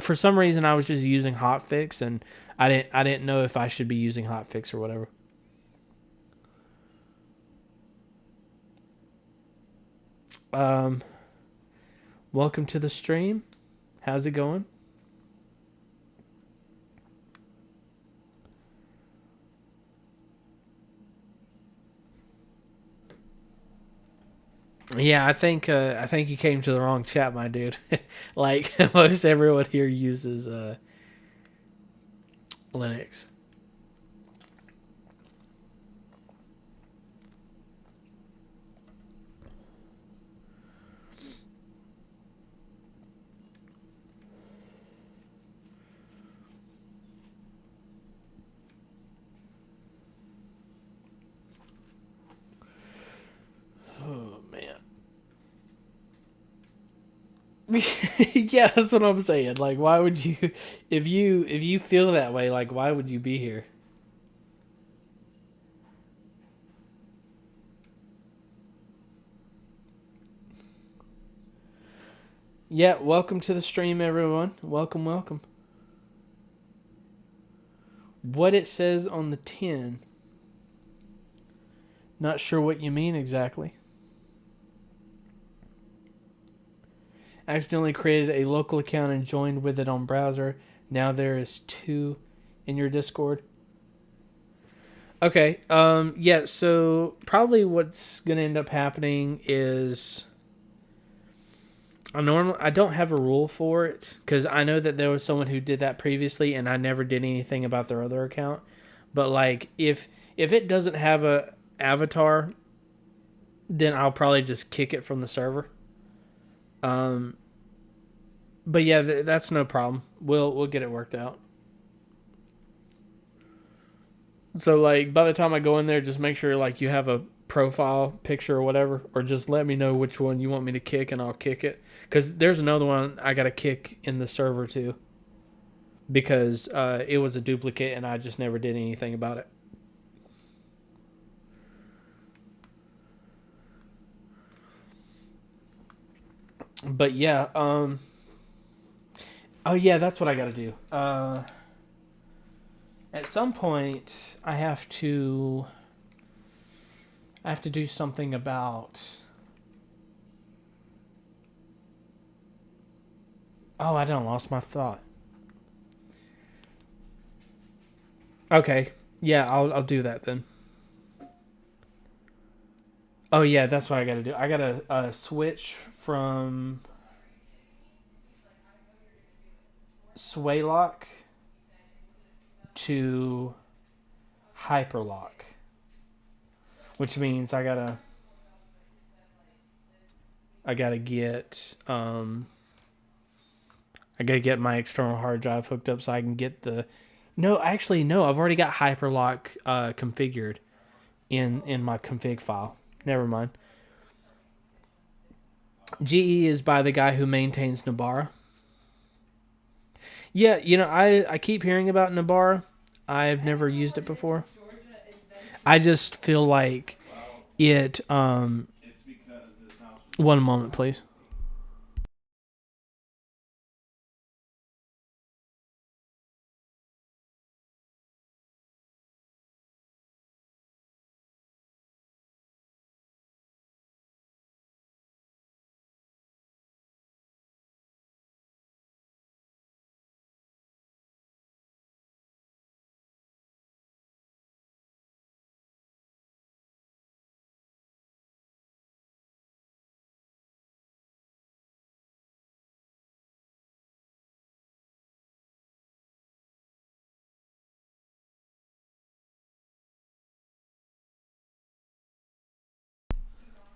For some reason, I was just using hotfix, and I didn't know if I should be using hotfix or whatever. Um, welcome to the stream. How's it going? Yeah, I think you came to the wrong chat, my dude. Like most everyone here uses Linux. Oh man. Yeah, that's what I'm saying. Like, why would you, if you feel that way, like, why would you be here? Yeah, welcome to the stream, everyone. Welcome, welcome. What it says on the tin. Not sure what you mean exactly. Accidentally created a local account and joined with it on browser. Now there is two in your Discord. Okay. Yeah. So probably what's gonna end up happening is I don't have a rule for it because I know that there was someone who did that previously, and I never did anything about their other account. But like, if it doesn't have a avatar, then I'll probably just kick it from the server. Um, but yeah, that's no problem. We'll get it worked out. So like, by the time I go in there, just make sure like you have a profile picture or whatever, or just let me know which one you want me to kick, and I'll kick it. Because there's another one I got to kick in the server too, because it was a duplicate and I just never did anything about it. But yeah, oh yeah, that's what I got to do. At some point, I have to do something about. Oh, I don't lost my thought. Okay, yeah, I'll do that then. Oh yeah, that's what I got to do. I got to switch from Swaylock to Hyperlock, which means I gotta get I gotta get my external hard drive hooked up so I can get the. No, actually, no. I've already got Hyperlock configured in my config file. Never mind. GE is by the guy who maintains Nabara. Yeah, I keep hearing about Nabara. I've never used it before. I just feel like it. One moment, please.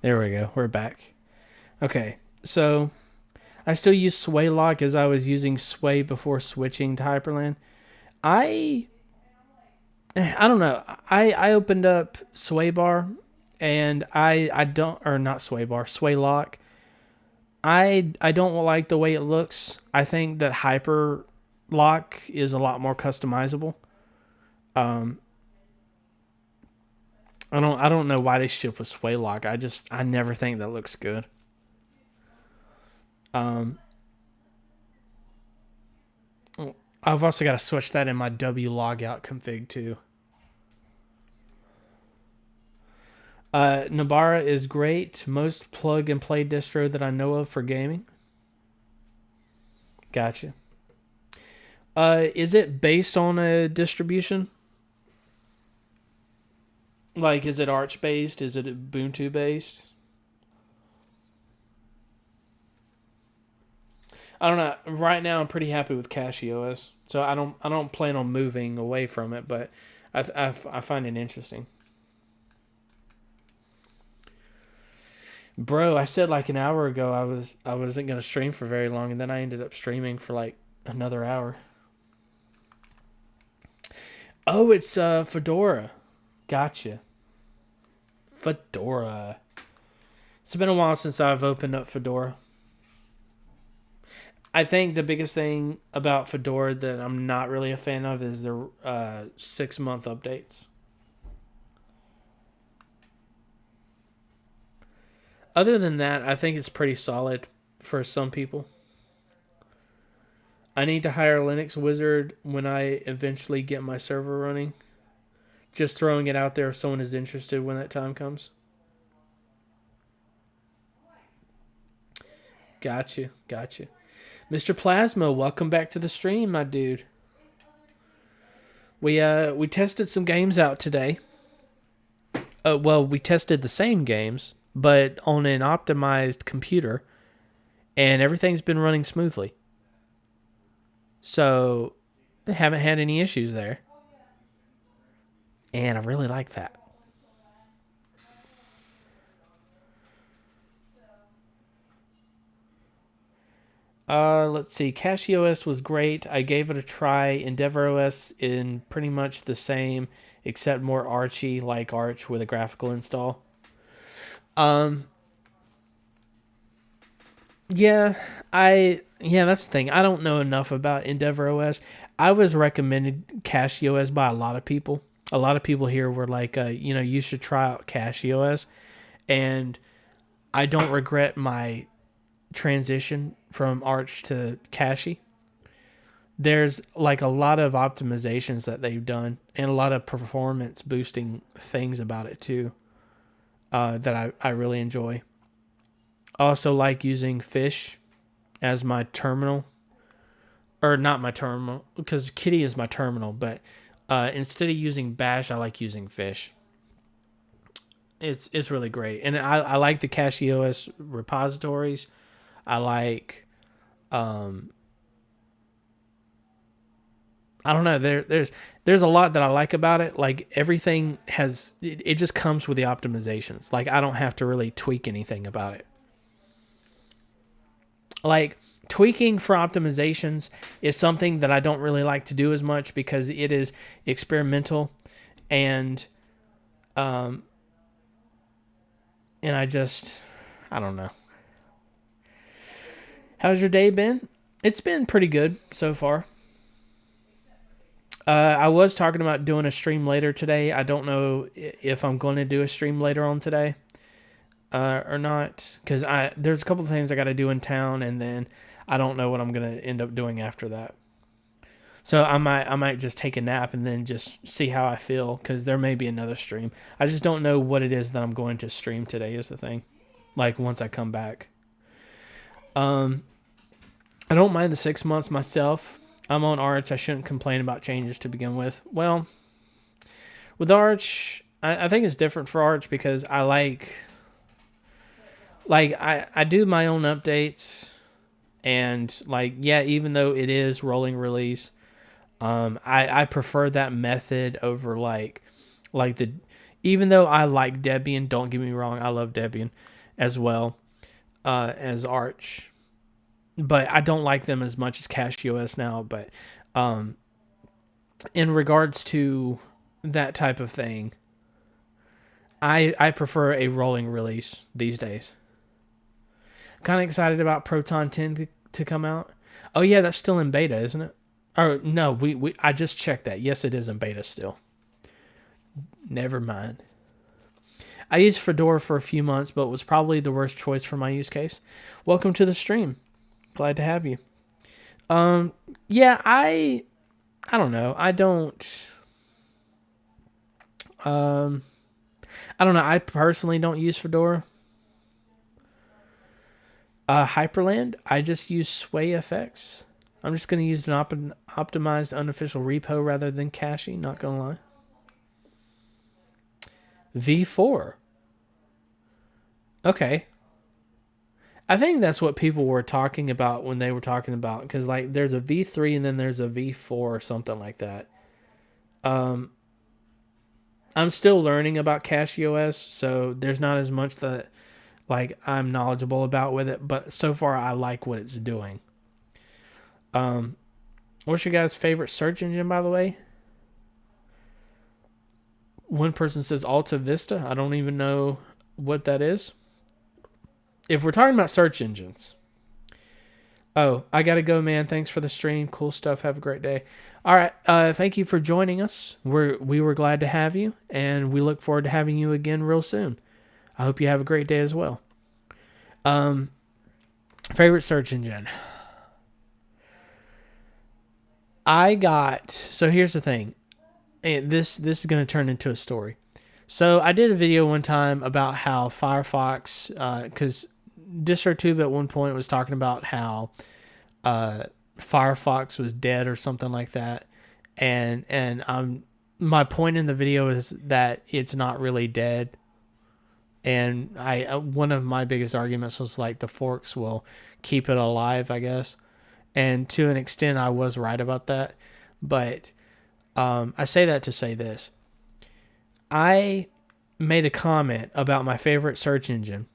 There we go. We're back. Okay, so I still use Swaylock as I was using Sway before switching to Hyperland. I I don't know. I opened up Swaybar and I don't, or not Swaybar, Swaylock. I don't like the way it looks. I think that Hyper Lock is a lot more customizable. Um, I don't know why they ship with Swaylock. I never think that looks good. Um, I've also got to switch that in my W logout config too. Nabara is great. Most plug and play distro that I know of for gaming. Gotcha. Is it based on a distribution? Like, is it Arch based? Is it Ubuntu based? I don't know. Right now, I'm pretty happy with CachyOS, so I don't plan on moving away from it. But I find it interesting. Bro, I said like an hour ago I wasn't gonna stream for very long, and then I ended up streaming for like another hour. Oh, it's Fedora. Gotcha. Fedora. It's been a while since I've opened up Fedora. I think the biggest thing about Fedora that I'm not really a fan of is the 6-month updates. Other than that, I think it's pretty solid for some people. I need to hire a Linux wizard when I eventually get my server running. Just throwing it out there if someone is interested when that time comes. Got you. Mr. Plasma, welcome back to the stream, my dude. We tested some games out today. Well, we tested the same games, but on an optimized computer, and everything's been running smoothly. So I haven't had any issues there, and I really like that. Let's see. CashieOS was great. I gave it a try. EndeavorOS in pretty much the same, except more Archy, like Arch with a graphical install. Um, yeah, that's the thing. I don't know enough about EndeavorOS. I was recommended CashieOS by a lot of people. A lot of people here were like, you should try out CashieOS, and I don't regret my transition from Arch to Cachie. There's like a lot of optimizations that they've done and a lot of performance boosting things about it too, that I really enjoy. I also like using Fish as my terminal, or not my terminal, because Kitty is my terminal, but instead of using Bash, I like using Fish. It's really great, and I like the CashieOS repositories. I like, I don't know. There's a lot that I like about it. Like everything has, it just comes with the optimizations. Like I don't have to really tweak anything about it. Like tweaking for optimizations is something that I don't really like to do as much because it is experimental, and um and I don't know. How's your day been? It's been pretty good so far. I was talking about doing a stream later today. I don't know if I'm going to do a stream later on today, or not, because there's a couple of things I got to do in town, and then I don't know what I'm going to end up doing after that. So I might just take a nap and then just see how I feel, because there may be another stream. I just don't know what it is that I'm going to stream today is the thing. Like once I come back. Um, I don't mind the 6 months myself. I'm on Arch. I shouldn't complain about changes to begin with. Well, with Arch, I think it's different for Arch because I I do my own updates, and like, yeah, even though it is rolling release, I prefer that method over like the, even though I like Debian, don't get me wrong, I love Debian as well, as Arch, but I don't like them as much as CashieOS now. But in regards to that type of thing, I prefer a rolling release these days. Kind of excited about Proton 10 to come out. Oh yeah, that's still in beta, isn't it? Or no, we I just checked that. Yes, it is in beta still. Never mind. I used Fedora for a few months, but it was probably the worst choice for my use case. Welcome to the stream. Glad to have you. Yeah, I don't know. I don't know. I personally don't use Fedora. Hyperland, I just use SwayFX. I'm just going to use an optimized unofficial repo rather than Cachie, not going to lie. V4. Okay. I think that's what people were talking about when they were talking about, because like there's a V3 and then there's a V4 or something like that. I'm still learning about CashieOS, so there's not as much that like I'm knowledgeable about with it, but so far I like what it's doing. What's your guys' favorite search engine, by the way? One person says Alta Vista. I don't even know what that is. If we're talking about search engines. Oh, I gotta go, man. Thanks for the stream. Cool stuff. Have a great day. All right. Thank you for joining us. We were glad to have you, and we look forward to having you again real soon. I hope you have a great day as well. Favorite search engine. So here's the thing. This is going to turn into a story. So I did a video one time about how Firefox, because DistroTube at one point was talking about how Firefox was dead or something like that, and my point in the video is that it's not really dead. And one of my biggest arguments was like the forks will keep it alive, I guess. And to an extent, I was right about that. But I say that to say this. I made a comment about my favorite search engine,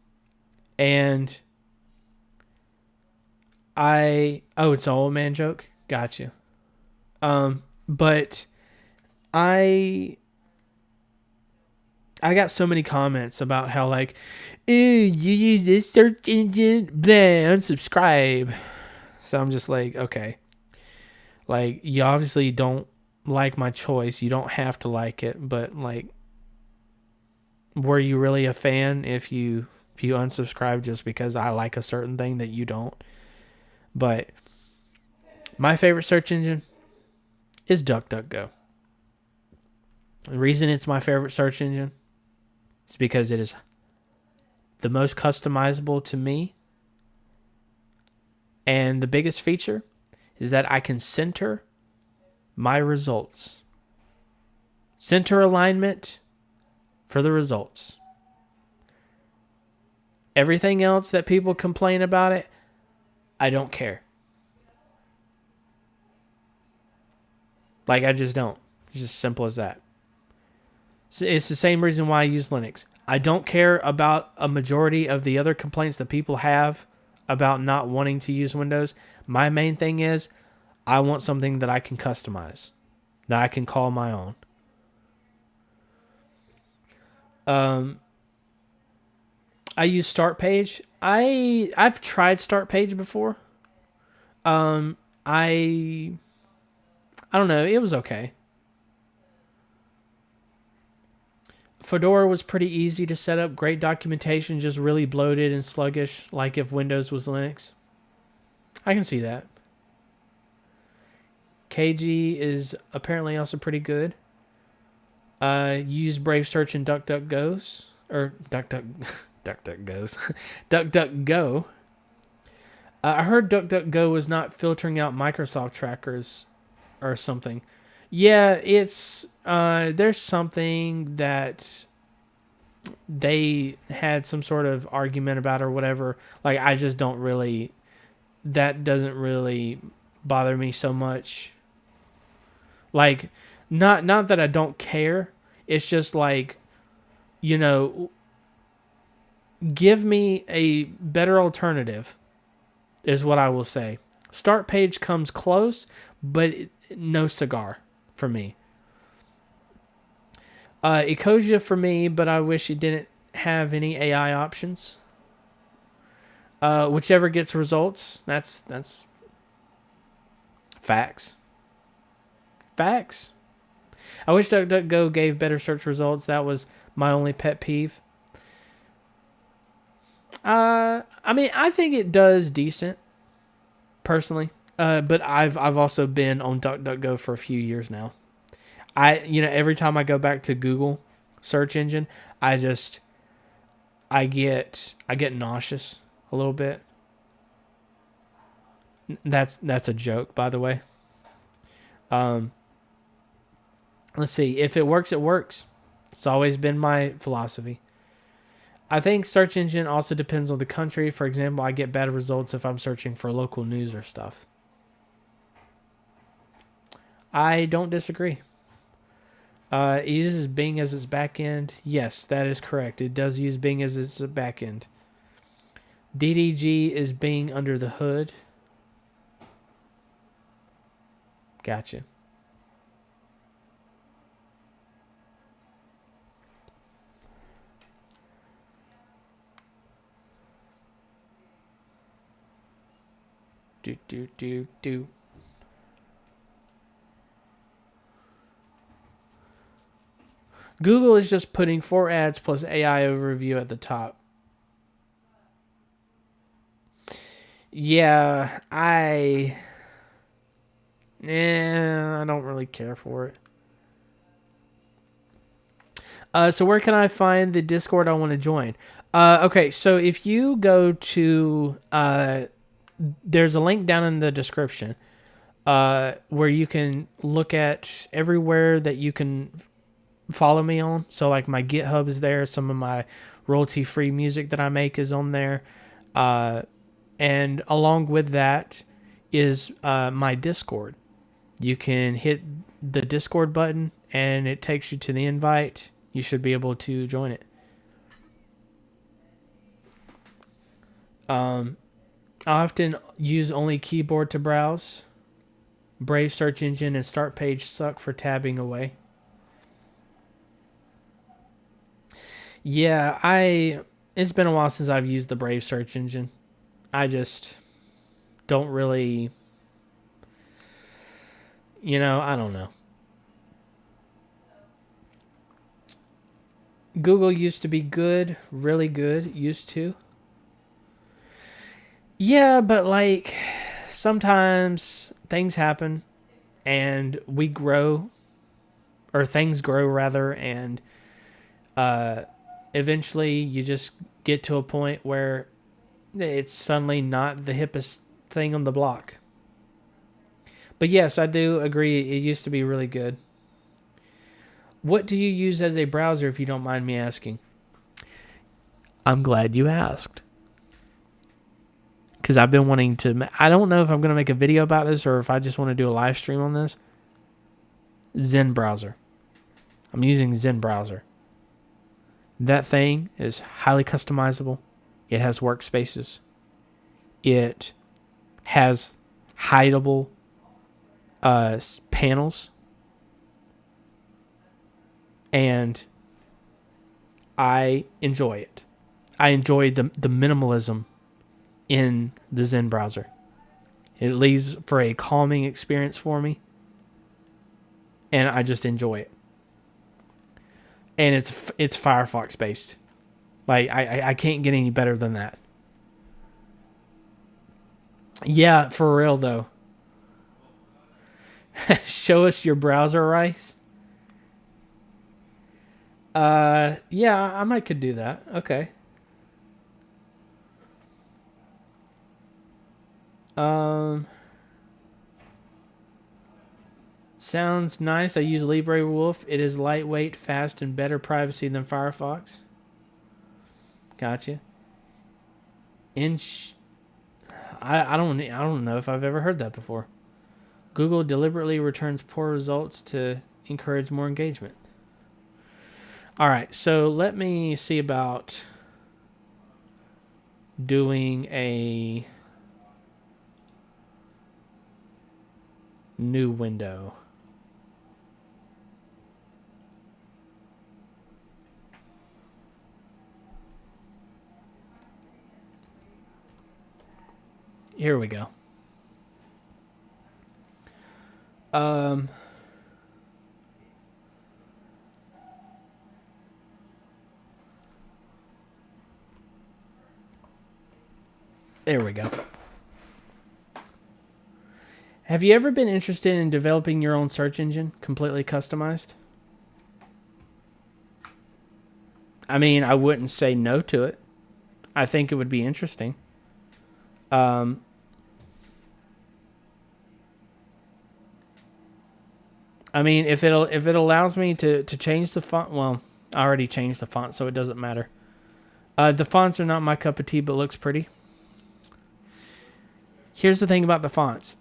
and it's an old man joke. Gotcha. But I got so many comments about how like, ooh, you use this search engine, blah, unsubscribe. So I'm just like, okay, like you obviously don't like my choice. You don't have to like it, but like, were you really a fan if you unsubscribe just because I like a certain thing that you don't? But my favorite search engine is DuckDuckGo. The reason it's my favorite search engine is because it is the most customizable to me. And the biggest feature is that I can center my results. Center alignment for the results. Everything else that people complain about it, I don't care. Like, I just don't. It's just simple as that. It's the same reason why I use Linux. I don't care about a majority of the other complaints that people have about not wanting to use Windows. My main thing is I want something that I can customize, that I can call my own. I use Start Page. I've tried Start Page before. I don't know. It was okay. Fedora was pretty easy to set up. Great documentation, just really bloated and sluggish, like if Windows was Linux. I can see that. KG is apparently also pretty good. Use Brave Search and DuckDuckGo's. Or DuckDuckGo's. DuckDuckGo. I heard DuckDuckGo was not filtering out Microsoft trackers or something. Yeah, it's there's something that they had some sort of argument about or whatever. Like, I just don't really, that doesn't really bother me so much. Like, not that I don't care. It's just like, you know, give me a better alternative is what I will say. Start Page comes close, but no cigar for me. Ecosia for me, but I wish it didn't have any AI options. Whichever gets results, that's facts. Facts. I wish DuckDuckGo gave better search results. That was my only pet peeve. I mean, I think it does decent, personally. But I've also been on DuckDuckGo for a few years now. Every time I go back to Google search engine, I get nauseous a little bit. That's a joke, by the way. Let's see. If it works, it works. It's always been my philosophy. I think search engine also depends on the country. For example, I get better results if I'm searching for local news or stuff. I don't disagree. It uses Bing as its backend. Yes, that is correct. It does use Bing as its backend. DDG is Bing under the hood. Gotcha. Do. Google is just putting 4 ads plus AI overview at the top. Yeah, I don't really care for it. So where can I find the Discord I want to join? Okay, so if you go to there's a link down in the description where you can look at everywhere that you can follow me on. So like my GitHub is there, some of my royalty-free music that I make is on there. And along with that is my Discord. You can hit the Discord button and it takes you to the invite. You should be able to join it. I often use only keyboard to browse. Brave search engine and start page suck for tabbing away. Yeah, it's been a while since I've used the Brave search engine. I just don't really, I don't know. Google used to be good, really good, used to. Yeah, but like sometimes things happen and we grow, or things grow rather, and eventually you just get to a point where it's suddenly not the hippest thing on the block. But yes, I do agree. It used to be really good. What do you use as a browser, if you don't mind me asking? I'm glad you asked. Because I've been wanting to... I don't know if I'm going to make a video about this or if I just want to do a live stream on this. Zen browser. I'm using Zen browser. That thing is highly customizable. It has workspaces. It has hideable panels. And I enjoy it. I enjoy the minimalism in the Zen browser. It leaves for a calming experience for me. And I just enjoy it. And it's Firefox based. Like I can't get any better than that. Yeah, for real though. Show us your browser, Rice. Yeah, I might could do that. Okay. Sounds nice. I use LibreWolf. It is lightweight, fast, and better privacy than Firefox. Gotcha. I don't know if I've ever heard that before. Google deliberately returns poor results to encourage more engagement. All right, so let me see about doing a new window. Here we go. There we go. Have you ever been interested in developing your own search engine, completely customized? I mean, I wouldn't say no to it. I think it would be interesting. I mean, if it allows me to change the font, well, I already changed the font, so it doesn't matter. The fonts are not my cup of tea, but looks pretty. Here's the thing about the fonts.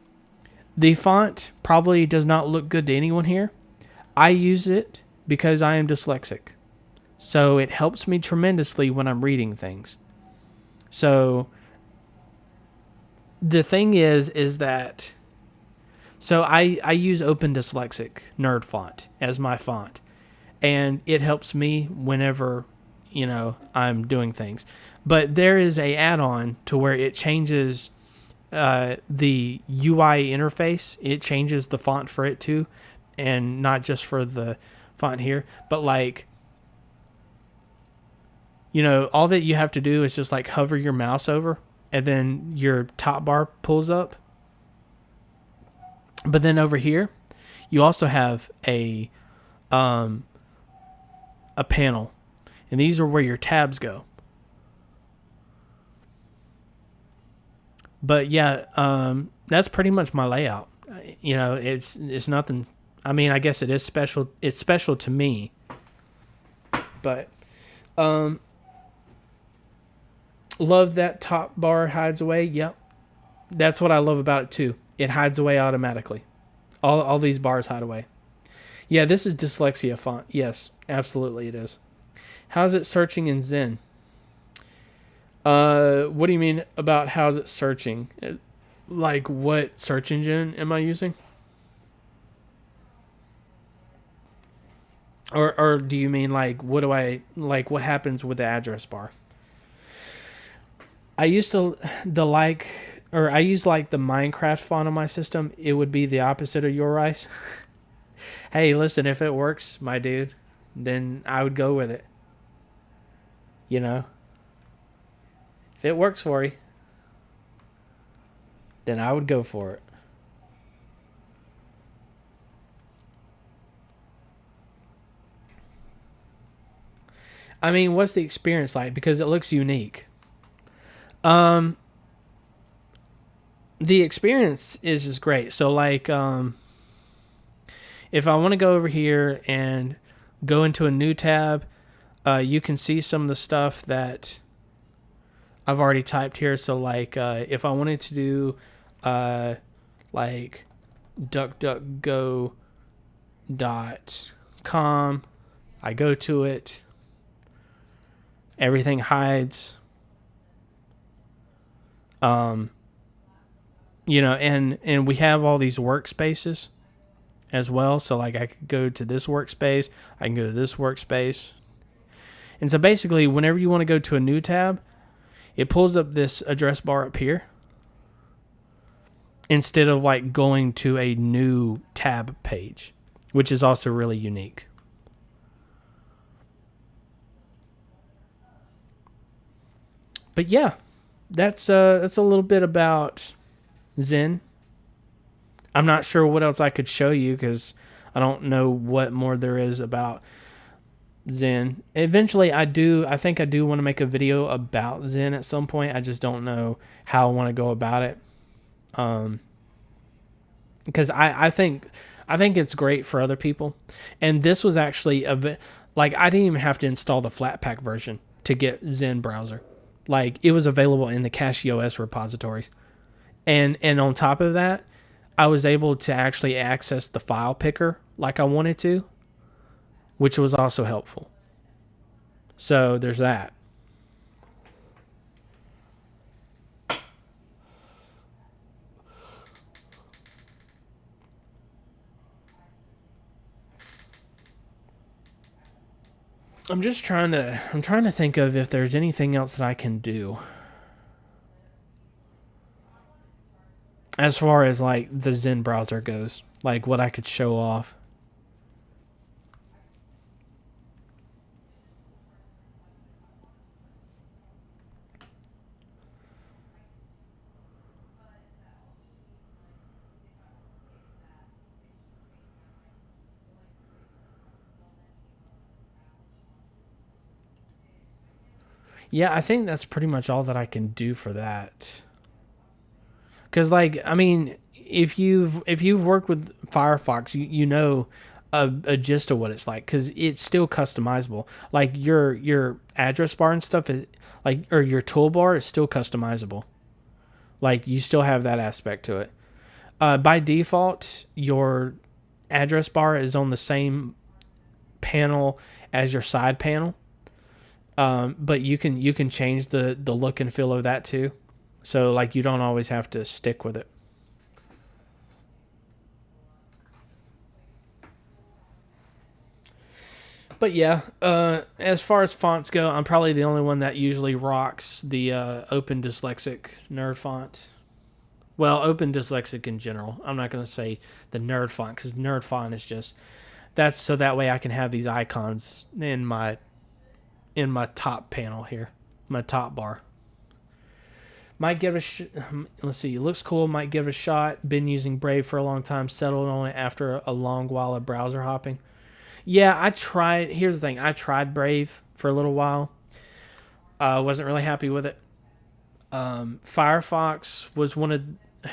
The font probably does not look good to anyone here. I use it because I am dyslexic. So it helps me tremendously when I'm reading things. So the thing is that... So I use Open Dyslexic Nerd Font as my font. And it helps me whenever, I'm doing things. But there is a add-on to where it changes the UI interface. It changes the font for it too. And not just for the font here. But like, all that you have to do is just like hover your mouse over. And then your top bar pulls up. But then over here, you also have a panel, and these are where your tabs go. But yeah, that's pretty much my layout. It's nothing. I mean, I guess it is special. It's special to me. But Love that top bar hides away. Yep. That's what I love about it too. It hides away automatically. All these bars hide away. Yeah, this is dyslexia font. Yes, absolutely it is. How's it searching in Zen? What do you mean about how's it searching? Like what search engine am I using? Or do you mean like what happens with the address bar? I used to the like or I use like the Minecraft font on my system. It would be the opposite of your rice. Hey, listen, if it works, my dude, then I would go with it. You know, if it works for you, then I would go for it. I mean, what's the experience like? Because it looks unique. Um, the experience is just great. So, like, if I want to go over here and go into a new tab, you can see some of the stuff that I've already typed here. So, like, if I wanted to do, like, duckduckgo.com, I go to it. Everything hides. Um, and we have all these workspaces as well. So like I could go to this workspace, I can go to this workspace. And so basically whenever you want to go to a new tab, it pulls up this address bar up here instead of like going to a new tab page, which is also really unique. But yeah, that's a little bit about Zen. I'm not sure what else I could show you because I don't know what more there is about Zen. Eventually, I think I do want to make a video about Zen at some point. I just don't know how I want to go about it. Because I think it's great for other people, and this was actually like I didn't even have to install the Flatpak version to get Zen browser. Like it was available in the CachyOS repositories, and on top of that, I was able to actually access the file picker like I wanted to, which was also helpful. So there's that. I'm trying to think of if there's anything else that I can do. As far as like the Zen browser goes, like what I could show off. Yeah, I think that's pretty much all that I can do for that. Cuz like, I mean, if you've worked with Firefox, you know a gist of what it's like cuz it's still customizable. Like your address bar and stuff is like or your toolbar is still customizable. Like you still have that aspect to it. By default, your address bar is on the same panel as your side panel. But you can change the look and feel of that too. So like you don't always have to stick with it. But yeah, as far as fonts go, I'm probably the only one that usually rocks the Open Dyslexic Nerd font. Well, Open Dyslexic in general. I'm not going to say the Nerd font because Nerd font is just that's so that way I can have these icons in my top panel here, my top bar. Might give let's see. It looks cool. Might give it a shot. Been using Brave for a long time. Settled on it after a long while of browser hopping. Yeah, I tried. Here's the thing. I tried Brave for a little while. Wasn't really happy with it. Firefox was one of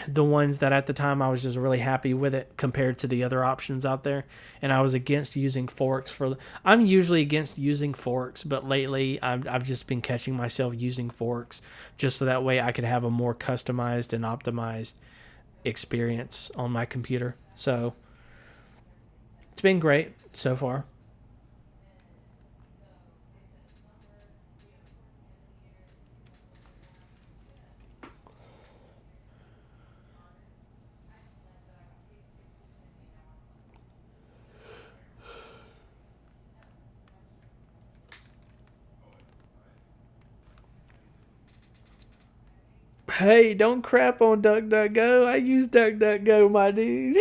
the ones that at the time I was just really happy with it compared to the other options out there. And I was against using forks for. I'm usually against using forks, but lately I've just been catching myself using forks just so that way I could have a more customized and optimized experience on my computer. So it's been great so far. Hey, don't crap on DuckDuckGo. I use DuckDuckGo, my dude.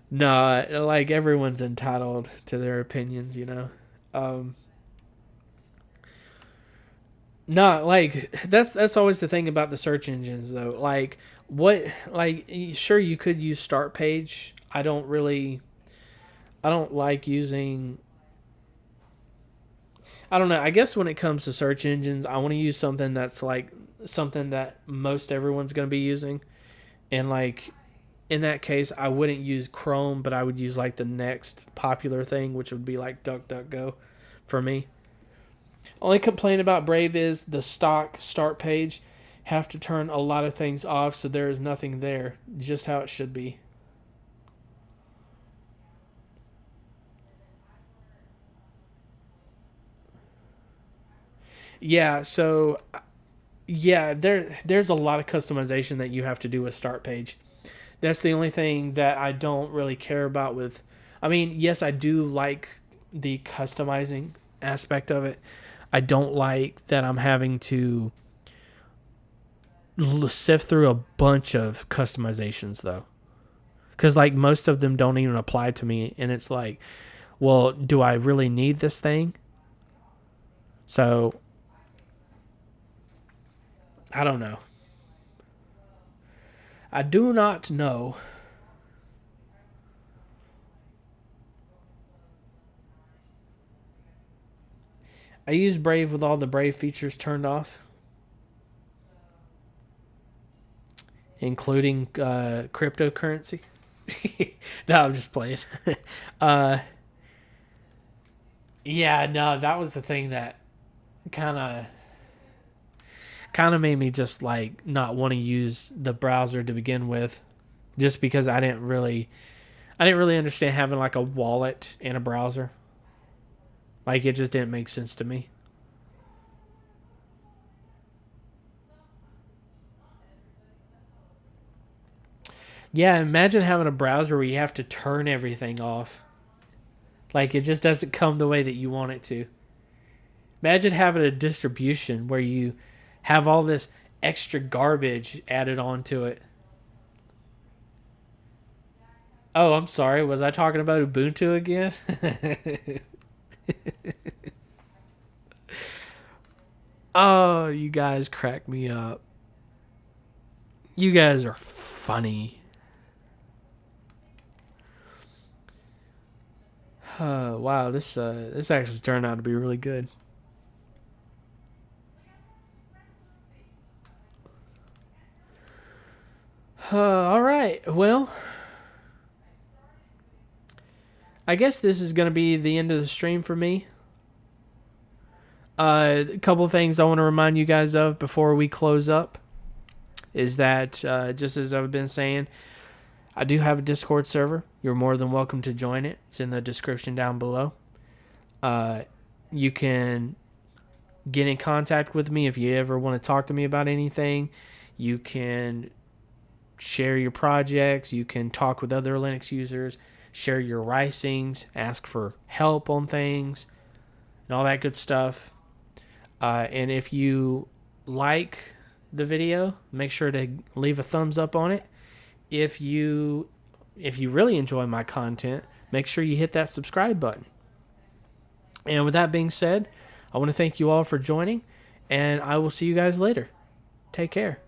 Nah, like everyone's entitled to their opinions, you know. Um, Not like that's always the thing about the search engines though. Like what like sure you could use start page. I don't like using I don't know. I guess when it comes to search engines, I want to use something that's like something that most everyone's going to be using. And like in that case, I wouldn't use Chrome, but I would use like the next popular thing, which would be like DuckDuckGo for me. Only complaint about Brave is the stock start page have to turn a lot of things off, so there is nothing there, just how it should be. Yeah, so yeah, there's a lot of customization that you have to do with start page. That's the only thing that I don't really care about with. I mean, yes, I do like the customizing aspect of it. I don't like that I'm having to sift through a bunch of customizations though, because like most of them don't even apply to me, and it's like, well, do I really need this thing? So I don't know. I do not know. I use Brave with all the Brave features turned off, including cryptocurrency. No, I'm just playing. uh, yeah, no, that was the thing that kind of made me just like not want to use the browser to begin with, just because I didn't really understand having like a wallet and a browser. Like it just didn't make sense to me. Yeah, imagine having a browser where you have to turn everything off. Like it just doesn't come the way that you want it to. Imagine having a distribution where you have all this extra garbage added onto it. Oh, I'm sorry. Was I talking about Ubuntu again? Oh, you guys crack me up. You guys are funny. Wow, this actually turned out to be really good. All right. Well, I guess this is going to be the end of the stream for me. A couple of things I want to remind you guys of before we close up is that, just as I've been saying, I do have a Discord server. You're more than welcome to join it. It's in the description down below. Uh, you can get in contact with me if you ever want to talk to me about anything. You can share your projects. You can talk with other Linux users, share your risings, ask for help on things, and all that good stuff. And if you like the video, make sure to leave a thumbs up on it. If you really enjoy my content, make sure you hit that subscribe button. And with that being said, I want to thank you all for joining, and I will see you guys later. Take care.